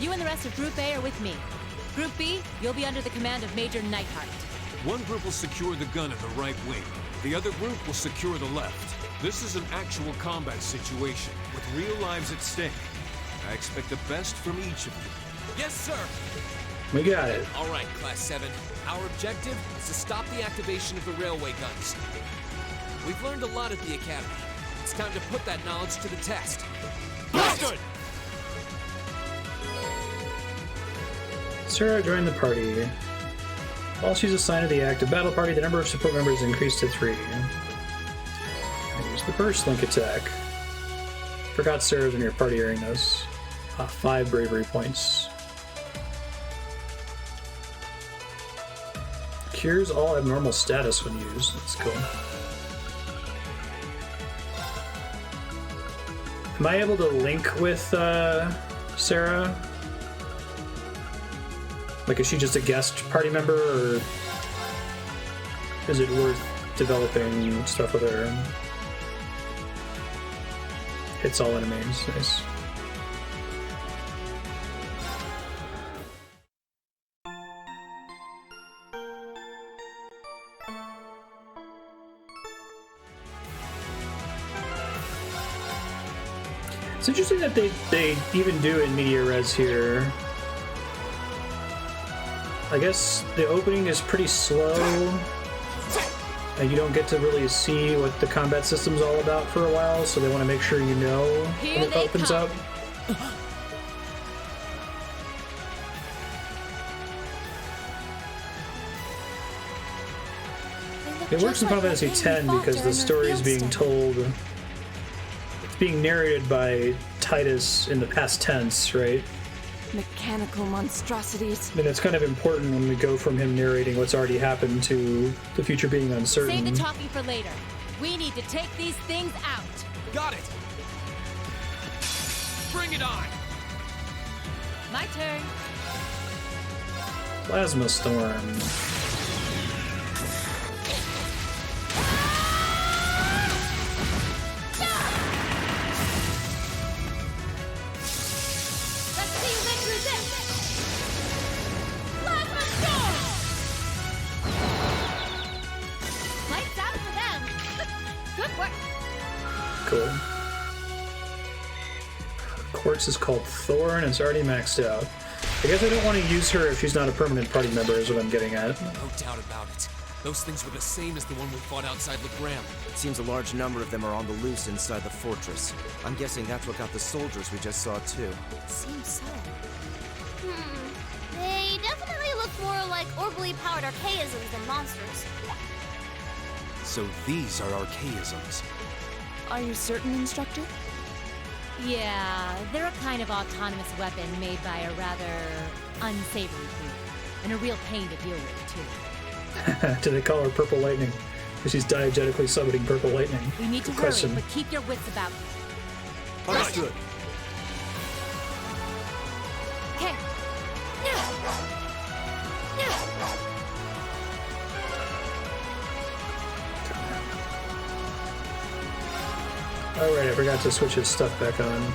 L: you and the rest of Group A are with me. Group B, you'll be under the command of Major Neidhart.
J: One group will secure the gun in the right wing. The other group will secure the left. This is an actual combat situation, with real lives at stake. I expect the best from each of you.
H: Yes, sir!
A: We got it.
B: All right, Class 7. Our objective is to stop the activation of the railway guns. We've learned a lot at the Academy. It's time to put that knowledge to the test.
H: Good!
A: Sarah joined the party. While she's assigned to the active battle party, the number of support members increased to 3. Use the burst link attack. Forgot Sarah's in your party during this. 5 bravery points. Cures all abnormal status when used. That's cool. Am I able to link with Sarah? Like, is she just a guest party member, or is it worth developing stuff with her? Hits all enemies. Nice. It's interesting that they even do in media res here. I guess the opening is pretty slow, and you don't get to really see what the combat system's all about for a while, so they want to make sure you know when it opens up. It works in Final Fantasy X because the story is being told, it's being narrated by Titus in the past tense, right?
C: Mechanical monstrosities.
A: I mean, it's kind of important when we go from him narrating what's already happened to the future being uncertain.
L: Save the talking for later. We need to take these things out.
H: Got it. Bring it on.
L: My turn.
A: Plasma Storm. Cool. Quartz is called Thorn. It's already maxed out. I guess I don't want to use her if she's not a permanent party member, is what I'm getting at.
H: No doubt about it. Those things were the same as the one we fought outside Legram.
E: It seems a large number of them are on the loose inside the fortress. I'm guessing that's what got the soldiers we just saw, too.
G: Seems so.
D: They definitely look more like orbally powered archaisms than monsters.
F: So these are archaisms.
C: Are you certain, Instructor?
L: Yeah, they're a kind of autonomous weapon made by a rather unsavory group. And a real pain to deal with, too.
A: Do they call her Purple Lightning? Because she's diegetically summoning Purple Lightning.
L: We need to
A: Good
L: hurry,
A: question.
L: but keep your wits about you.
F: Understood.
L: Okay.
A: Alright, I forgot to switch his stuff back on.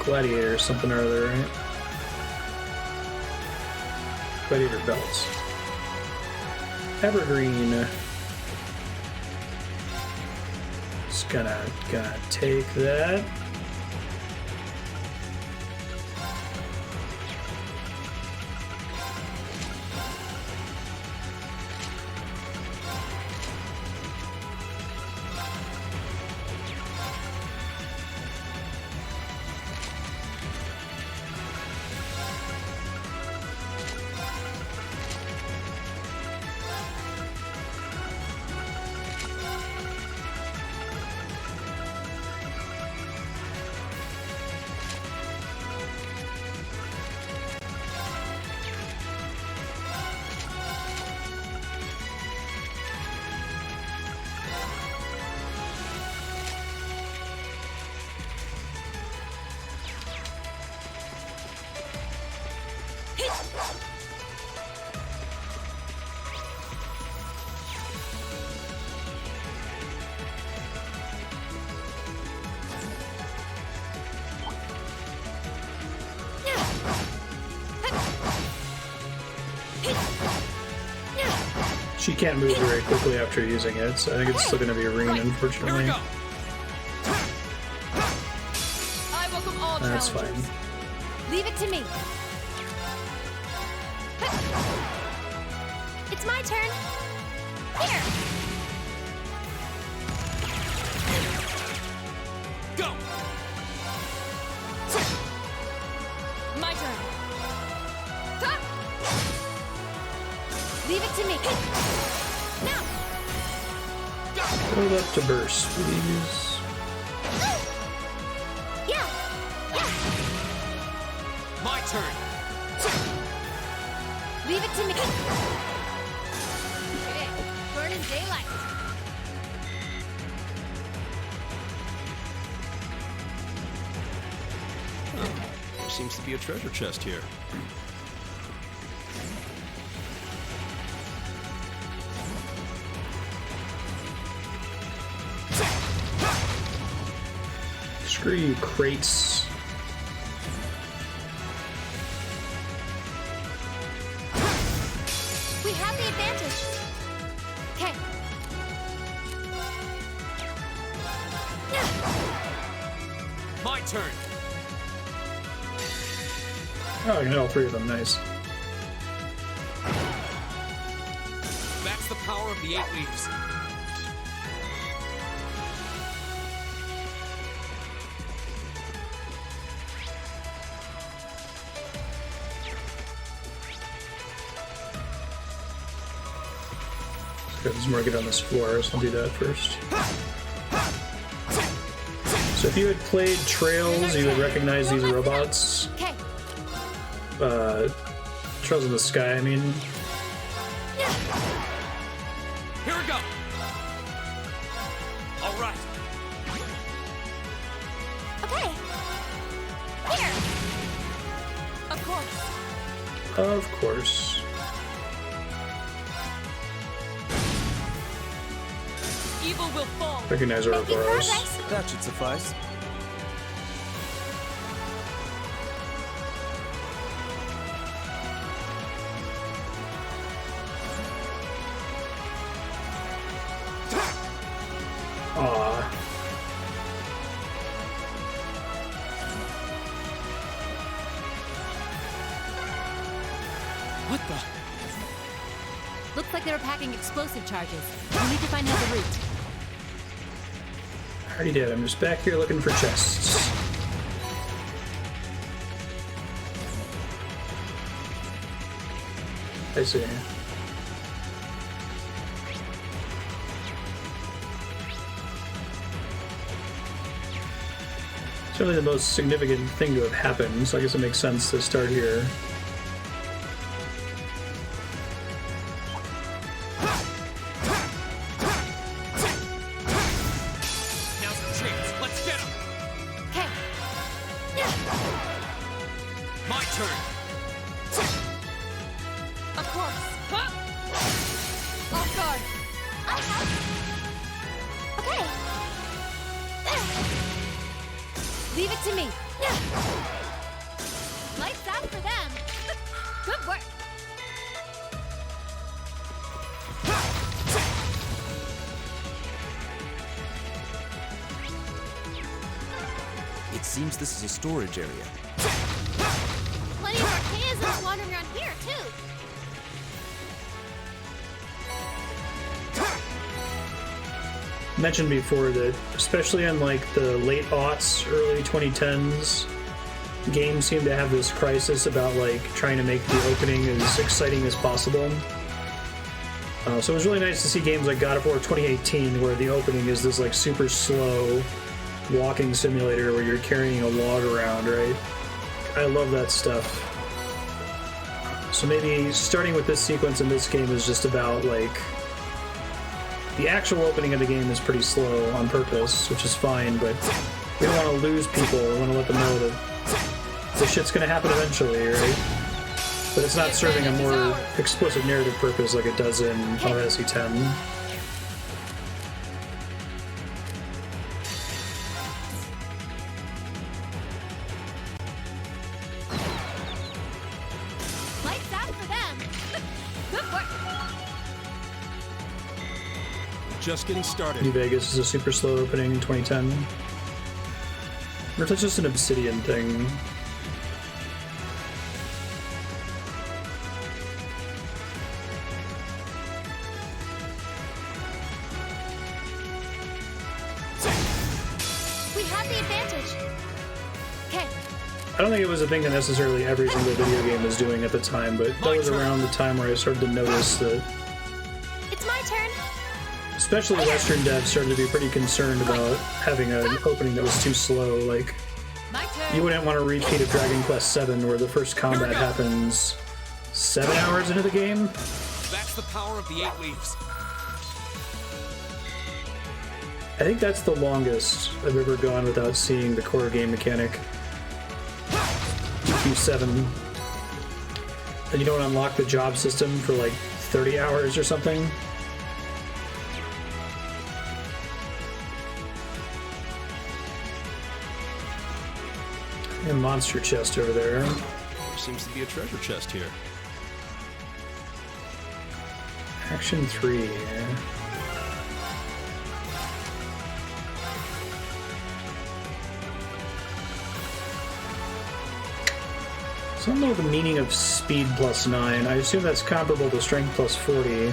A: Gladiator something or other, right? Gladiator belts. Evergreen. Just gonna take that. She can't move very quickly after using it, so I think it's still going to be a ring, unfortunately.
L: I welcome all
A: That's
L: challengers.
A: fine.
L: Leave it to me.
G: It's my turn. Here.
H: Go.
L: My turn. Ha! Leave it to me. Now.
A: Hold up to burst, please.
G: Yeah.
H: My turn.
L: Leave it to me. in daylight.
F: There seems to be a treasure chest here.
A: Screw you, crates.
G: We have the advantage. Okay.
K: My turn.
A: Oh, I got all three of them. Nice.
K: That's the power of the 8 leaves.
A: There's more get on this floor, so I'll do that first. So if you had played Trails, you would recognize these robots.
G: Okay.
A: Trails in the Sky, I mean.
K: Here we go. All right.
G: Okay. Here. Of course.
A: Of course.
L: Evil will fall.
A: Recognize Ouroboros.
E: That should suffice.
A: Aw.
K: What the?
L: Looks like they were packing explosive charges. We need to find out the route.
A: I already did. I'm just back here looking for chests. I see. Certainly the most significant thing to have happened, so I guess it makes sense to start here.
K: Now's the chance. Let's get him.
G: Okay.
K: My turn.
G: Of course.
L: Off guard.
G: Okay.
L: Leave it to me. Lights out for them. Good work.
E: It seems this is a storage area.
D: Plenty of archaisms wandering around here, too.
A: Mentioned before that, especially in like the late aughts, early 2010s, games seem to have this crisis about like trying to make the opening as exciting as possible. So it was really nice to see games like God of War 2018 where the opening is this like super slow walking simulator where you're carrying a log around, right? I love that stuff. So maybe starting with this sequence in this game is just about like the actual opening of the game is pretty slow on purpose, which is fine, but we don't want to lose people. We want to let them know that this shit's going to happen eventually, right? But it's not serving a more explicit narrative purpose like it does in Final Fantasy X.
L: Lights out for them. Good work.
F: Just getting started.
A: New Vegas is a super slow opening in 2010. Or if it's just an Obsidian thing.
G: We have the advantage. Okay.
A: I don't think it was a thing that necessarily every single video game was doing at the time, but that was around the time where I started to notice that
G: It's my turn.
A: especially Western devs started to be pretty concerned about having an opening that was too slow. Like, you wouldn't want a repeat of Dragon Quest VII where the first combat happens 7 hours into the game.
K: That's the power of the 8 leaves.
A: I think that's the longest I've ever gone without seeing the core game mechanic. Q7. And you don't unlock the job system for like 30 hours or something. A monster chest over there.
F: There seems to be a treasure chest here.
A: Action 3. So I don't know the meaning of speed plus 9. I assume that's comparable to strength plus 40.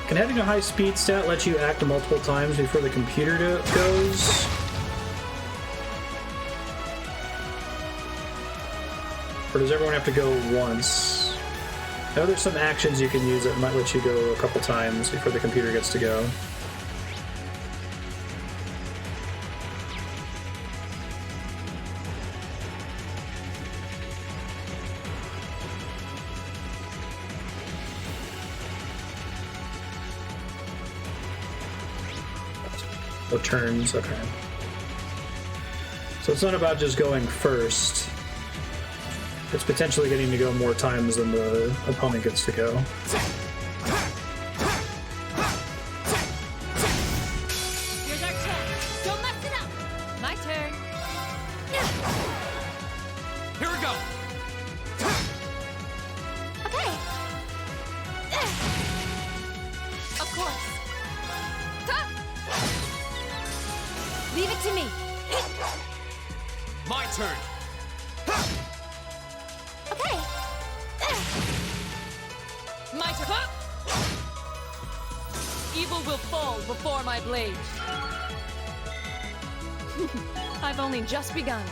A: Can having a high speed stat let you act multiple times before the computer goes? Or does everyone have to go once? I know there's some actions you can use that might let you go a couple times before the computer gets to go. Oh, turns, okay. So it's not about just going first. It's potentially getting to go more times than the opponent gets to go.
L: Here's our chance. Don't mess it up. My turn.
K: Here we go.
L: Okay. Of course. Leave it to me.
K: My turn.
L: Okay. My turn. Evil will fall before my blade.
C: I've only just begun.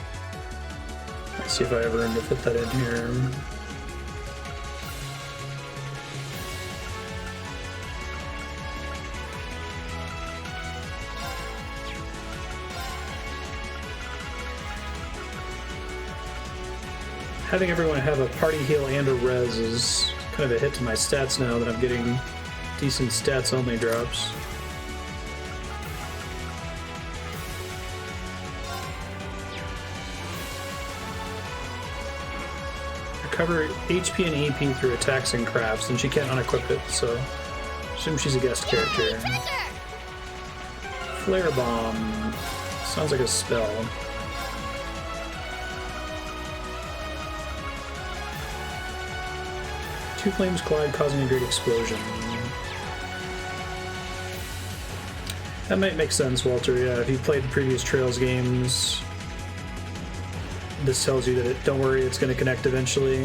A: Let's see if I ever need to fit that in here. Having everyone have a party heal and a res is kind of a hit to my stats now that I'm getting decent stats only drops. Recover HP and EP through attacks and crafts, and she can't unequip it, so I assume she's a guest character. Flare Bomb. Sounds like a spell. Two flames collide, causing a great explosion. That might make sense, Walter. Yeah, if you played the previous Trails games, this tells you that don't worry, it's going to connect eventually.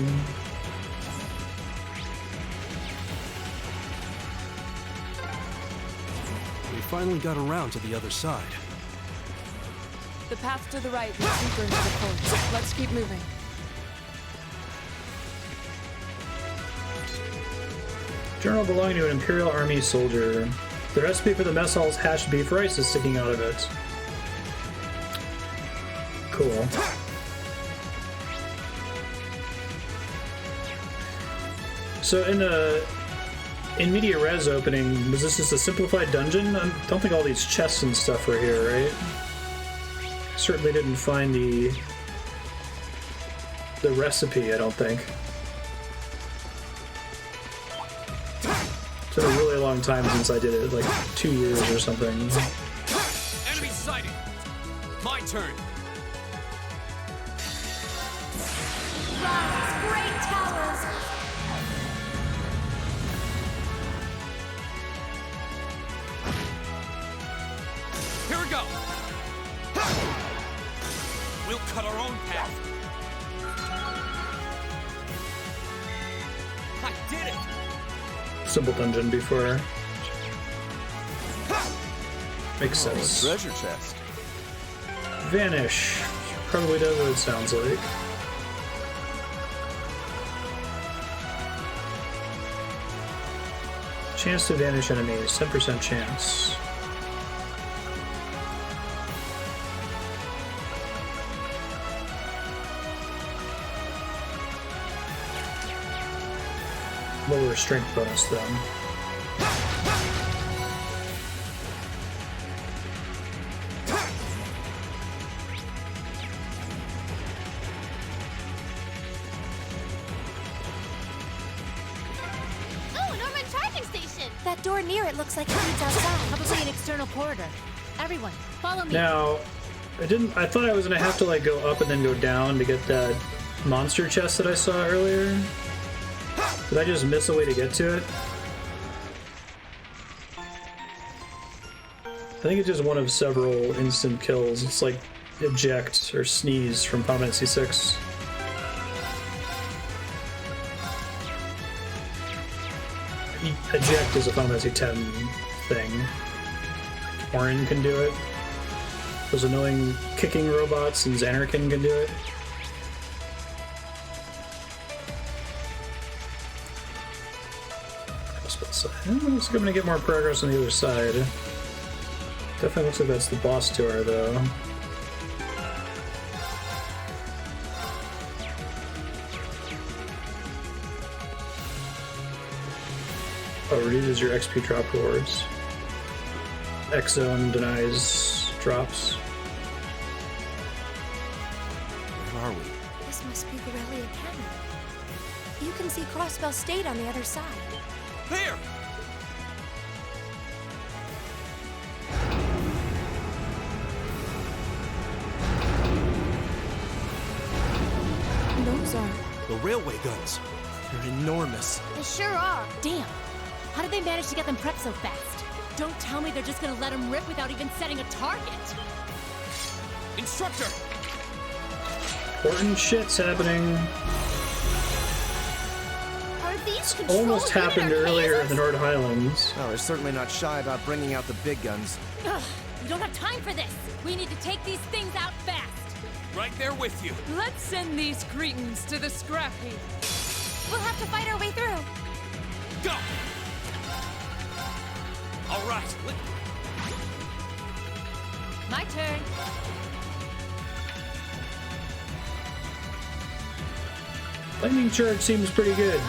F: We finally got around to the other side.
C: The path to the right leads deeper into the forest. Let's keep moving.
A: Journal belonging to an Imperial Army soldier. The recipe for the mess hall's hashed beef rice is sticking out of it. Cool. So in Media Res opening, was this just a simplified dungeon? I don't think all these chests and stuff were here, right? Certainly didn't find the recipe, I don't think. It's been a really long time since I did it, like 2 years or something.
K: Enemy sighted. My turn.
G: Rise, great towers!
K: Here we go. We'll cut our own path. I did it.
A: Simple dungeon before. Makes sense.
E: Treasure chest.
A: Vanish. Probably does what it sounds like. Chance to vanish enemies. 10% chance. Lower strength bonus, though.
G: door near it looks like it leads outside.
L: Probably an external corridor. Everyone, follow me.
A: Now, I thought I was gonna have to like go up and then go down to get that monster chest that I saw earlier. Did I just miss a way to get to it? I think it's just one of several instant kills. It's like eject or sneeze from Final Fantasy 6. Eject is a Final Fantasy 10 thing. Orin can do it. Those annoying kicking robots and Xanarkin can do it. Looks like I'm gonna get more progress on the other side. Definitely looks like that's the boss door, though. Oh, reduces your XP drop rewards. X-Zone denies drops.
E: Where are we?
G: This must be Borelli Academy. You can see Crossbell State on the other side.
K: There!
C: Those are...
F: The railway guns. They're enormous.
L: They sure are. Damn. How did they manage to get them prepped so fast? Don't tell me they're just gonna let them rip without even setting a target.
K: Instructor!
A: Important shit's happening.
D: Are these
A: Almost happened earlier in the North Highlands.
E: Well, they're certainly not shy about bringing out the big guns.
L: Ugh, we don't have time for this. We need to take these things out fast.
K: Right there with you.
C: Let's send these cretins to the scrap heap.
G: We'll have to fight our way through.
K: Go! All right.
L: My turn.
A: Lightning charge seems pretty good.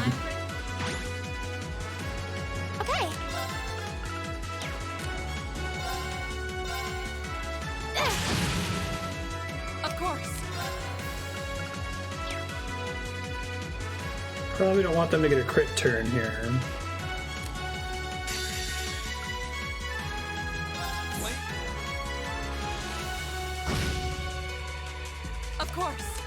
G: Okay.
C: Of course.
A: Probably don't want them to get a crit turn here.
C: Of course.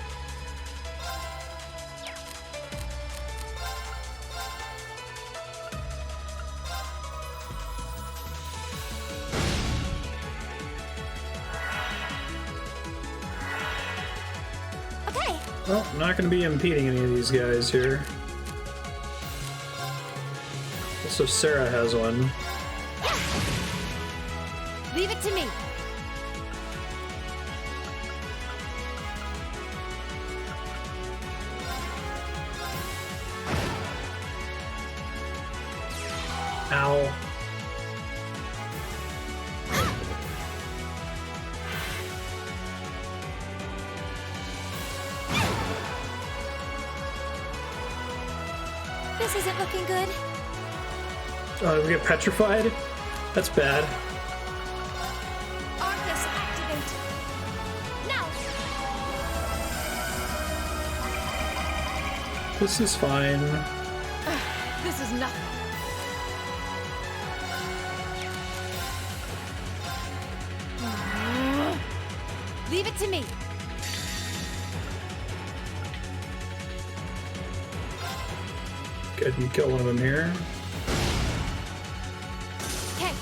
G: Okay.
A: Well, I'm not going to be impeding any of these guys here. Also, Sarah has one.
L: Leave it to me.
A: Ow.
G: This isn't looking good.
A: We get petrified? That's bad.
G: Arcus, activate. Now.
A: This is fine.
C: This is nothing.
L: Leave it to me.
A: Go ahead and kill one of them here.
L: Okay.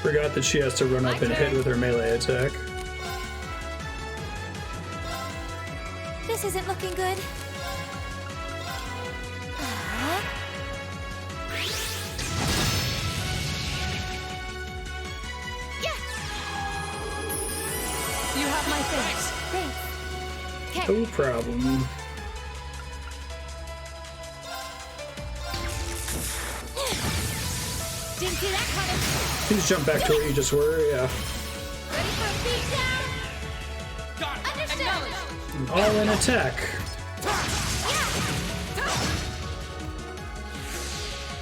A: Forgot that she has to run up and hit with her melee attack.
G: This isn't looking good.
C: You have my thanks.
L: Thanks.
A: No problem.
L: Didn't see that coming.
A: Please jump back to where you just were, yeah.
L: Ready for a beat down?
K: Got it.
L: Understood.
A: All in attack.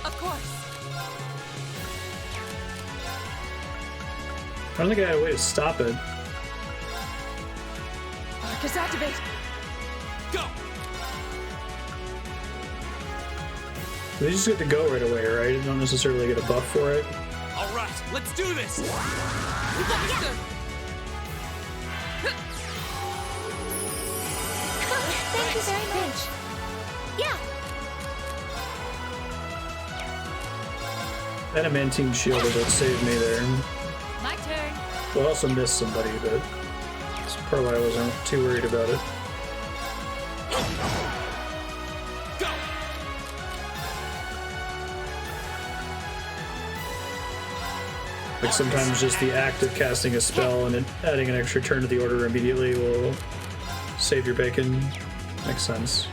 C: Of course.
A: I don't think I had a way to stop it.
C: Arcus activate.
K: Go!
A: They just get to go right away, right? You don't necessarily get a buff for it.
K: All right, let's do this!
G: Thank you very much. Yeah.
A: Adamantine shield is what saved me there.
L: My turn.
A: Well, I also missed somebody, but that's part why I wasn't too worried about it.
K: Go!
A: Like sometimes just the act of casting a spell and then adding an extra turn to the order immediately will save your bacon. Makes sense.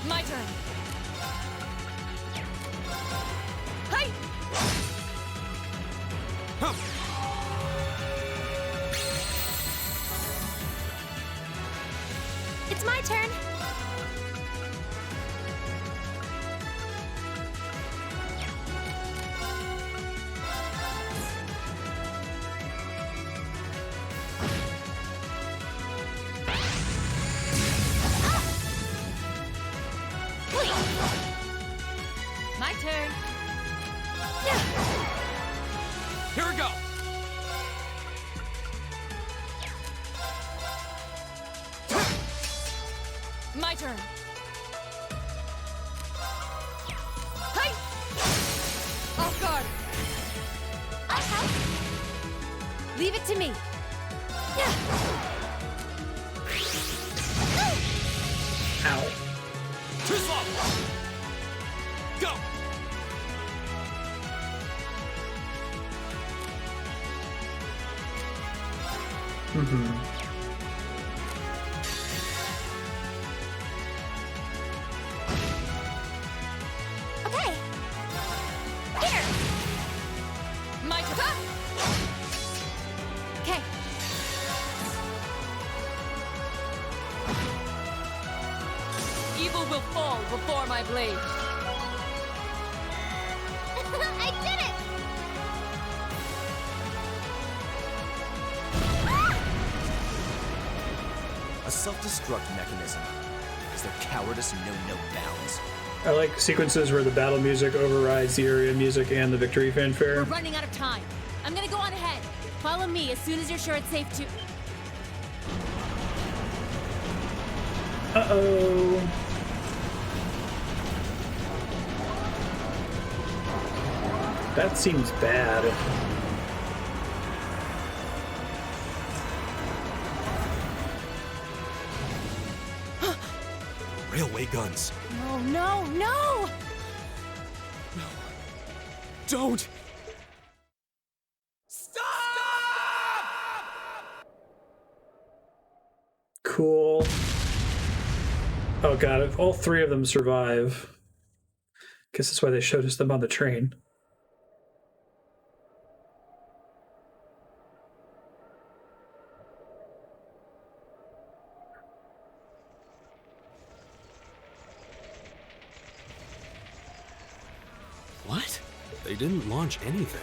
C: My turn. Hey!
G: It's my turn.
L: My turn.
K: Here we go!
C: My turn. Hey! Off guard.
G: I'll help.
L: Leave it to me.
A: Ow.
K: Too slow! Go!
G: Okay. Here.
C: My turn.
L: Okay.
C: Evil will fall before my blade.
D: I did it!
E: A self-destruct mechanism. Is their cowardice know no bounds?
A: I like sequences where the battle music overrides the area music and the victory fanfare.
L: We're running out of time. I'm gonna go on ahead. Follow me as soon as you're sure it's safe to.
A: Uh-oh. That seems bad.
F: Railway guns.
L: No, no, no!
K: Don't!
A: Cool. Oh god, if all three of them survive. Guess that's why they showed us them on the train.
F: What? They didn't launch anything.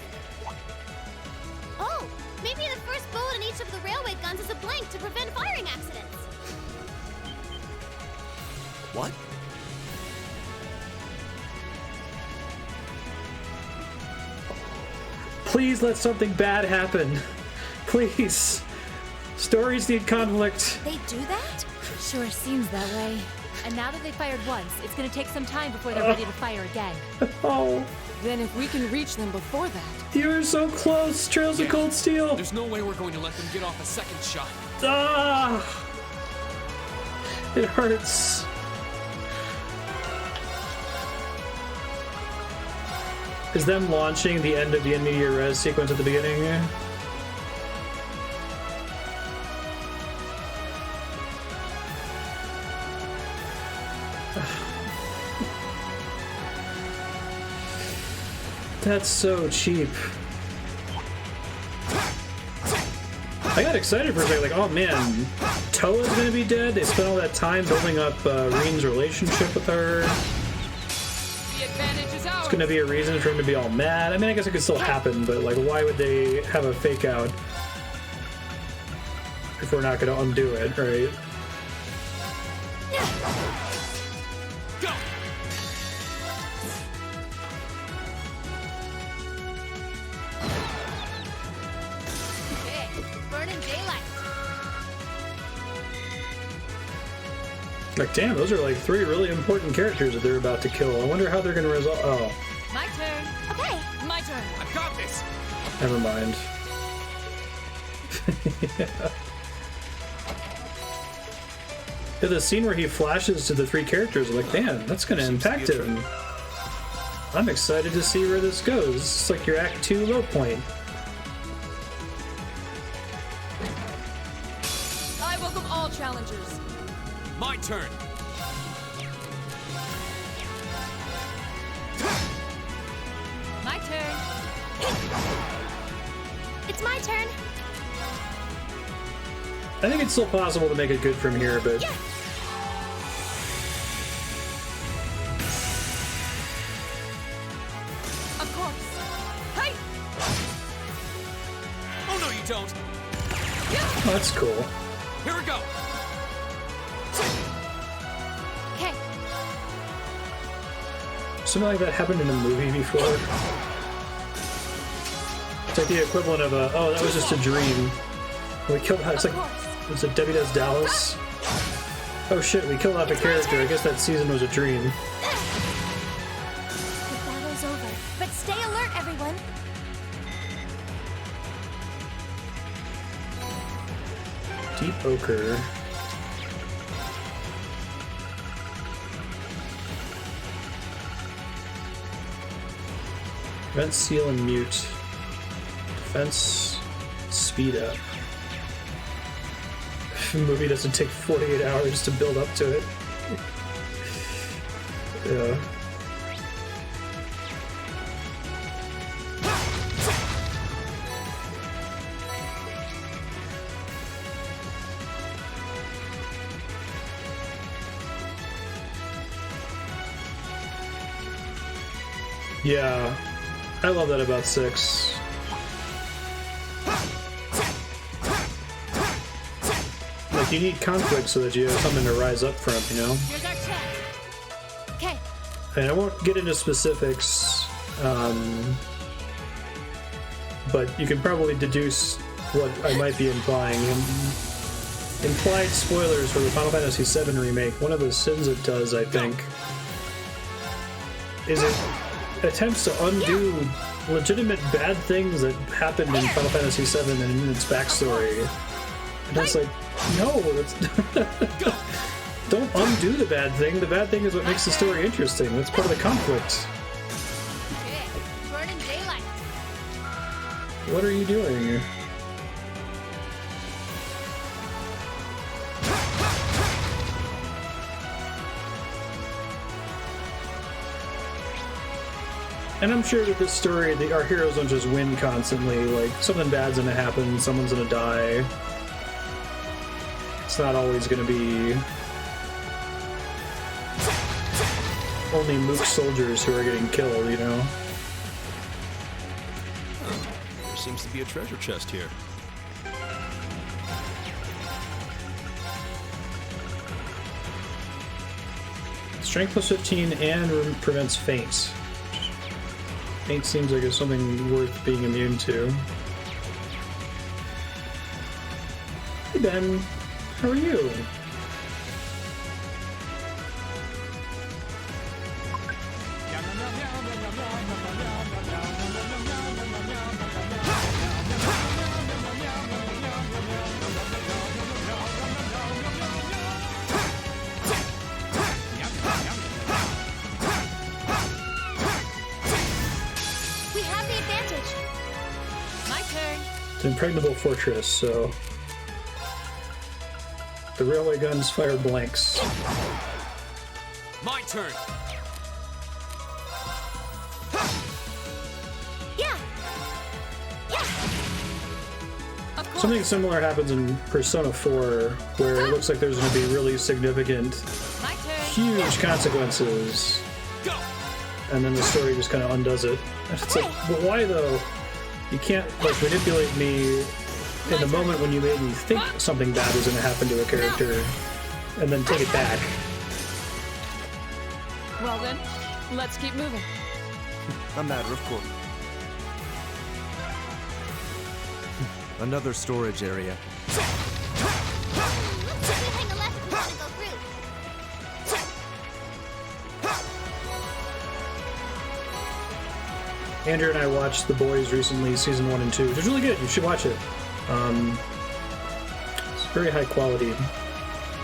D: Oh, maybe the first bullet in each of the railway guns is a blank to prevent firing accidents.
E: What?
A: Please let something bad happen. Please. Stories need conflict.
G: They do that?
L: Sure seems that way. And now that they fired once, it's gonna take some time before they're ready to fire again.
A: Oh.
C: Then if we can reach them before that.
A: You were so close, Trails of Cold Steel.
H: There's no way we're going to let them get off a second shot.
A: Ah! It hurts. Is them launching the end of the immediate res sequence at the beginning? That's so cheap. I got excited for a second, like, oh man, Toa's gonna be dead? They spent all that time building up Reen's relationship with her.
C: The advantage is ours.
A: It's gonna be a reason for him to be all mad. I mean, I guess it could still happen, but like, why would they have a fake out if we're not gonna undo it, right?
K: Go!
L: Okay, burning daylight.
A: Like, damn, those are like 3 really important characters that they're about to kill. I wonder how they're gonna resolve. Oh,
L: My turn. Okay, my turn.
K: I've got this!
A: never mind. Yeah, the scene where he flashes to the 3 characters, I'm like, damn, that's gonna impact him. I'm excited to see where this goes. It's like your Act 2 low point.
C: I welcome all challengers.
K: My turn!
L: My turn.
G: It's my turn.
A: I think it's still possible to make it good from here, but
L: Of course. Hey!
K: Oh no, you don't!
A: oh, that's cool.
K: Here we go!
L: Okay.
A: Something like that happened in a movie before. It's like the equivalent of a, oh, that was just a dream. We killed, it's like, was it Debbie Does Dallas? Oh shit, we killed off a character. I guess that season was a dream.
G: The battle's over, but stay alert, everyone.
A: Deep Ochre. Prevent, seal, and mute. Defense, speed up. The movie doesn't take 48 hours to build up to it. Yeah. Yeah, I love that about 6. Like, you need conflict so that you have something to rise up from, you know?
L: Here's our check. Okay.
A: And I won't get into specifics, but you can probably deduce what I might be implying. Implied spoilers for the Final Fantasy VII Remake. One of the sins it does, I think, is it attempts to undo legitimate bad things that happened in Final Fantasy VII and in its backstory. And it's like, no, that's don't undo the bad thing. The bad thing is what makes the story interesting. That's part of the conflict.
L: Okay. Burning daylight.
A: What are you doing? And I'm sure that this story, our heroes don't just win constantly. Like, something bad's gonna happen, someone's gonna die. It's not always gonna be only Mook soldiers who are getting killed, you know?
F: There seems to be a treasure chest here.
A: Strength plus 15 and prevents faints. Faint seems like it's something worth being immune to. Hey Ben, how are you?
G: We have the advantage.
L: My turn.
A: It's an impregnable fortress, so the railway guns fire blanks.
K: My turn!
G: Yeah.
A: Something similar happens in Persona 4, where it looks like there's going to be really significant,
L: My turn.
A: huge consequences.
K: Go!
A: and then the story just kind of undoes it. It's like, but why though? You can't like manipulate me in the moment when you made me think something bad was going to happen to a character, and then take it back.
C: Well then, let's keep moving.
E: A matter of course. Another storage area.
A: Andrew and I watched The Boys recently, season 1 and 2, which is really good. You should watch it. It's very high quality.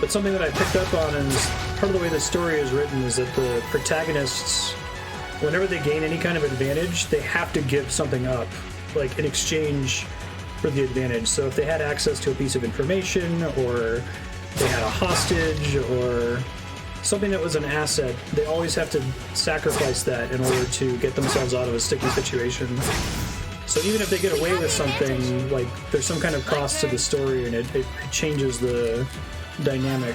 A: But something that I picked up on is part of the way the story is written is that the protagonists, whenever they gain any kind of advantage, they have to give something up, like in exchange for the advantage. So if they had access to a piece of information, or they had a hostage, or something that was an asset, they always have to sacrifice that in order to get themselves out of a sticky situation. So even if they get away with something, like there's some kind of cost to the story, and it changes the dynamic.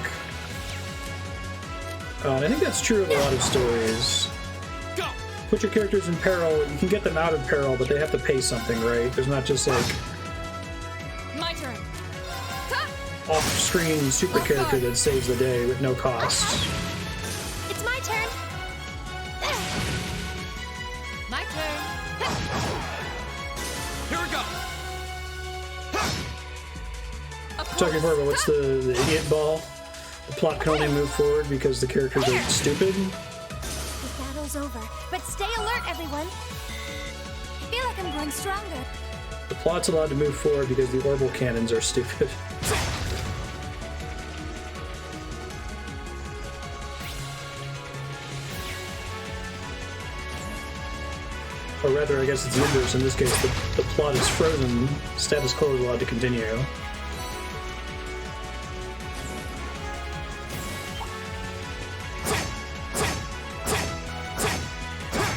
A: I think that's true of a lot of stories. Put your characters in peril, you can get them out of peril, but they have to pay something, right? There's not just like
C: My turn.
A: off-screen super character that saves the day with no cost.
G: It's my turn.
L: My turn.
K: Here we go.
A: Talking more about what's the idiot ball? The plot can only move forward because the characters are stupid.
G: The battle's over, but stay alert, everyone. I feel like I'm growing stronger.
A: The plot's allowed to move forward because the orbital cannons are stupid. Or rather, I guess it's the inverse. In this case, the plot is frozen. Status quo is allowed to continue.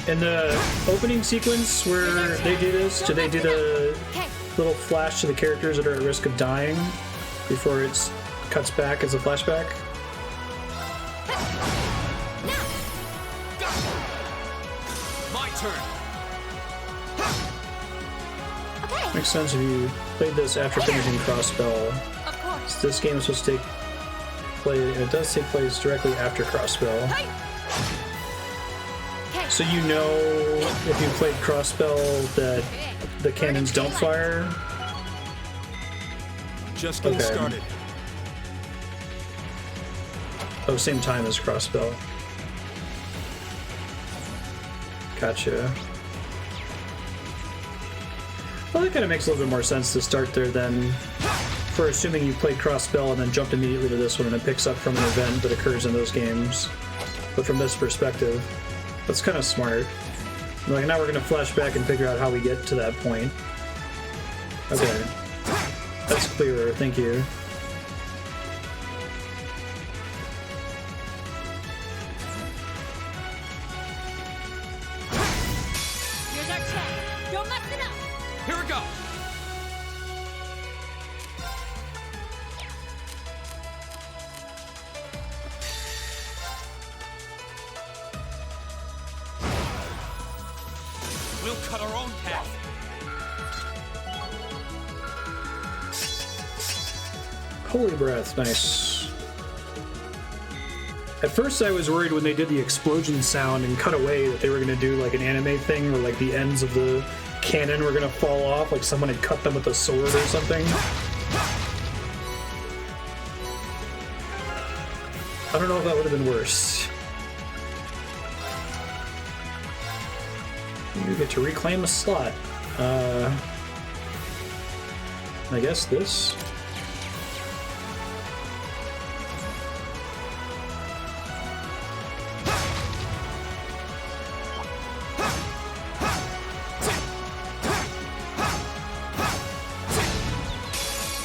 A: In the opening sequence where they do this, do they do the little flash to the characters that are at risk of dying before it cuts back as a flashback?
K: My turn.
A: Makes sense if you played this after finishing Crossbell.
G: Of course.
A: This game is supposed to take place, it does take place directly after Crossbell. So you know if you played Crossbell that the cannons don't fire?
F: Just getting started.
A: Oh, same time as Crossbell. Gotcha. Well, that kind of makes a little bit more sense to start there than for assuming you played Crossbell and then jumped immediately to this one and it picks up from an event that occurs in those games. But from this perspective, that's kind of smart. Like, now we're going to flash back and figure out how we get to that point. Okay. That's clearer, thank you.
L: Here's our chance. Don't mess it up.
K: Here we go. We'll cut our own path.
A: Holy breath, nice. At first I was worried when they did the explosion sound and cut away that they were going to do like an anime thing where like the ends of the cannon were going to fall off, like someone had cut them with a sword or something. I don't know if that would have been worse. You get to reclaim a slot. I guess this.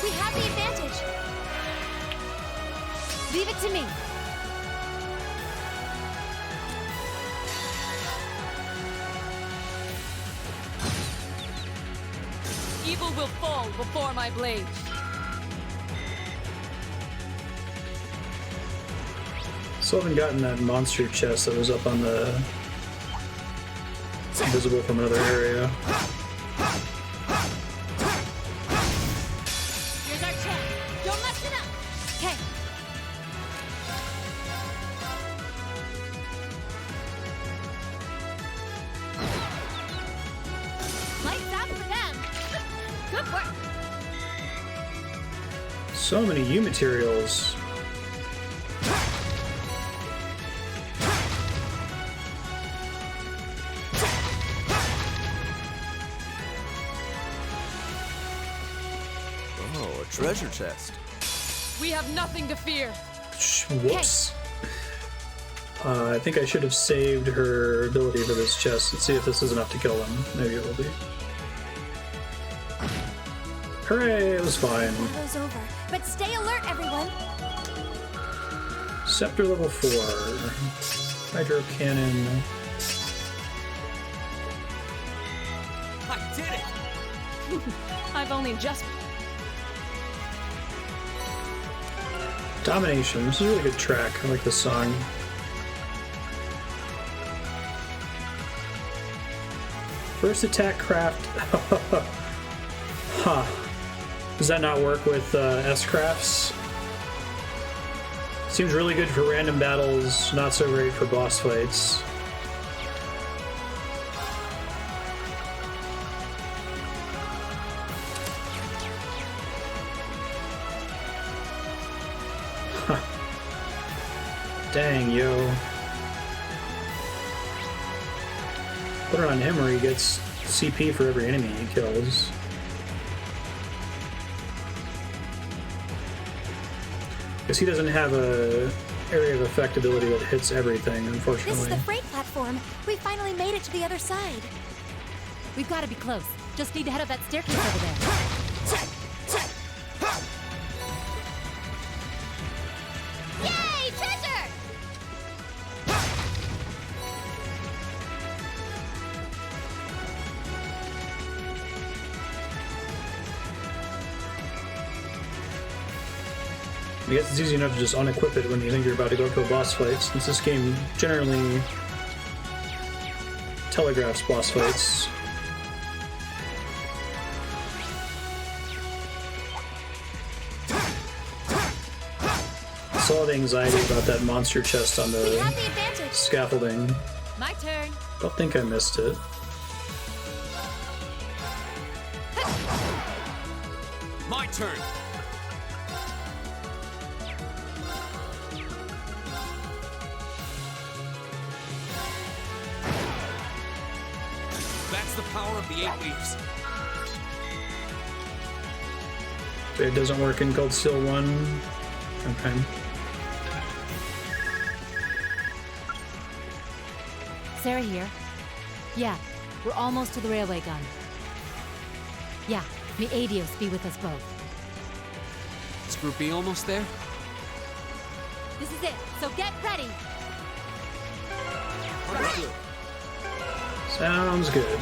G: We have the advantage. Leave it to me.
C: Evil will fall before my blade.
A: Still haven't gotten that monster chest that was up on the visible from another area.
L: Here's our chance. Don't mess it up. Okay. Lights out for them. Good work.
A: So many U materials.
E: Oh, a treasure chest.
C: We have nothing to fear.
A: Whoops. I think I should have saved her ability for this chest. Let's see if this is enough to kill him. Maybe it will be. Hooray, it was fine.
G: Battle's over, but stay alert, everyone.
A: Scepter level 4. Hydro cannon.
K: I did it!
C: I've only just...
A: Domination. This is a really good track. I like this song. First attack craft. Huh. Does that not work with S-crafts? Seems really good for random battles, not so great for boss fights. Huh. Dang, yo. Put it on him or he gets CP for every enemy he kills. Because he doesn't have a area of effect ability that hits everything, unfortunately.
G: This is the freight platform. We finally made it to the other side.
L: We've got to be close. Just need to head up that staircase over there.
D: Yay, treasure!
A: I guess it's easy enough to just unequip it when you think you're about to go to a boss fight, since this game generally telegraphs boss fights. I saw the anxiety about that monster chest on the scaffolding.
L: My turn.
A: Don't think I missed it.
K: My turn. That's the power of the 8 leaves.
A: It doesn't work in Cold Steel 1. Okay.
L: Sarah here. Yeah, we're almost to the railway gun. Yeah, may Adios be with us both.
B: Is Group B almost there?
L: This is it, so get ready!
A: Sounds good.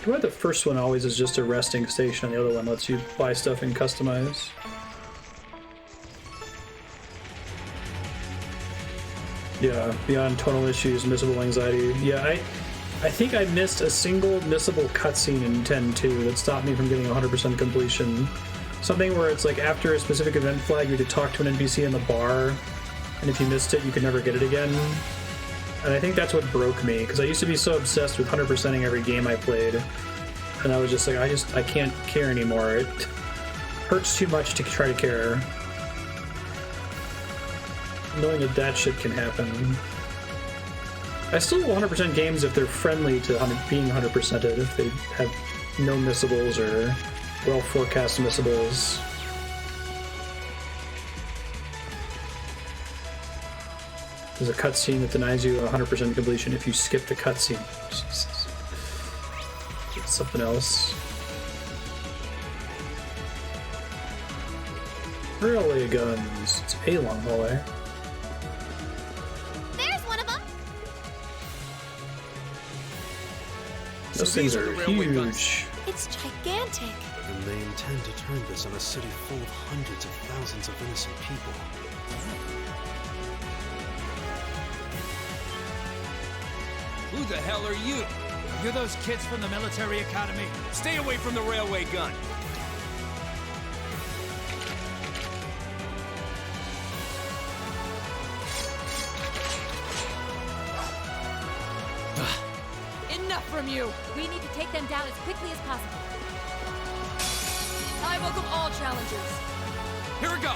A: Why the first one always is just a resting station and the other one lets you buy stuff and customize? Yeah, beyond tonal issues, missable anxiety. Yeah, I think I missed a single missable cutscene in 10.2 that stopped me from getting 100% completion. Something where it's like after a specific event flag, you had to talk to an NPC in the bar, and if you missed it, you could never get it again. And I think that's what broke me, because I used to be so obsessed with 100%ing every game I played, and I was just like, I can't care anymore. It hurts too much to try to care. Knowing that shit can happen. I still 100% games if they're friendly to being 100%ed, if they have no missables or well forecast missables. There's a cutscene that denies you 100% completion if you skip the cutscene. Jesus. It's something else. Railway guns. It's a long hallway.
D: There's one of them.
A: Those things are huge.
G: It's gigantic.
F: And they intend to turn this on a city full of hundreds of thousands of innocent people.
K: Who the hell are you? You're those kids from the military academy. Stay away from the railway gun.
C: Enough from you!
L: We need to take them down as quickly as possible.
C: I welcome all challenges.
K: Here we go.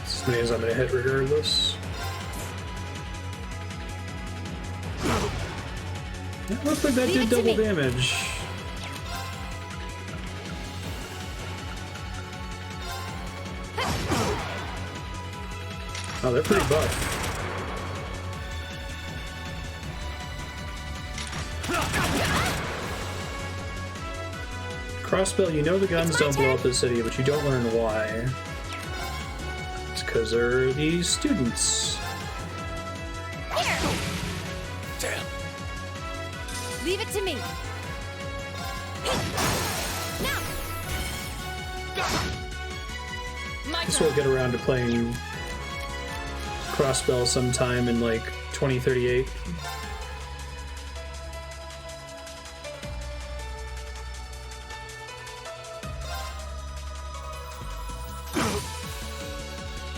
A: As many as I'm gonna hit regardless. It looks like that did double damage. Oh, they're pretty buff. Crossbell, you know the guns don't blow up the city, but you don't learn why. It's because they're these students.
K: Damn.
L: Leave it to me.
C: My
A: Guess we'll get around to playing Crossbell sometime in like 2038.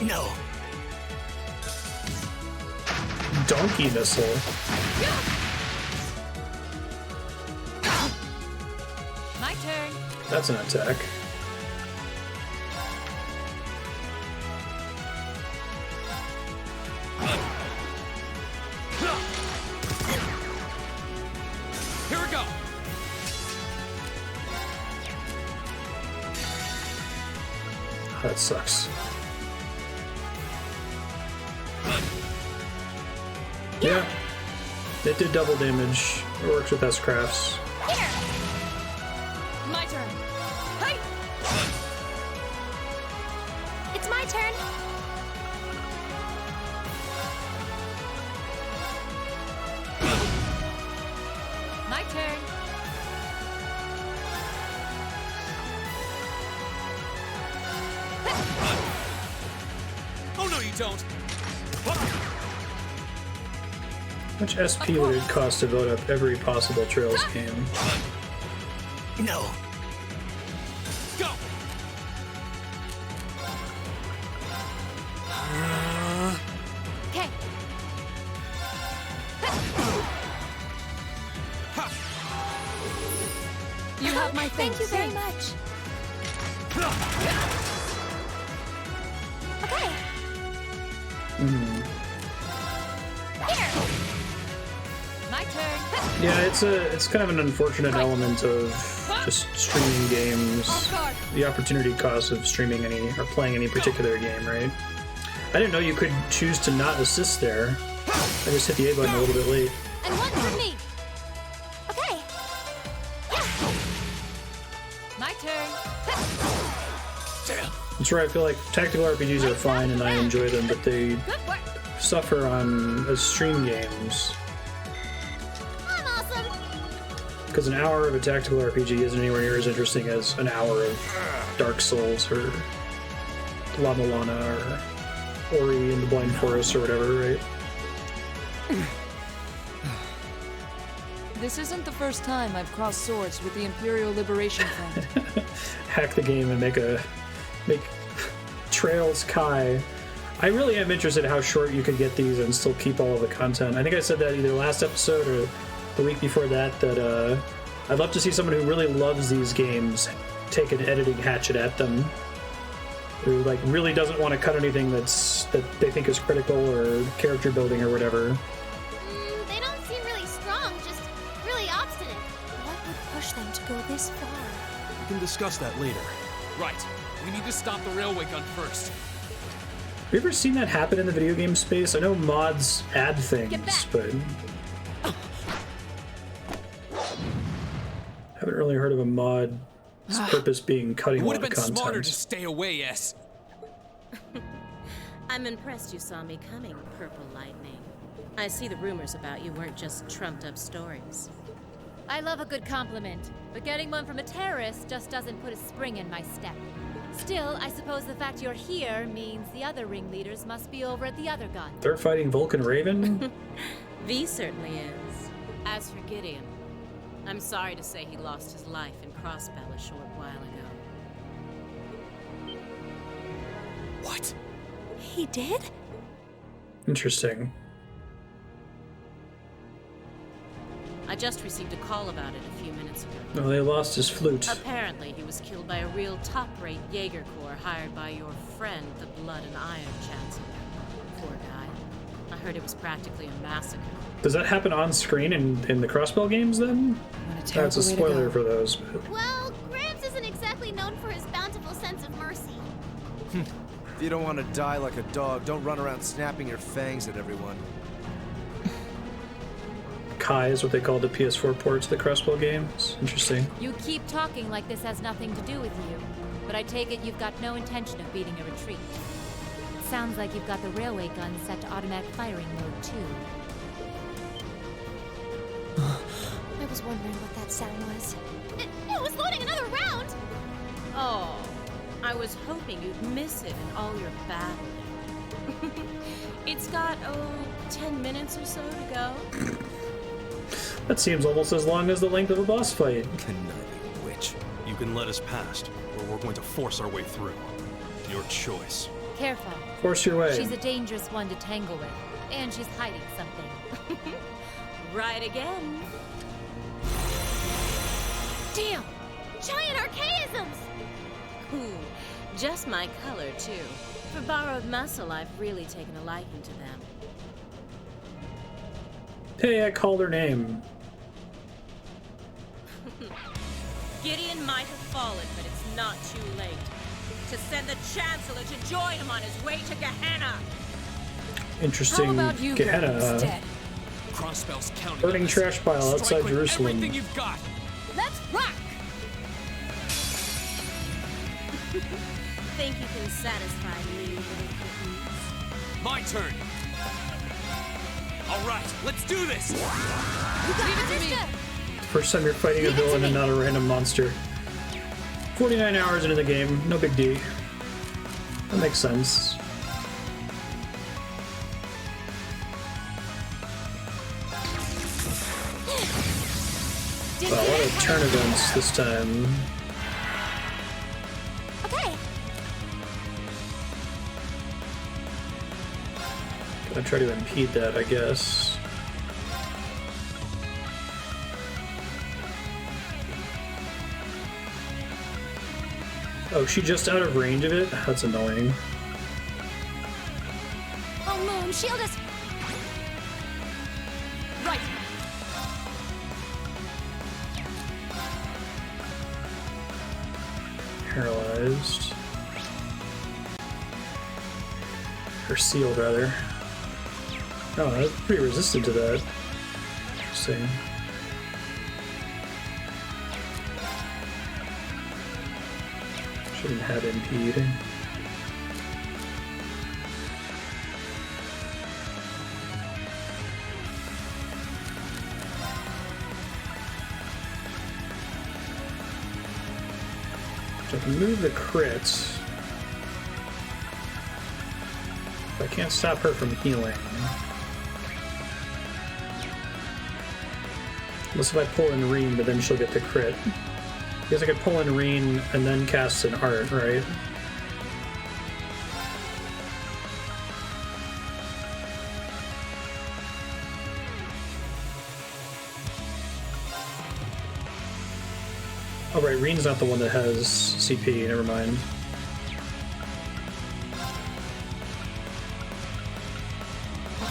F: No.
A: Donkey missile.
L: My turn.
A: That's an attack.
K: Here we go.
A: That sucks. Yeah, it did double damage. It works with S-Crafts.
C: My turn. Hey!
G: It's my turn.
L: My turn.
K: Oh no, you don't.
A: How much SP would it cost to vote up every possible Trails game?
F: No.
K: Go.
L: Okay.
C: You have my
G: Thank you very much. Okay.
L: My turn.
A: Yeah, it's kind of an unfortunate element of just streaming games. The opportunity cost of streaming any or playing any particular game, right? I didn't know you could choose to not assist there. I just hit the A button a little bit late.
G: And one for me. Okay.
L: My turn.
K: Damn.
A: That's where I feel like tactical RPGs are fine and I enjoy them, but they
L: Good work.
A: suffer on stream games.
D: I'm awesome.
A: Because an hour of a tactical RPG isn't anywhere near as interesting as an hour of Dark Souls or Lama Lana or Ori in the Blind Forest or whatever, right?
C: This isn't the first time I've crossed swords with the Imperial Liberation Front.
A: Hack the game and make Trails Kai. I really am interested in how short you can get these and still keep all of the content. I think I said that either last episode or the week before that, I'd love to see someone who really loves these games take an editing hatchet at them. Who like really doesn't want to cut anything that they think is critical or character building or whatever.
D: They don't seem really strong, just really obstinate.
G: What would push them to go this far?
F: We can discuss that later.
H: Right. We need to stop the railway gun first.
A: Have you ever seen that happen in the video game space? I know mods add things, but haven't really heard of a mod Its purpose being cutting
H: It
A: a
H: would
A: lot
H: have
A: of
H: been smarter
A: content.
H: to stay away, S.
N: I'm impressed you saw me coming, Purple Lightning. I see the rumors about you weren't just trumped-up stories.
L: I love a good compliment, but getting one from a terrorist just doesn't put a spring in my step. Still, I suppose the fact you're here means the other ringleaders must be over at the other gun.
A: They're fighting Vulcan Raven?
N: V certainly is. As for Gideon, I'm sorry to say he lost his life in Crossbell a short while ago.
H: What?
G: He did?
A: Interesting.
N: I just received a call about it a few minutes ago.
A: Oh, they lost his flute.
N: Apparently, he was killed by a real top-rate Jaeger Corps hired by your friend, the Blood and Iron Chancellor. Poor guy. I heard it was practically a massacre.
A: Does that happen on screen in the Crossbell games then? That's a spoiler for those. But...
D: Well, Gramps isn't exactly known for his bountiful sense of mercy.
E: If you don't want to die like a dog, don't run around snapping your fangs at everyone.
A: Kai is what they call the PS4 ports of the Crossbell games. Interesting.
L: You keep talking like this has nothing to do with you, but I take it you've got no intention of beating a retreat. It sounds like you've got the railway gun set to automatic firing mode, too.
G: I was wondering what that sound was.
D: It was loading another round!
N: Oh, I was hoping you'd miss it in all your battling. It's got, 10 minutes or so to go.
A: That seems almost as long as the length of a boss fight.
E: Conniving witch.
F: You can let us past, or we're going to force our way through. Your choice.
L: Careful.
A: Force your way.
L: She's a dangerous one to tangle with, and she's hiding something.
N: Right again.
L: Damn!
D: Giant archaisms!
N: Ooh, just my color, too. For borrowed muscle, I've really taken a liking to them.
A: Hey, I called her name.
N: Gideon might have fallen, but it's not too late. To send the Chancellor to join him on his way to Gehenna!
A: Interesting.
L: How about you
A: Gehenna.
L: instead?
H: Crossbell's counting
A: Burning
H: on us.
A: trash pile
H: Strike
A: outside
H: with
A: Jerusalem.
H: Everything you've got.
L: Let's rock!
N: Think you can satisfy me, little kittens?
H: My turn. All right, let's do this.
L: Leave it to me.
A: First time you're fighting a villain and not a random monster. 49 hours into the game, no big deal. That makes sense. Wow, a lot of turn events this time.
G: Okay.
A: Gotta try to impede that, I guess. Oh, she just out of range of it? That's annoying.
G: Oh, Moon, shield us!
L: Right.
A: Paralyzed. Or sealed, rather. Oh, that's pretty resistant to that. Interesting. Shouldn't have impede. So I can move the crits. But I can't stop her from healing. Unless if I pull in Reen, but then she'll get the crit. I guess I could pull in Reen and then cast an art, right? Oh right, Reen's not the one that has CP, never mind.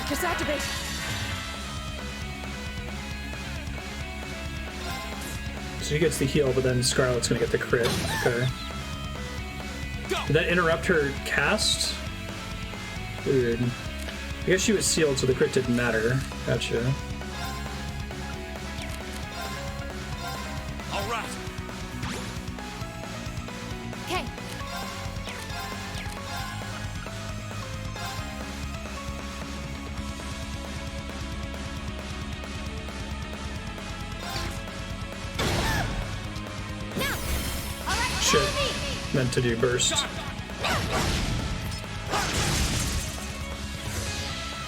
L: Just activate.
A: So she gets the heal, but then Scarlet's gonna get the crit. Okay. Did that interrupt her cast? Weird. I guess she was sealed, so the crit didn't matter. Gotcha.
H: All right.
A: shit. Meant to do burst.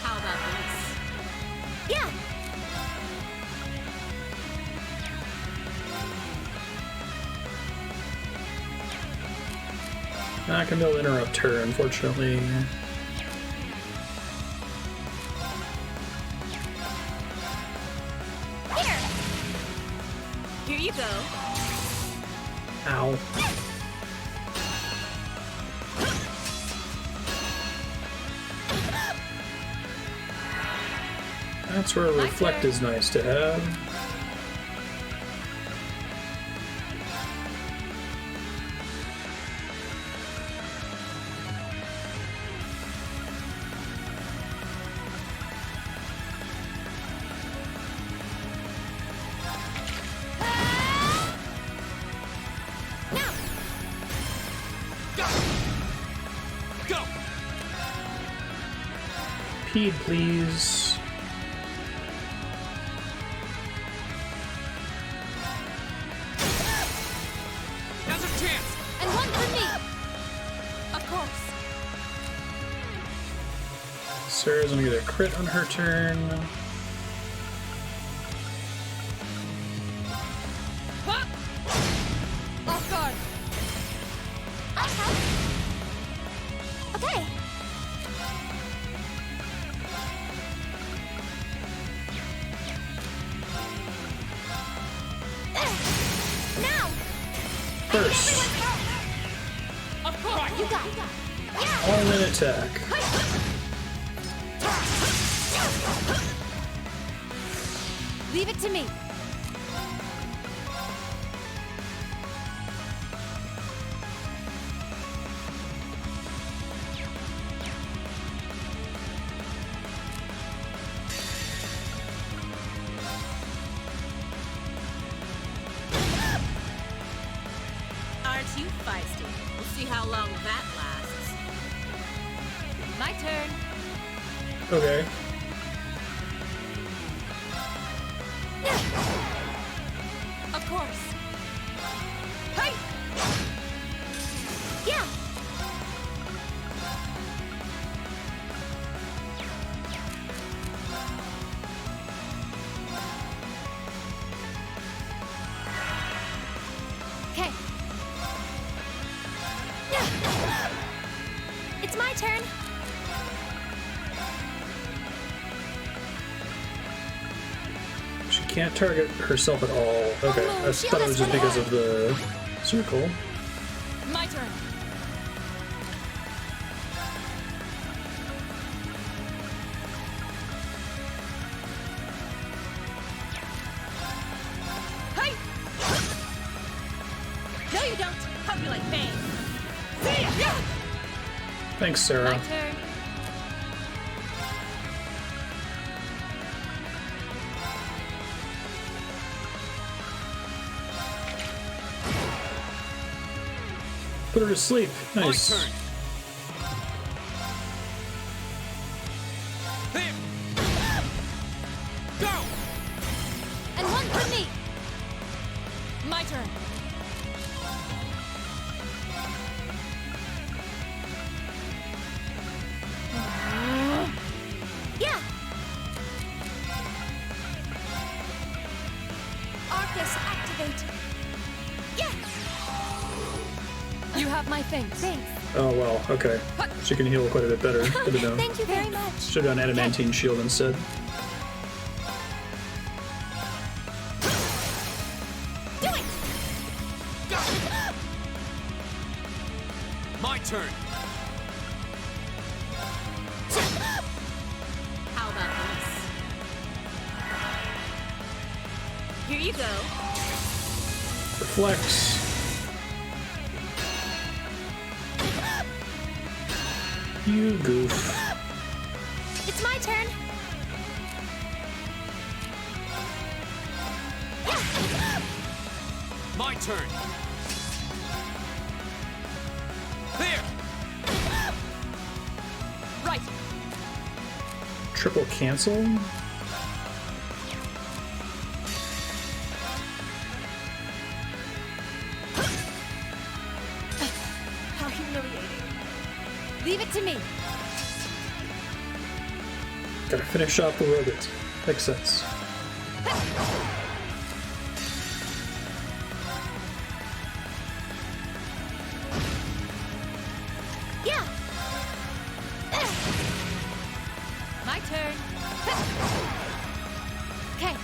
N: How about this?
G: Yeah.
A: Not gonna be able to interrupt her, unfortunately.
N: Here you go.
A: Ow. That's where reflect is nice to have. Peed, please.
K: Now's our chance!
G: And one for me! Of course.
A: Sarah's gonna get a crit on her turn.
C: Off guard.
G: Okay. Now!
A: First.
N: Of course!
G: You got it. Yeah!
A: All-in attack.
G: Leave it to me.
N: Aren't you feisty? We'll see how long that lasts.
C: My turn.
A: Okay.
G: Of course. Hey! Yeah! Okay. It's my turn.
A: She can't target herself at all. Okay, I thought it was just because of the circle.
C: My turn.
N: Hey! No, you don't! Hope you like pain. See ya! Yeah!
A: Thanks, Sarah.
C: My turn.
A: Put her to sleep. Nice.
K: My turn. There! Go!
G: And one for me.
C: My turn.
G: Yeah! Arcus, activate. Yeah!
C: You have my thanks.
G: Thanks.
A: Oh, well, okay. She can heal quite a bit better. Good to know.
G: Thank you very much.
A: Should have done adamantine shield instead.
G: Do it!
K: My turn!
N: How about this? Here you go.
A: Reflex. You goof.
G: It's my turn.
K: My turn! There!
C: Right.
A: Triple cancel? Gotta finish off the robot. Makes sense.
L: Yeah. My turn. Okay.
A: I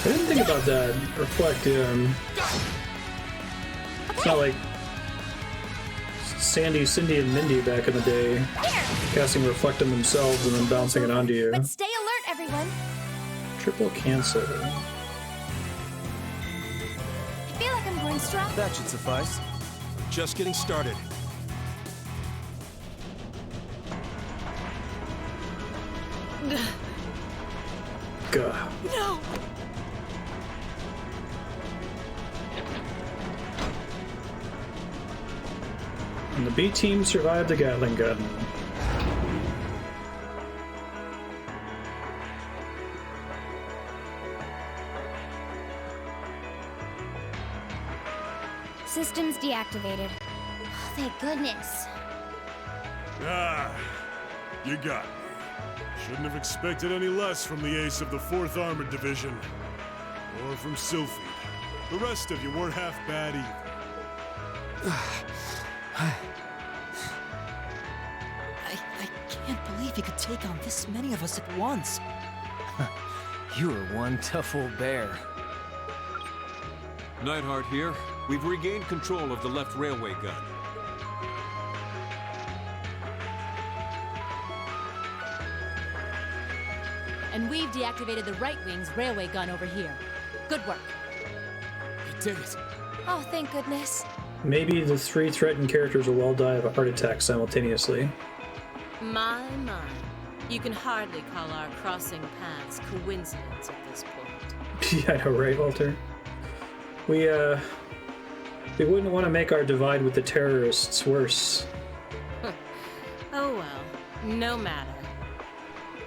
A: didn't think about that. Reflect, it's not like Sandy, Cindy, and Mindy back in the day. Casting Reflect on themselves and then bouncing it onto you.
G: But stay alert, everyone.
A: Triple cancel.
G: I feel like I'm going strong.
F: That should suffice. Just getting started.
A: Gah.
N: No!
A: And the B team survived the Gatling gun.
G: Systems deactivated. Oh, thank goodness.
M: Ah, you got me. Shouldn't have expected any less from the ace of the 4th Armored Division. Or from Sylphie. The rest of you weren't half bad either.
O: I can't believe you could take on this many of us at once. You are one tough old bear.
J: Neidhart here. We've regained control of the left railway gun.
L: And we've deactivated the right wing's railway gun over here. Good work.
B: You did it.
G: Oh, thank goodness.
A: Maybe the 3 threatened characters will all die of a heart attack simultaneously.
N: My. You can hardly call our crossing paths coincidence at this point.
A: Yeah, I know, right, Walter? We wouldn't want to make our divide with the terrorists worse.
N: Oh well, no matter.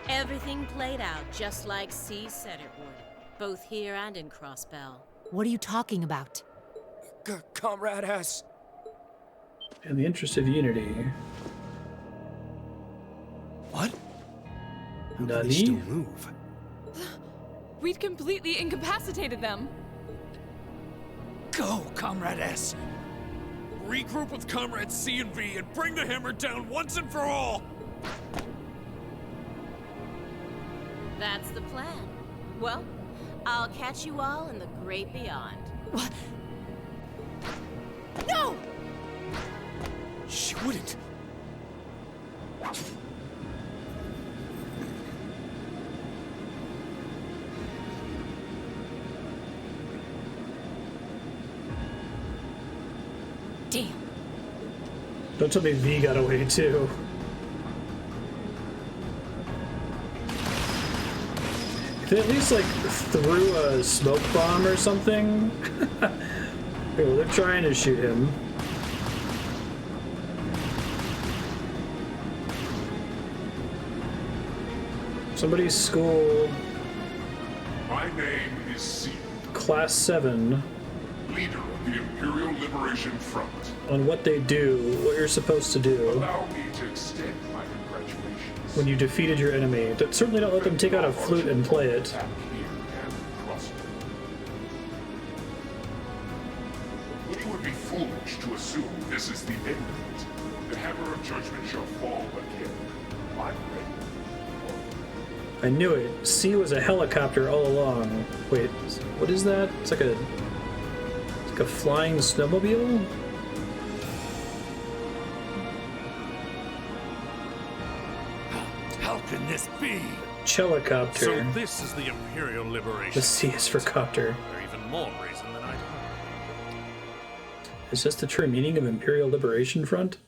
N: Everything played out just like C said it would, both here and in Crossbell.
L: What are you talking about?
F: Comrade S.
A: In the interest of unity.
F: What? How can they
A: Nani?
F: still move?
C: We'd completely incapacitated them.
H: Go, Comrade S. Regroup with Comrades C and V and bring the hammer down once and for all!
N: That's the plan. Well, I'll catch you all in the great beyond.
C: What? No!
H: She wouldn't.
L: Damn.
A: Don't tell me V got away too. If they at least like threw a smoke bomb or something. Oh, they're trying to shoot him. Somebody's school.
P: My name is C.
A: Class 7.
P: Leader of the Imperial Liberation Front.
A: On what they do, what you're supposed to do.
P: Allow me to extend my congratulations.
A: When you defeated your enemy. Certainly don't let them take out a flute and play it.
P: It would be foolish to assume this is the end of it. The hammer of judgment shall fall again. I'm ready.
A: I knew it. C was a helicopter all along. Wait, what is that? It's like a flying snowmobile?
H: How can this be?
A: Chelicopter.
H: So this is the Imperial Liberation.
A: The C is for copter.
H: For even more reason than I thought.
A: Is this the true meaning of Imperial Liberation Front?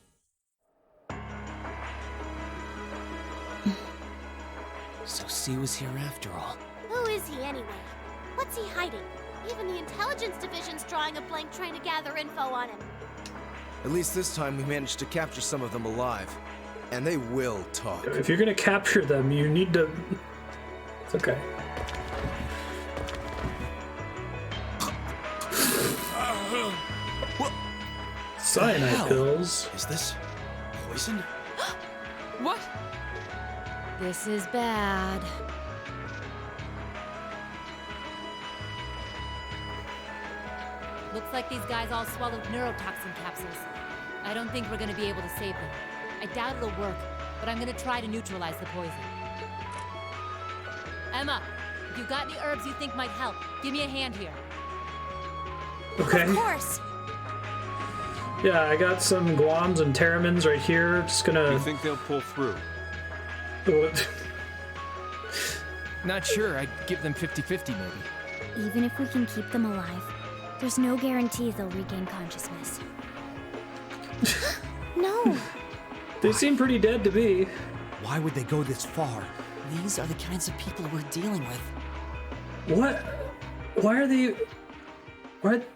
O: So C was here after all.
D: Who is he anyway? What's he hiding? Even the intelligence division's drawing a blank trying to gather info on him.
E: At least this time we managed to capture some of them alive. And they will talk.
A: If you're gonna capture them, you need to... It's okay.
F: Cyanide
A: pills.
F: Is this poison?
C: What?
L: This is bad. Looks like these guys all swallowed neurotoxin capsules. I don't think we're gonna be able to save them. I doubt it'll work, but I'm gonna try to neutralize the poison. Emma, if you've got any herbs you think might help, give me a hand here.
A: Okay.
G: Of course.
A: Yeah, I got some guams and terramins right here. Just gonna.
J: You think they'll pull through?
A: What?
O: Not sure. I'd give them 50-50 maybe.
Q: Even if we can keep them alive, there's no guarantee they'll regain consciousness. No.
A: They seem pretty dead to me.
O: Why would they go this far? These are the kinds of people we're dealing with.
A: What? Why are they... What?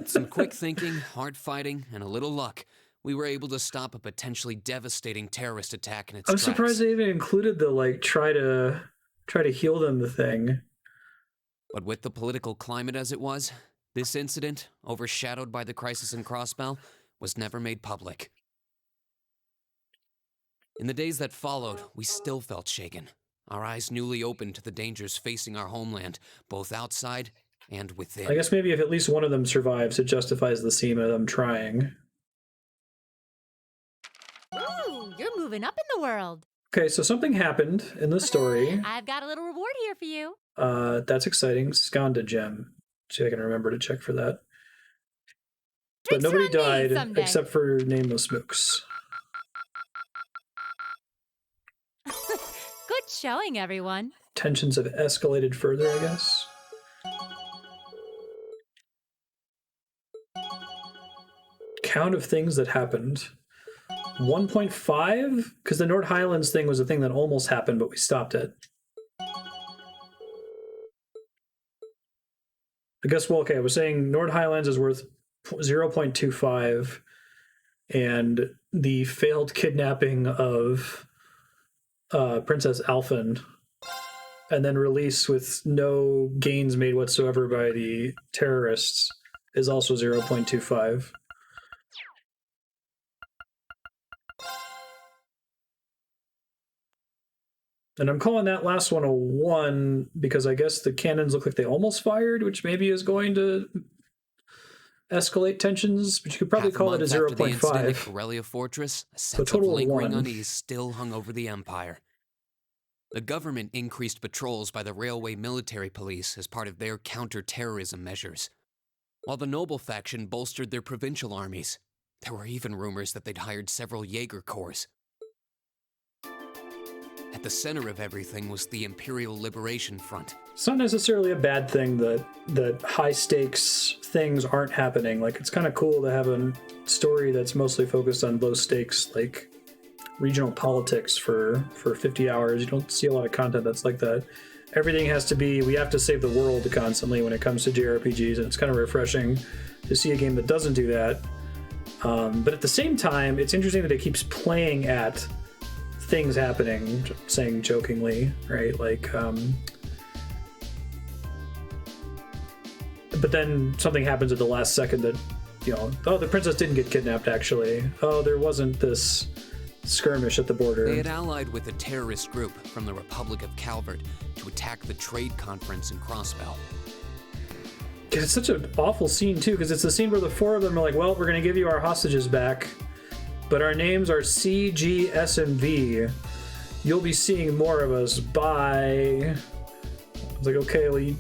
B: Some quick thinking, hard fighting, and a little luck, we were able to stop a potentially devastating terrorist attack in its
A: I'm
B: tracks.
A: surprised they even included the, like, try to heal them the thing.
B: But with the political climate as it was, this incident, overshadowed by the crisis in Crossbell, was never made public. In the days that followed, we still felt shaken, our eyes newly opened to the dangers facing our homeland, both outside and within.
A: I guess maybe if at least one of them survives, it justifies the scene of them trying.
L: Ooh, you're moving up in the world.
A: Okay, so something happened in the story.
L: I've got a little reward here for you.
A: That's exciting. Skanda gem. See if I can remember to check for that. But nobody died except for Nameless Mooks.
L: Good showing, everyone.
A: Tensions have escalated further, I guess. Count of things that happened. 1.5? Because the Nord Highlands thing was a thing that almost happened, but we stopped it. I guess, well, okay, I was saying Nord Highlands is worth 0.25, and the failed kidnapping of Princess Alphen and then release with no gains made whatsoever by the terrorists is also 0.25. And I'm calling that last one a 1 because I guess the cannons look like they almost fired, which maybe is going to escalate tensions, but you could probably call it a 0.5.
B: Corellia Fortress, a sense of lingering unease still hung over the Empire. The government increased patrols by the railway military police as part of their counter-terrorism measures, while the noble faction bolstered their provincial armies. There were even rumors that they'd hired several Jaeger corps. At the center of everything was the Imperial Liberation Front.
A: It's not necessarily a bad thing that high-stakes things aren't happening. Like, it's kind of cool to have a story that's mostly focused on low-stakes, like, regional politics for 50 hours. You don't see a lot of content that's like that. Everything has to be, we have to save the world constantly when it comes to JRPGs, and it's kind of refreshing to see a game that doesn't do that. But at the same time, it's interesting that it keeps playing at things happening, saying jokingly, right? Like, but then something happens at the last second that, you know, oh, the princess didn't get kidnapped, actually. Oh, there wasn't this skirmish at the border.
B: They had allied with a terrorist group from the Republic of Calvert to attack the trade conference in Crossbell.
A: Yeah, it's such an awful scene, too, because it's the scene where the four of them are like, well, we're going to give you our hostages back, but our names are C, G, S, and V. You'll be seeing more of us. Bye. I was like, okay, well, you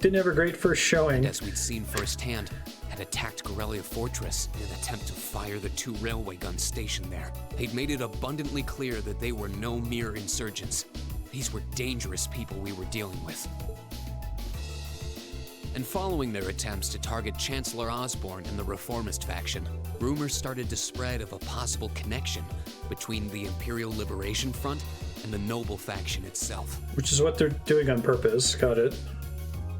A: didn't have a great first showing.
B: And as we'd seen firsthand, had attacked Corellia Fortress in an attempt to fire the 2 railway guns stationed there. They'd made it abundantly clear that they were no mere insurgents. These were dangerous people we were dealing with. And following their attempts to target Chancellor Osborne and the Reformist faction, rumors started to spread of a possible connection between the Imperial Liberation Front and the Noble faction itself.
A: Which is what they're doing on purpose. Got it.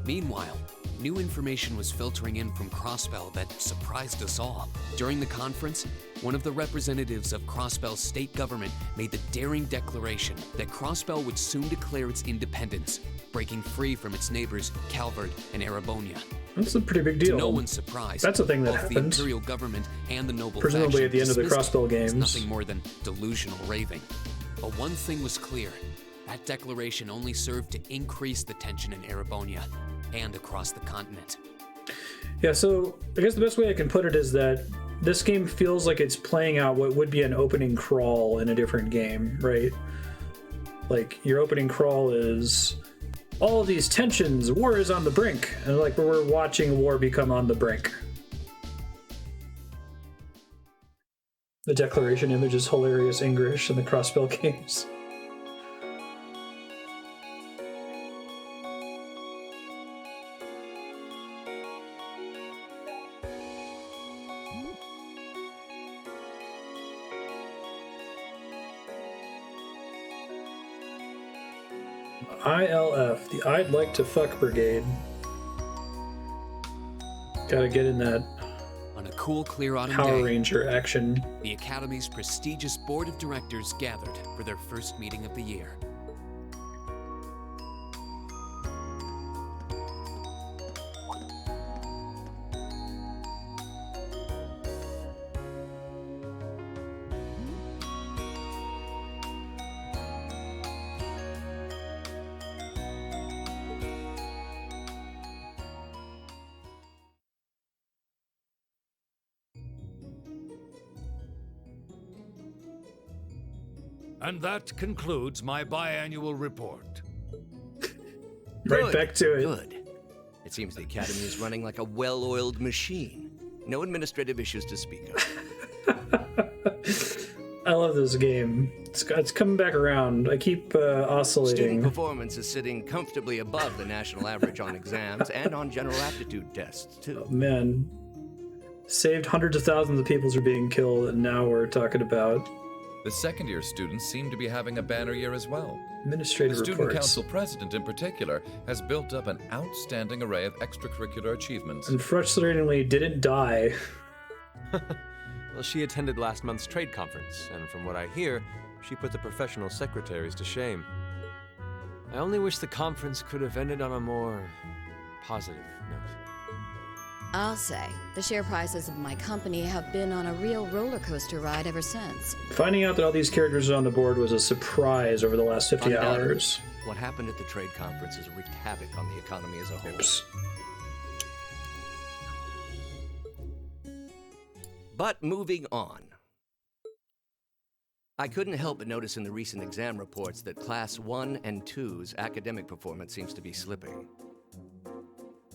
B: Meanwhile, new information was filtering in from Crossbell that surprised us all. During the conference, one of the representatives of Crossbell's state government made the daring declaration that Crossbell would soon declare its independence, breaking free from its neighbors Calvert and Erebonia.
A: That's a pretty big deal.
B: To no one's surprise,
A: that's a thing that
B: both
A: happened.
B: The Imperial government and the Noble
A: presumably
B: faction
A: at the end of the
B: dismissed
A: Crossbell
B: it as
A: games.
B: nothing more than delusional raving. But one thing was clear. That declaration only served to increase the tension in Erebonia and across the continent.
A: Yeah, so I guess the best way I can put it is that this game feels like it's playing out what would be an opening crawl in a different game, right? Like, your opening crawl is all of these tensions, war is on the brink, and like we're watching war become on the brink. The declaration image is hilarious English in the Crossbell games. ILF, the I'd Like to Fuck Brigade. Gotta get in that
B: On a cool, clear autumn
A: Power
B: day,
A: Ranger action.
B: the Academy's prestigious board of directors gathered for their first meeting of the year.
R: And that concludes my biannual report.
A: Right back to it.
S: Good. It seems the Academy is running like a well-oiled machine. No administrative issues to speak of.
A: I love this game. It's coming back around. I keep oscillating.
S: Student performance is sitting comfortably above the national average on exams and on general aptitude tests, too.
A: Oh, man. Saved hundreds of thousands of people from being killed, and now we're talking about
T: The second-year students seem to be having a banner year as well.
A: administrative
T: The Student
A: reports.
T: Council president, in particular, has built up an outstanding array of extracurricular achievements.
A: And frustratingly didn't die.
U: Well, she attended last month's trade conference, and from what I hear, she put the professional secretaries to shame. I only wish the conference could have ended on a more positive note.
V: I'll say, the share prices of my company have been on a real roller coaster ride ever since.
A: Finding out that all these characters are on the board was a surprise over the last 50
S: Undoubtedly,
A: hours.
S: What happened at the trade conference has wreaked havoc on the economy as a whole.
A: Oops.
S: But moving on. I couldn't help but notice in the recent exam reports that Class 1 and 2's academic performance seems to be slipping.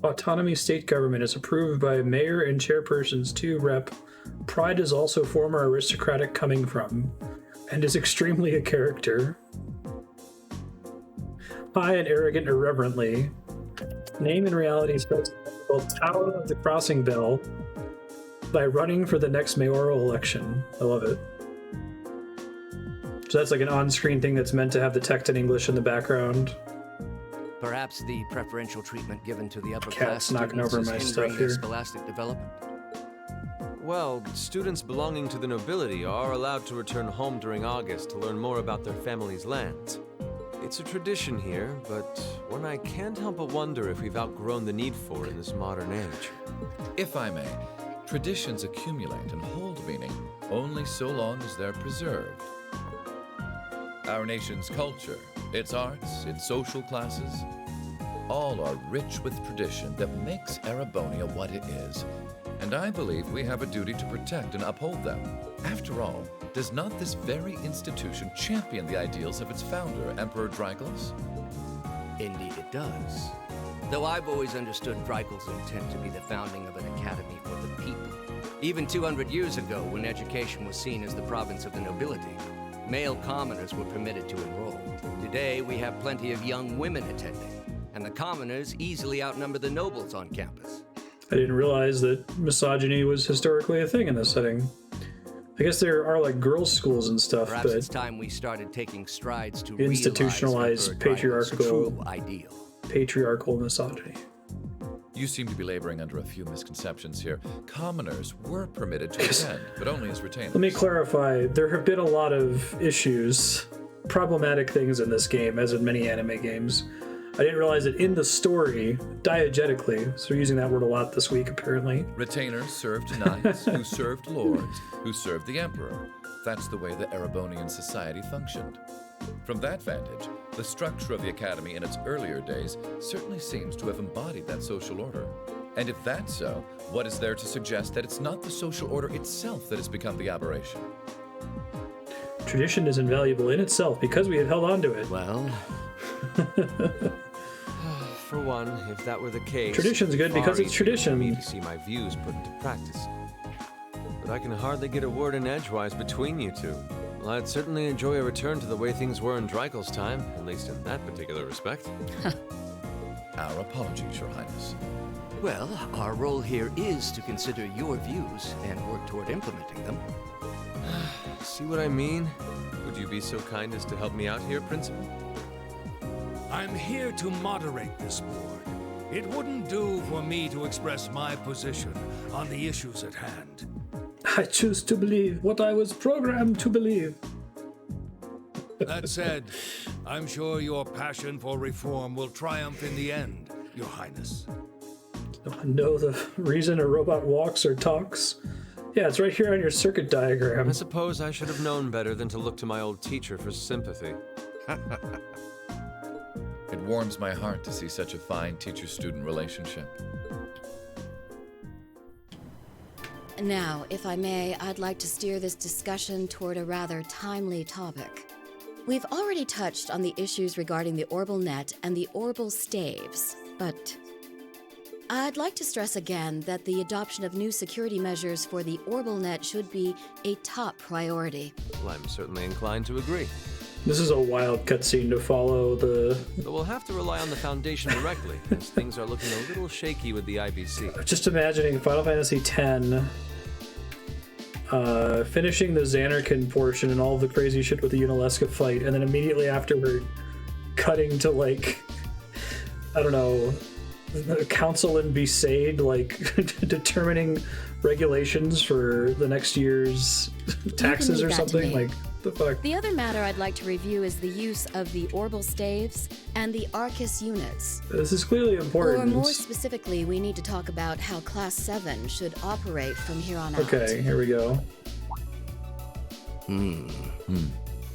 A: Autonomy state government is approved by mayor and chairpersons 2 rep. Pride is also former aristocratic coming from, and is extremely a character. High and arrogant irreverently. Name in reality starts called Tower of the Crossing Bell by running for the next mayoral election. I love it. So that's like an on-screen thing that's meant to have the text in English in the background.
S: Perhaps the preferential treatment given to the upper
A: Cat's
S: class
A: knocking
S: students
A: over
S: is
A: my
S: hindering
A: stuff
S: their
A: here.
S: scholastic development.
U: Well, students belonging to the nobility are allowed to return home during August to learn more about their family's lands. It's a tradition here, but one I can't help but wonder if we've outgrown the need for in this modern age.
T: If I may, traditions accumulate and hold meaning only so long as they're preserved. Our nation's culture, its arts, its social classes, all are rich with tradition that makes Erebonia what it is, and I believe we have a duty to protect and uphold them. After all, does not this very institution champion the ideals of its founder, Emperor Drycles?
S: Indeed it does. Though I've always understood Drycles' intent to be the founding of an academy for the people. Even 200 years ago, when education was seen as the province of the nobility, male commoners were permitted to enroll. Today, we have plenty of young women attending, and the commoners easily outnumber the nobles on campus.
A: I didn't realize that misogyny was historically a thing in this setting. I guess there are like girls' schools and stuff,
S: Perhaps
A: but
S: it's time we started taking strides to
A: institutionalized
S: realize Emperor Drycles' true ideal.
A: patriarchal misogyny.
T: You seem to be laboring under a few misconceptions here. Commoners were permitted to attend, but only as retainers.
A: Let me clarify, there have been a lot of issues, problematic things in this game, as in many anime games. I didn't realize that in the story, diegetically, so we're using that word a lot this week apparently.
T: Retainers served knights, who served lords, who served the emperor. That's the way the Erebonian society functioned. From that vantage, the structure of the Academy in its earlier days certainly seems to have embodied that social order. And if that's so, what is there to suggest that it's not the social order itself that has become the aberration?
A: Tradition is invaluable in itself because we have held on to it.
U: Well, for one, if that were the case,
A: Tradition's good because it's tradition.
U: For me to see my views put into practice. But I can hardly get a word in edgewise between you two. Well, I'd certainly enjoy a return to the way things were in Dreikel's time, at least in that particular respect.
T: Our apologies, Your Highness.
S: Well, our role here is to consider your views and work toward implementing them.
U: See what I mean? Would you be so kind as to help me out here, Principal?
R: I'm here to moderate this board. It wouldn't do for me to express my position on the issues at hand.
A: I choose to believe what I was programmed to believe.
R: That said, I'm sure your passion for reform will triumph in the end, Your Highness.
A: Know the reason a robot walks or talks? Yeah, it's right here on your circuit diagram.
U: I suppose I should have known better than to look to my old teacher for sympathy.
T: It warms my heart to see such a fine teacher-student relationship.
V: Now, if I may, I'd like to steer this discussion toward a rather timely topic. We've already touched on the issues regarding the Orbal Net and the Orbal Staves, but I'd like to stress again that the adoption of new security measures for the Orbal Net should be a top priority.
U: Well, I'm certainly inclined to agree.
A: This is a wild cutscene to follow the...
U: But we'll have to rely on the Foundation directly, as things are looking a little shaky with the IBC.
A: Just imagining Final Fantasy X, finishing the Xanarkin portion and all the crazy shit with the Unalesca fight, and then immediately afterward, cutting to, like, I don't know, the Council in Besaid, like, determining regulations for the next year's taxes or something, like... The fuck?
V: The other matter I'd like to review is the use of the Orbal Staves and the Arcus units.
A: This is clearly important.
V: Or more specifically, we need to talk about how Class 7 should operate from here on out.
A: Okay, here we go.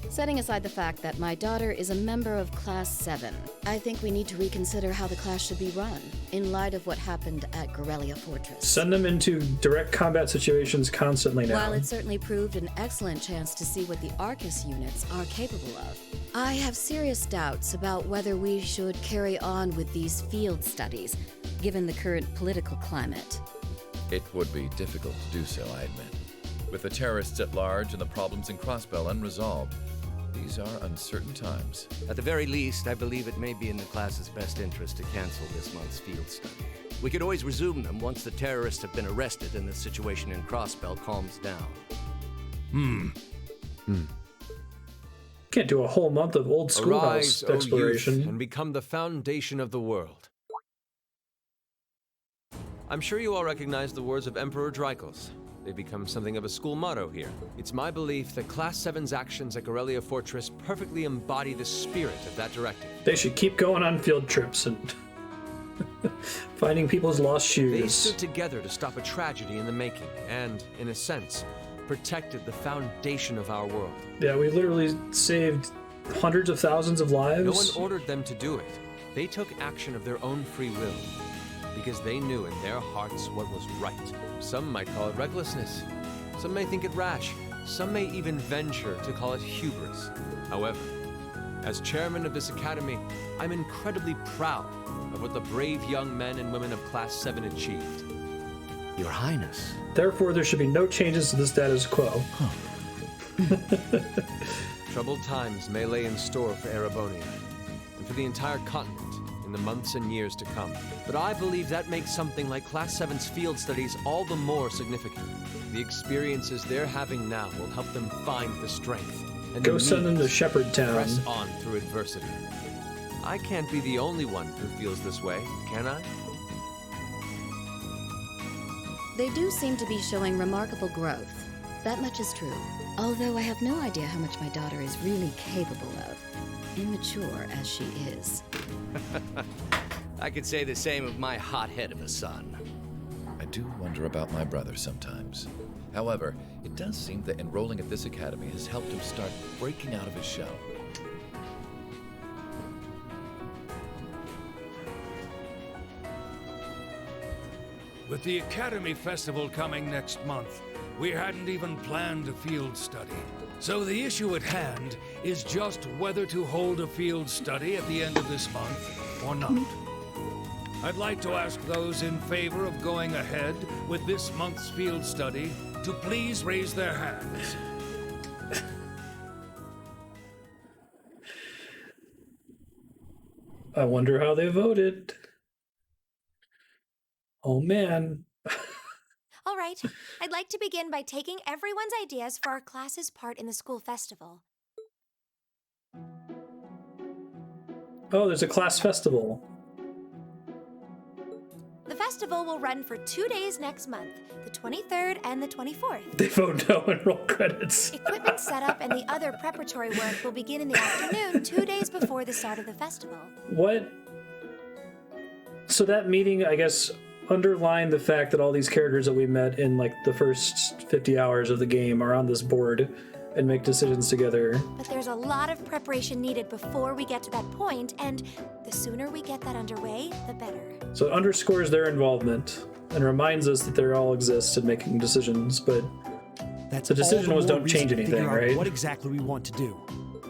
V: Setting aside the fact that my daughter is a member of Class 7, I think we need to reconsider how the class should be run, in light of what happened at Gorelia Fortress.
A: Send them into direct combat situations constantly now.
V: While it certainly proved an excellent chance to see what the Arcus units are capable of, I have serious doubts about whether we should carry on with these field studies, given the current political climate.
T: It would be difficult to do so, I admit. With the terrorists at large and the problems in Crossbell unresolved, these are uncertain times.
S: At the very least, I believe it may be in the class's best interest to cancel this month's field study. We could always resume them once the terrorists have been arrested and the situation in Crossbell calms down.
A: Can't do a whole month of old schoolhouse
U: Arise,
A: exploration.
U: O youth, and become the foundation of the world. I'm sure you all recognize the words of Emperor Dreikels. They've become something of a school motto here. It's my belief that Class 7's actions at Gorelia Fortress perfectly embody the spirit of that directive.
A: They should keep going on field trips and finding people's lost shoes.
U: They stood together to stop a tragedy in the making and, in a sense, protected the foundation of our world.
A: Yeah, we literally saved hundreds of thousands of lives.
U: No one ordered them to do it. They took action of their own free will, because they knew in their hearts what was right. Some might call it recklessness. Some may think it rash. Some may even venture to call it hubris. However, as chairman of this academy, I'm incredibly proud of what the brave young men and women of Class 7 achieved.
S: Your Highness.
A: Therefore, there should be no changes to the status quo.
U: Troubled times may lay in store for Erebonia, and for the entire continent in the months and years to come. But I believe that makes something like Class 7's field studies all the more significant. The experiences they're having now will help them find the strength and
A: Go
U: the
A: send them to
U: means
A: Shepherd Town.
U: press on through adversity. I can't be the only one who feels this way, can I?
V: They do seem to be showing remarkable growth. That much is true. Although I have no idea how much my daughter is really capable of, immature as she is.
S: I could say the same of my hothead of a son.
T: I do wonder about my brother sometimes. However, it does seem that enrolling at this academy has helped him start breaking out of his shell.
R: With the Academy Festival coming next month, we hadn't even planned a field study. So the issue at hand is just whether to hold a field study at the end of this month or not. I'd like to ask those in favor of going ahead with this month's field study to please raise their hands.
A: I wonder how they voted. Oh man.
G: All right, I'd like to begin by taking everyone's ideas for our class's part in the school festival.
A: Oh, there's a class festival.
G: The festival will run for 2 days next month, the 23rd and the 24th.
A: They vote no and roll credits.
G: Equipment setup and the other preparatory work will begin in the afternoon, 2 days before the start of the festival.
A: What? So that meeting, I guess, underlined the fact that all these characters that we met in like the first 50 hours of the game are on this board and make decisions together.
G: But there's a lot of preparation needed before we get to that point, and the sooner we get that underway, the better.
A: So it underscores their involvement and reminds us that they all exist in making decisions, but
I: That's
A: the decision
I: all
A: was
I: the more
A: don't
I: reason
A: change
I: to
A: anything,
I: figure out
A: right?
I: What exactly we want to do.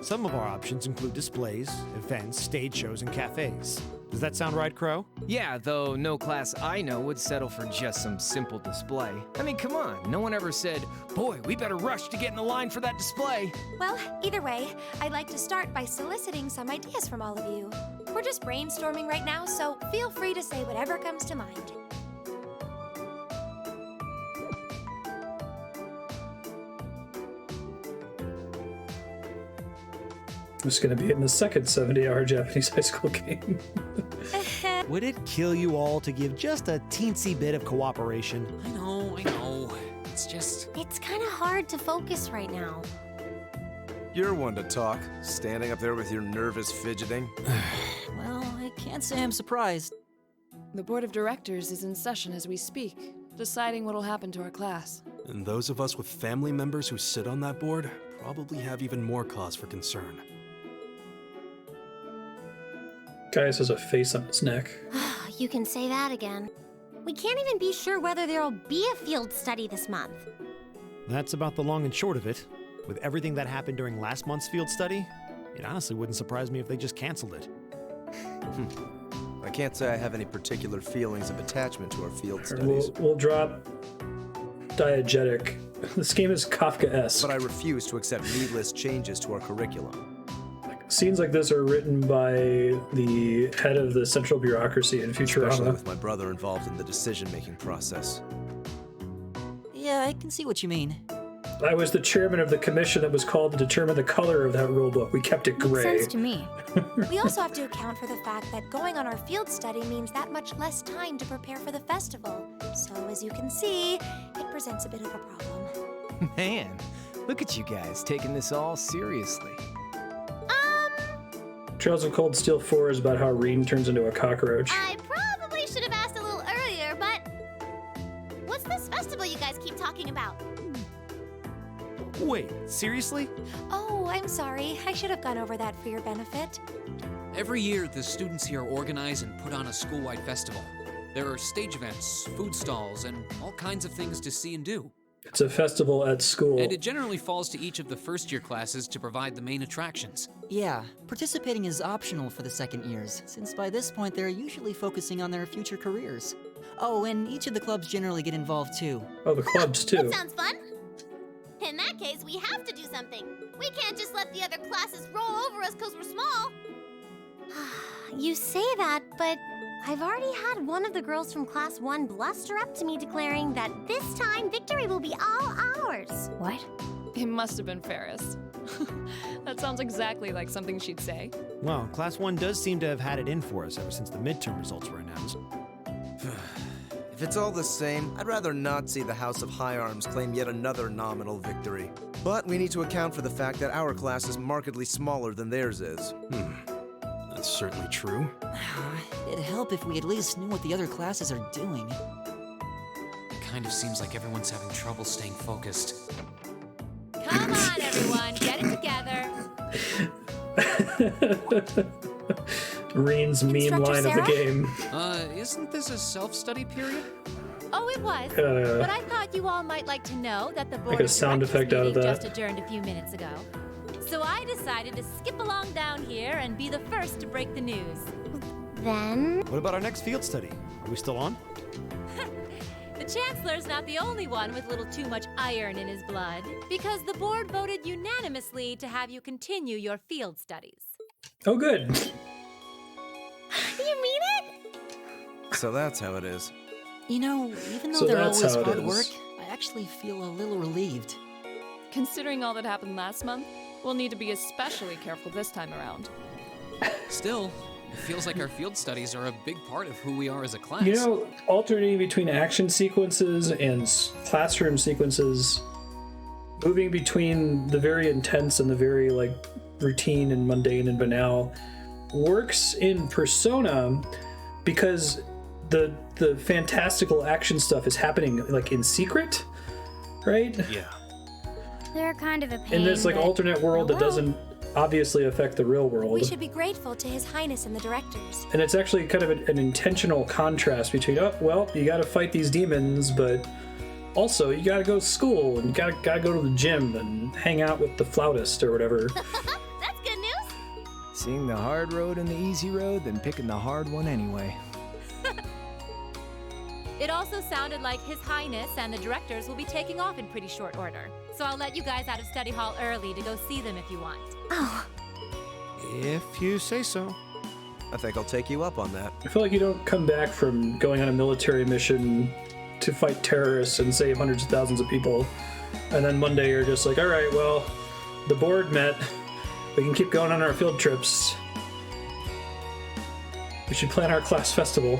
I: Some of our options include displays, events, stage shows, and cafes. Does that sound right, Crow?
O: Yeah, though no class I know would settle for just some simple display. I mean, come on, no one ever said, boy, we better rush to get in the line for that display.
G: Well, either way, I'd like to start by soliciting some ideas from all of you. We're just brainstorming right now, so feel free to say whatever comes to mind.
A: I'm just going to be in the second 70-hour Japanese high school game.
I: Would it kill you all to give just a teensy bit of cooperation?
B: I know. It's just...
Q: It's kind of hard to focus right now.
E: You're one to talk, standing up there with your nervous fidgeting.
O: Well, I can't say I'm surprised.
C: The board of directors is in session as we speak, deciding what'll happen to our class.
F: And those of us with family members who sit on that board probably have even more cause for concern.
A: Gaius has a face on his neck.
Q: You can say that again.
D: We can't even be sure whether there'll be a field study this month.
I: That's about the long and short of it. With everything that happened during last month's field study, it honestly wouldn't surprise me if they just canceled it.
E: I can't say I have any particular feelings of attachment to our field studies.
A: We'll drop diegetic. This game is Kafka-esque.
E: But I refuse to accept needless changes to our curriculum.
A: Scenes like this are written by the head of the central bureaucracy in Futurama.
E: Especially with my brother involved in the decision-making process.
O: Yeah, I can see what you mean.
A: I was the chairman of the commission that was called to determine the color of that rulebook. We kept it gray.
Q: Makes sense to me.
G: We also have to account for the fact that going on our field study means that much less time to prepare for the festival. So, as you can see, it presents a bit of a problem.
O: Man, look at you guys taking this all seriously.
A: Trails of Cold Steel 4 is about how Reen turns into a cockroach.
D: I probably should have asked a little earlier, but... What's this festival you guys keep talking about?
I: Wait, seriously?
G: Oh, I'm sorry. I should have gone over that for your benefit.
B: Every year, the students here organize and put on a school-wide festival. There are stage events, food stalls, and all kinds of things to see and do.
A: It's a festival at school.
B: And it generally falls to each of the first-year classes to provide the main attractions.
O: Yeah, participating is optional for the second years, since by this point they're usually focusing on their future careers. Oh, and each of the clubs generally get involved too.
A: Oh, the clubs too.
D: That sounds fun. In that case, we have to do something. We can't just let the other classes roll over us because we're small.
Q: You say that, but I've already had one of the girls from Class 1 bluster up to me declaring that this time victory will be all ours. What?
C: It must have been Ferris. That sounds exactly like something she'd say.
I: Well, Class 1 does seem to have had it in for us ever since the midterm results were announced.
E: If it's all the same, I'd rather not see the House of High Arms claim yet another nominal victory. But we need to account for the fact that our class is markedly smaller than theirs is.
F: That's certainly true.
O: It'd help if we at least knew what the other classes are doing.
B: kind of seems like everyone's having trouble staying focused.
L: Come on, everyone, get it together.
A: Reen's meme line of the game.
B: Isn't this a self-study period?
L: Oh, it was. But I thought you all might like to know that the board
A: Like a
L: of
A: sound
L: directors
A: effect out of
L: meeting
A: that.
L: just adjourned a few minutes ago. So I decided to skip along down here and be the first to break the news.
Q: Then?
I: What about our next field study? Are we still on?
L: The Chancellor's not the only one with a little too much iron in his blood, because the board voted unanimously to have you continue your field studies.
A: Oh, good.
Q: You mean it?
E: So that's how it is.
O: You know, even though
A: So
O: they're
A: that's
O: always
A: how it
O: hard
A: is.
O: work, I actually feel a little relieved.
C: Considering all that happened last month, we'll need to be especially careful this time around.
B: Still, it feels like our field studies are a big part of who we are as a class.
A: You know, alternating between action sequences and classroom sequences, moving between the very intense and the very like routine and mundane and banal, works in Persona because the fantastical action stuff is happening like in secret, right?
I: Yeah.
Q: They're kind of a pain.
A: In this like
Q: but-
A: alternate world that doesn't obviously affect the real world.
G: We should be grateful to His Highness and the directors.
A: And it's actually kind of an intentional contrast between, oh, well, you gotta fight these demons, but also you gotta go to school and gotta go to the gym and hang out with the flautist or whatever.
D: That's good news.
K: Seeing the hard road and the easy road, then picking the hard one anyway.
L: It also sounded like His Highness and the directors will be taking off in pretty short order. So I'll let you guys out of study hall early to go see them if you want.
Q: Oh.
I: If you say so.
E: I think I'll take you up on that.
A: I feel like you don't come back from going on a military mission to fight terrorists and save hundreds of thousands of people, and then Monday you're just like, all right, well, the board met. We can keep going on our field trips. We should plan our class festival.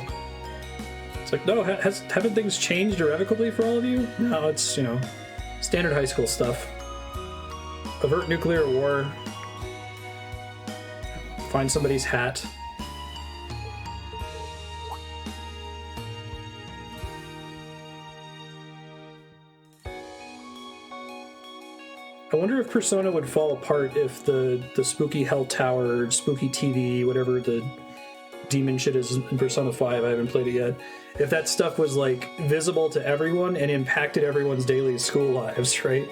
A: It's like, no, haven't things changed irrevocably for all of you? No, it's, standard high school stuff. Avert nuclear war. Find somebody's hat. I wonder if Persona would fall apart if the spooky Hell Tower, spooky TV, whatever the demon shit is in Persona 5, I haven't played it yet, if that stuff was like visible to everyone and impacted everyone's daily school lives, right?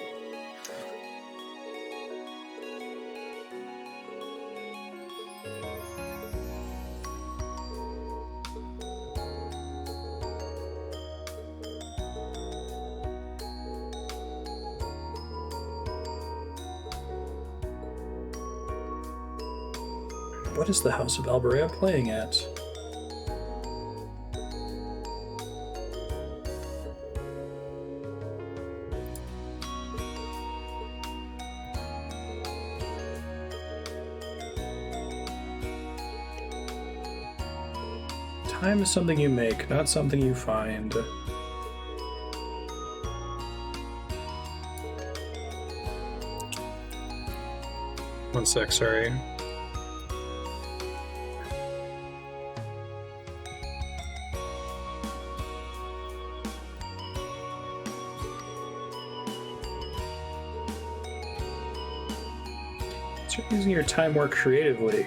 A: What is the House of Alberea playing at? Time is something you make, not something you find. One sec, sorry. Start using your time more creatively.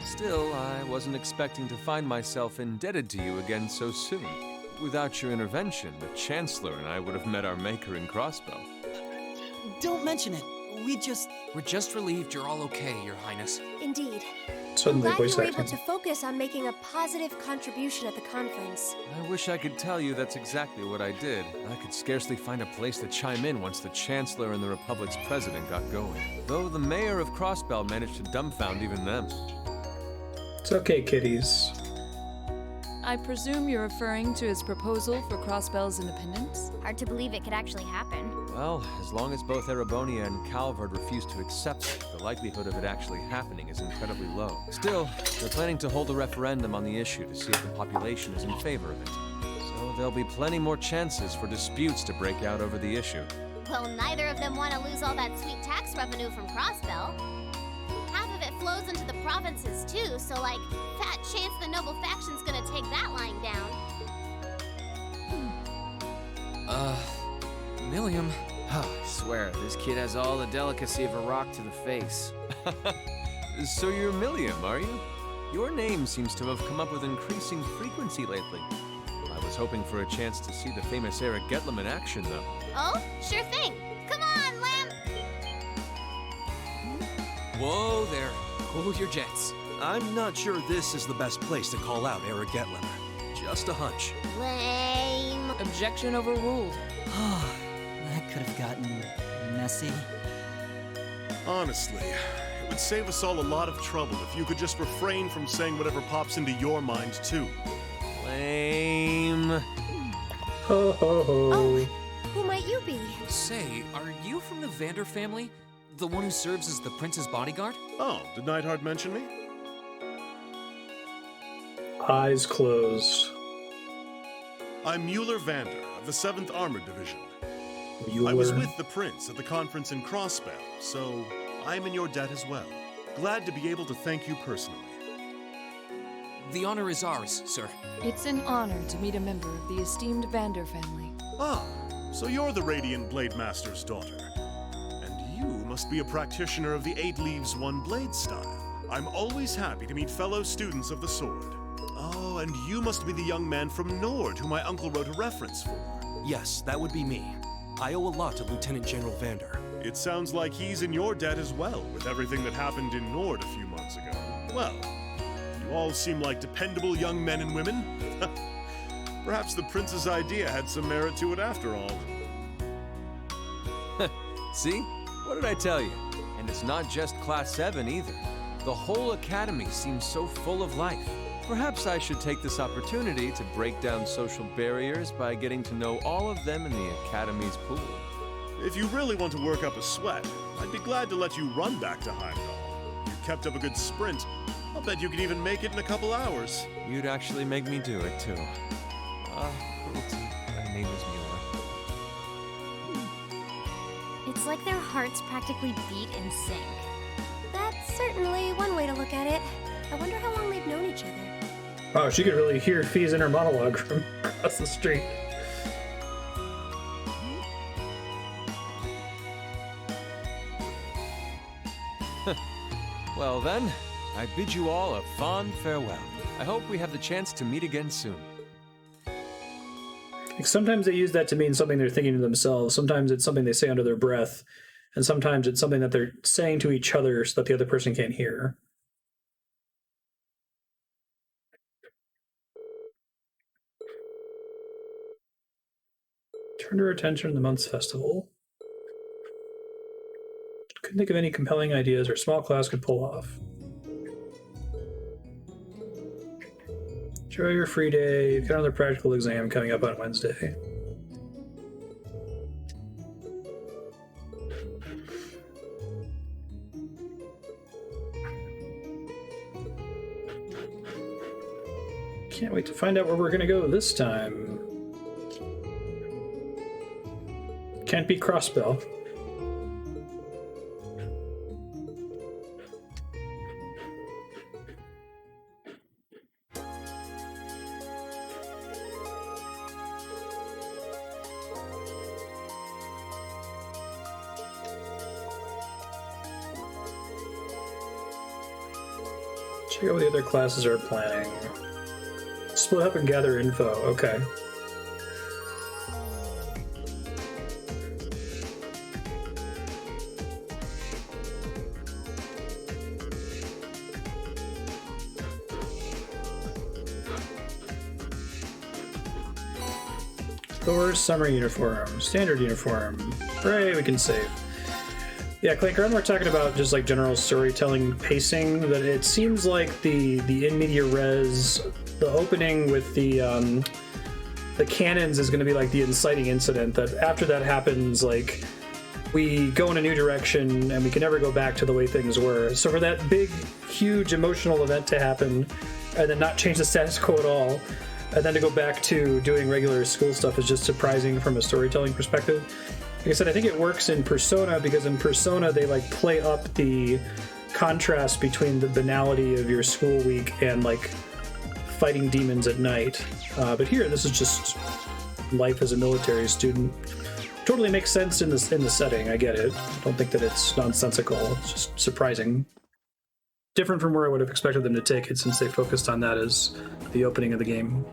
U: Still, I wasn't expecting to find myself indebted to you again so soon. Without your intervention, the Chancellor and I would have met our maker in Crossbow.
O: Don't mention it.
B: We're just relieved you're all okay, Your Highness.
G: Indeed.
A: Suddenly
G: I'm glad you
A: voice
G: were able
A: acting.
G: to focus on making a positive contribution at the conference.
U: I wish I could tell you that's exactly what I did. I could scarcely find a place to chime in once the Chancellor and the Republic's president got going. Though the mayor of Crossbell managed to dumbfound even them.
A: It's okay, kiddies.
C: I presume you're referring to his proposal for Crossbell's independence?
Q: Hard to believe it could actually happen.
U: Well, as long as both Erebonia and Calvard refuse to accept it, the likelihood of it actually happening is incredibly low. Still, they're planning to hold a referendum on the issue to see if the population is in favor of it. So there'll be plenty more chances for disputes to break out over the issue.
D: Well, neither of them want to lose all that sweet tax revenue from Crossbell. Half of it flows into the provinces too, so like, fat chance the noble faction's gonna take that lying down.
B: Milliam.
K: I swear, this kid has all the delicacy of a rock to the face.
U: So you're Milliam, are you? Your name seems to have come up with increasing frequency lately. I was hoping for a chance to see the famous Eric Getlam in action, though.
D: Oh, sure thing. Come on, Lamb!
B: Whoa there. Cool your jets.
F: I'm not sure this is the best place to call out Eric Getlam. Just a hunch.
D: Lame.
C: Objection overruled.
O: That could have gotten messy.
F: Honestly, it would save us all a lot of trouble if you could just refrain from saying whatever pops into your mind, too.
U: Lame.
A: Ho ho ho.
Q: Oh, who might you be?
B: Say, are you from the Vander family? The one who serves as the prince's bodyguard?
F: Oh, did Neidhart mention me?
A: Eyes closed.
F: I'm Mueller Vander of the 7th Armored Division.
A: Mueller.
F: I was with the prince at the conference in Crossbell, so I'm in your debt as well. Glad to be able to thank you personally.
B: The honor is ours, sir.
C: It's an honor to meet a member of the esteemed Vander family.
F: Ah, so you're the Radiant Blade Master's daughter. And you must be a practitioner of the 8 Leaves 1 Blade style. I'm always happy to meet fellow students of the sword. Oh, and you must be the young man from Nord who my uncle wrote a reference for.
U: Yes, that would be me. I owe a lot to Lieutenant General Vander.
F: It sounds like he's in your debt as well, with everything that happened in Nord a few months ago. Well, you all seem like dependable young men and women. Perhaps the prince's idea had some merit to it after all.
U: See? What did I tell you? And it's not just Class 7 either. The whole academy seems so full of life. Perhaps I should take this opportunity to break down social barriers by getting to know all of them in the academy's pool.
F: If you really want to work up a sweat, I'd be glad to let you run back to Heimdall. You kept up a good sprint. I'll bet you could even make it in a couple hours.
U: You'd actually make me do it, too. Cruelty. My name is Mueller.
Q: It's like their hearts practically beat in sync. That's certainly one way to look at it. I wonder how long they've known each other.
A: Wow, she could really hear Fee's inner monologue from across the street.
U: Well then, I bid you all a fond farewell. I hope we have the chance to meet again soon.
A: Like sometimes they use that to mean something they're thinking to themselves. Sometimes it's something they say under their breath. And sometimes it's something that they're saying to each other so that the other person can't hear. Turned her attention to the month's festival. Couldn't think of any compelling ideas her small class could pull off. Enjoy your free day. You've got another practical exam coming up on Wednesday. Can't wait to find out where we're gonna go this time. Can't be Crossbell. Check out what the other classes are planning. Split up and gather info. Okay. Thor's summer uniform. Standard uniform. Hooray, we can save. Yeah, Clanker, and we're talking about just like general storytelling pacing. That it seems like the in media res, the opening with the cannons is going to be like the inciting incident. That after that happens, like we go in a new direction and we can never go back to the way things were. So for that big, huge emotional event to happen, and then not change the status quo at all, and then to go back to doing regular school stuff is just surprising from a storytelling perspective. Like I said, I think it works in Persona because in Persona they like play up the contrast between the banality of your school week and like fighting demons at night. But here, this is just life as a military student. Totally makes sense in the setting. I get it. I don't think that it's nonsensical. It's just surprising. Different from where I would have expected them to take it, since they focused on that as the opening of the game.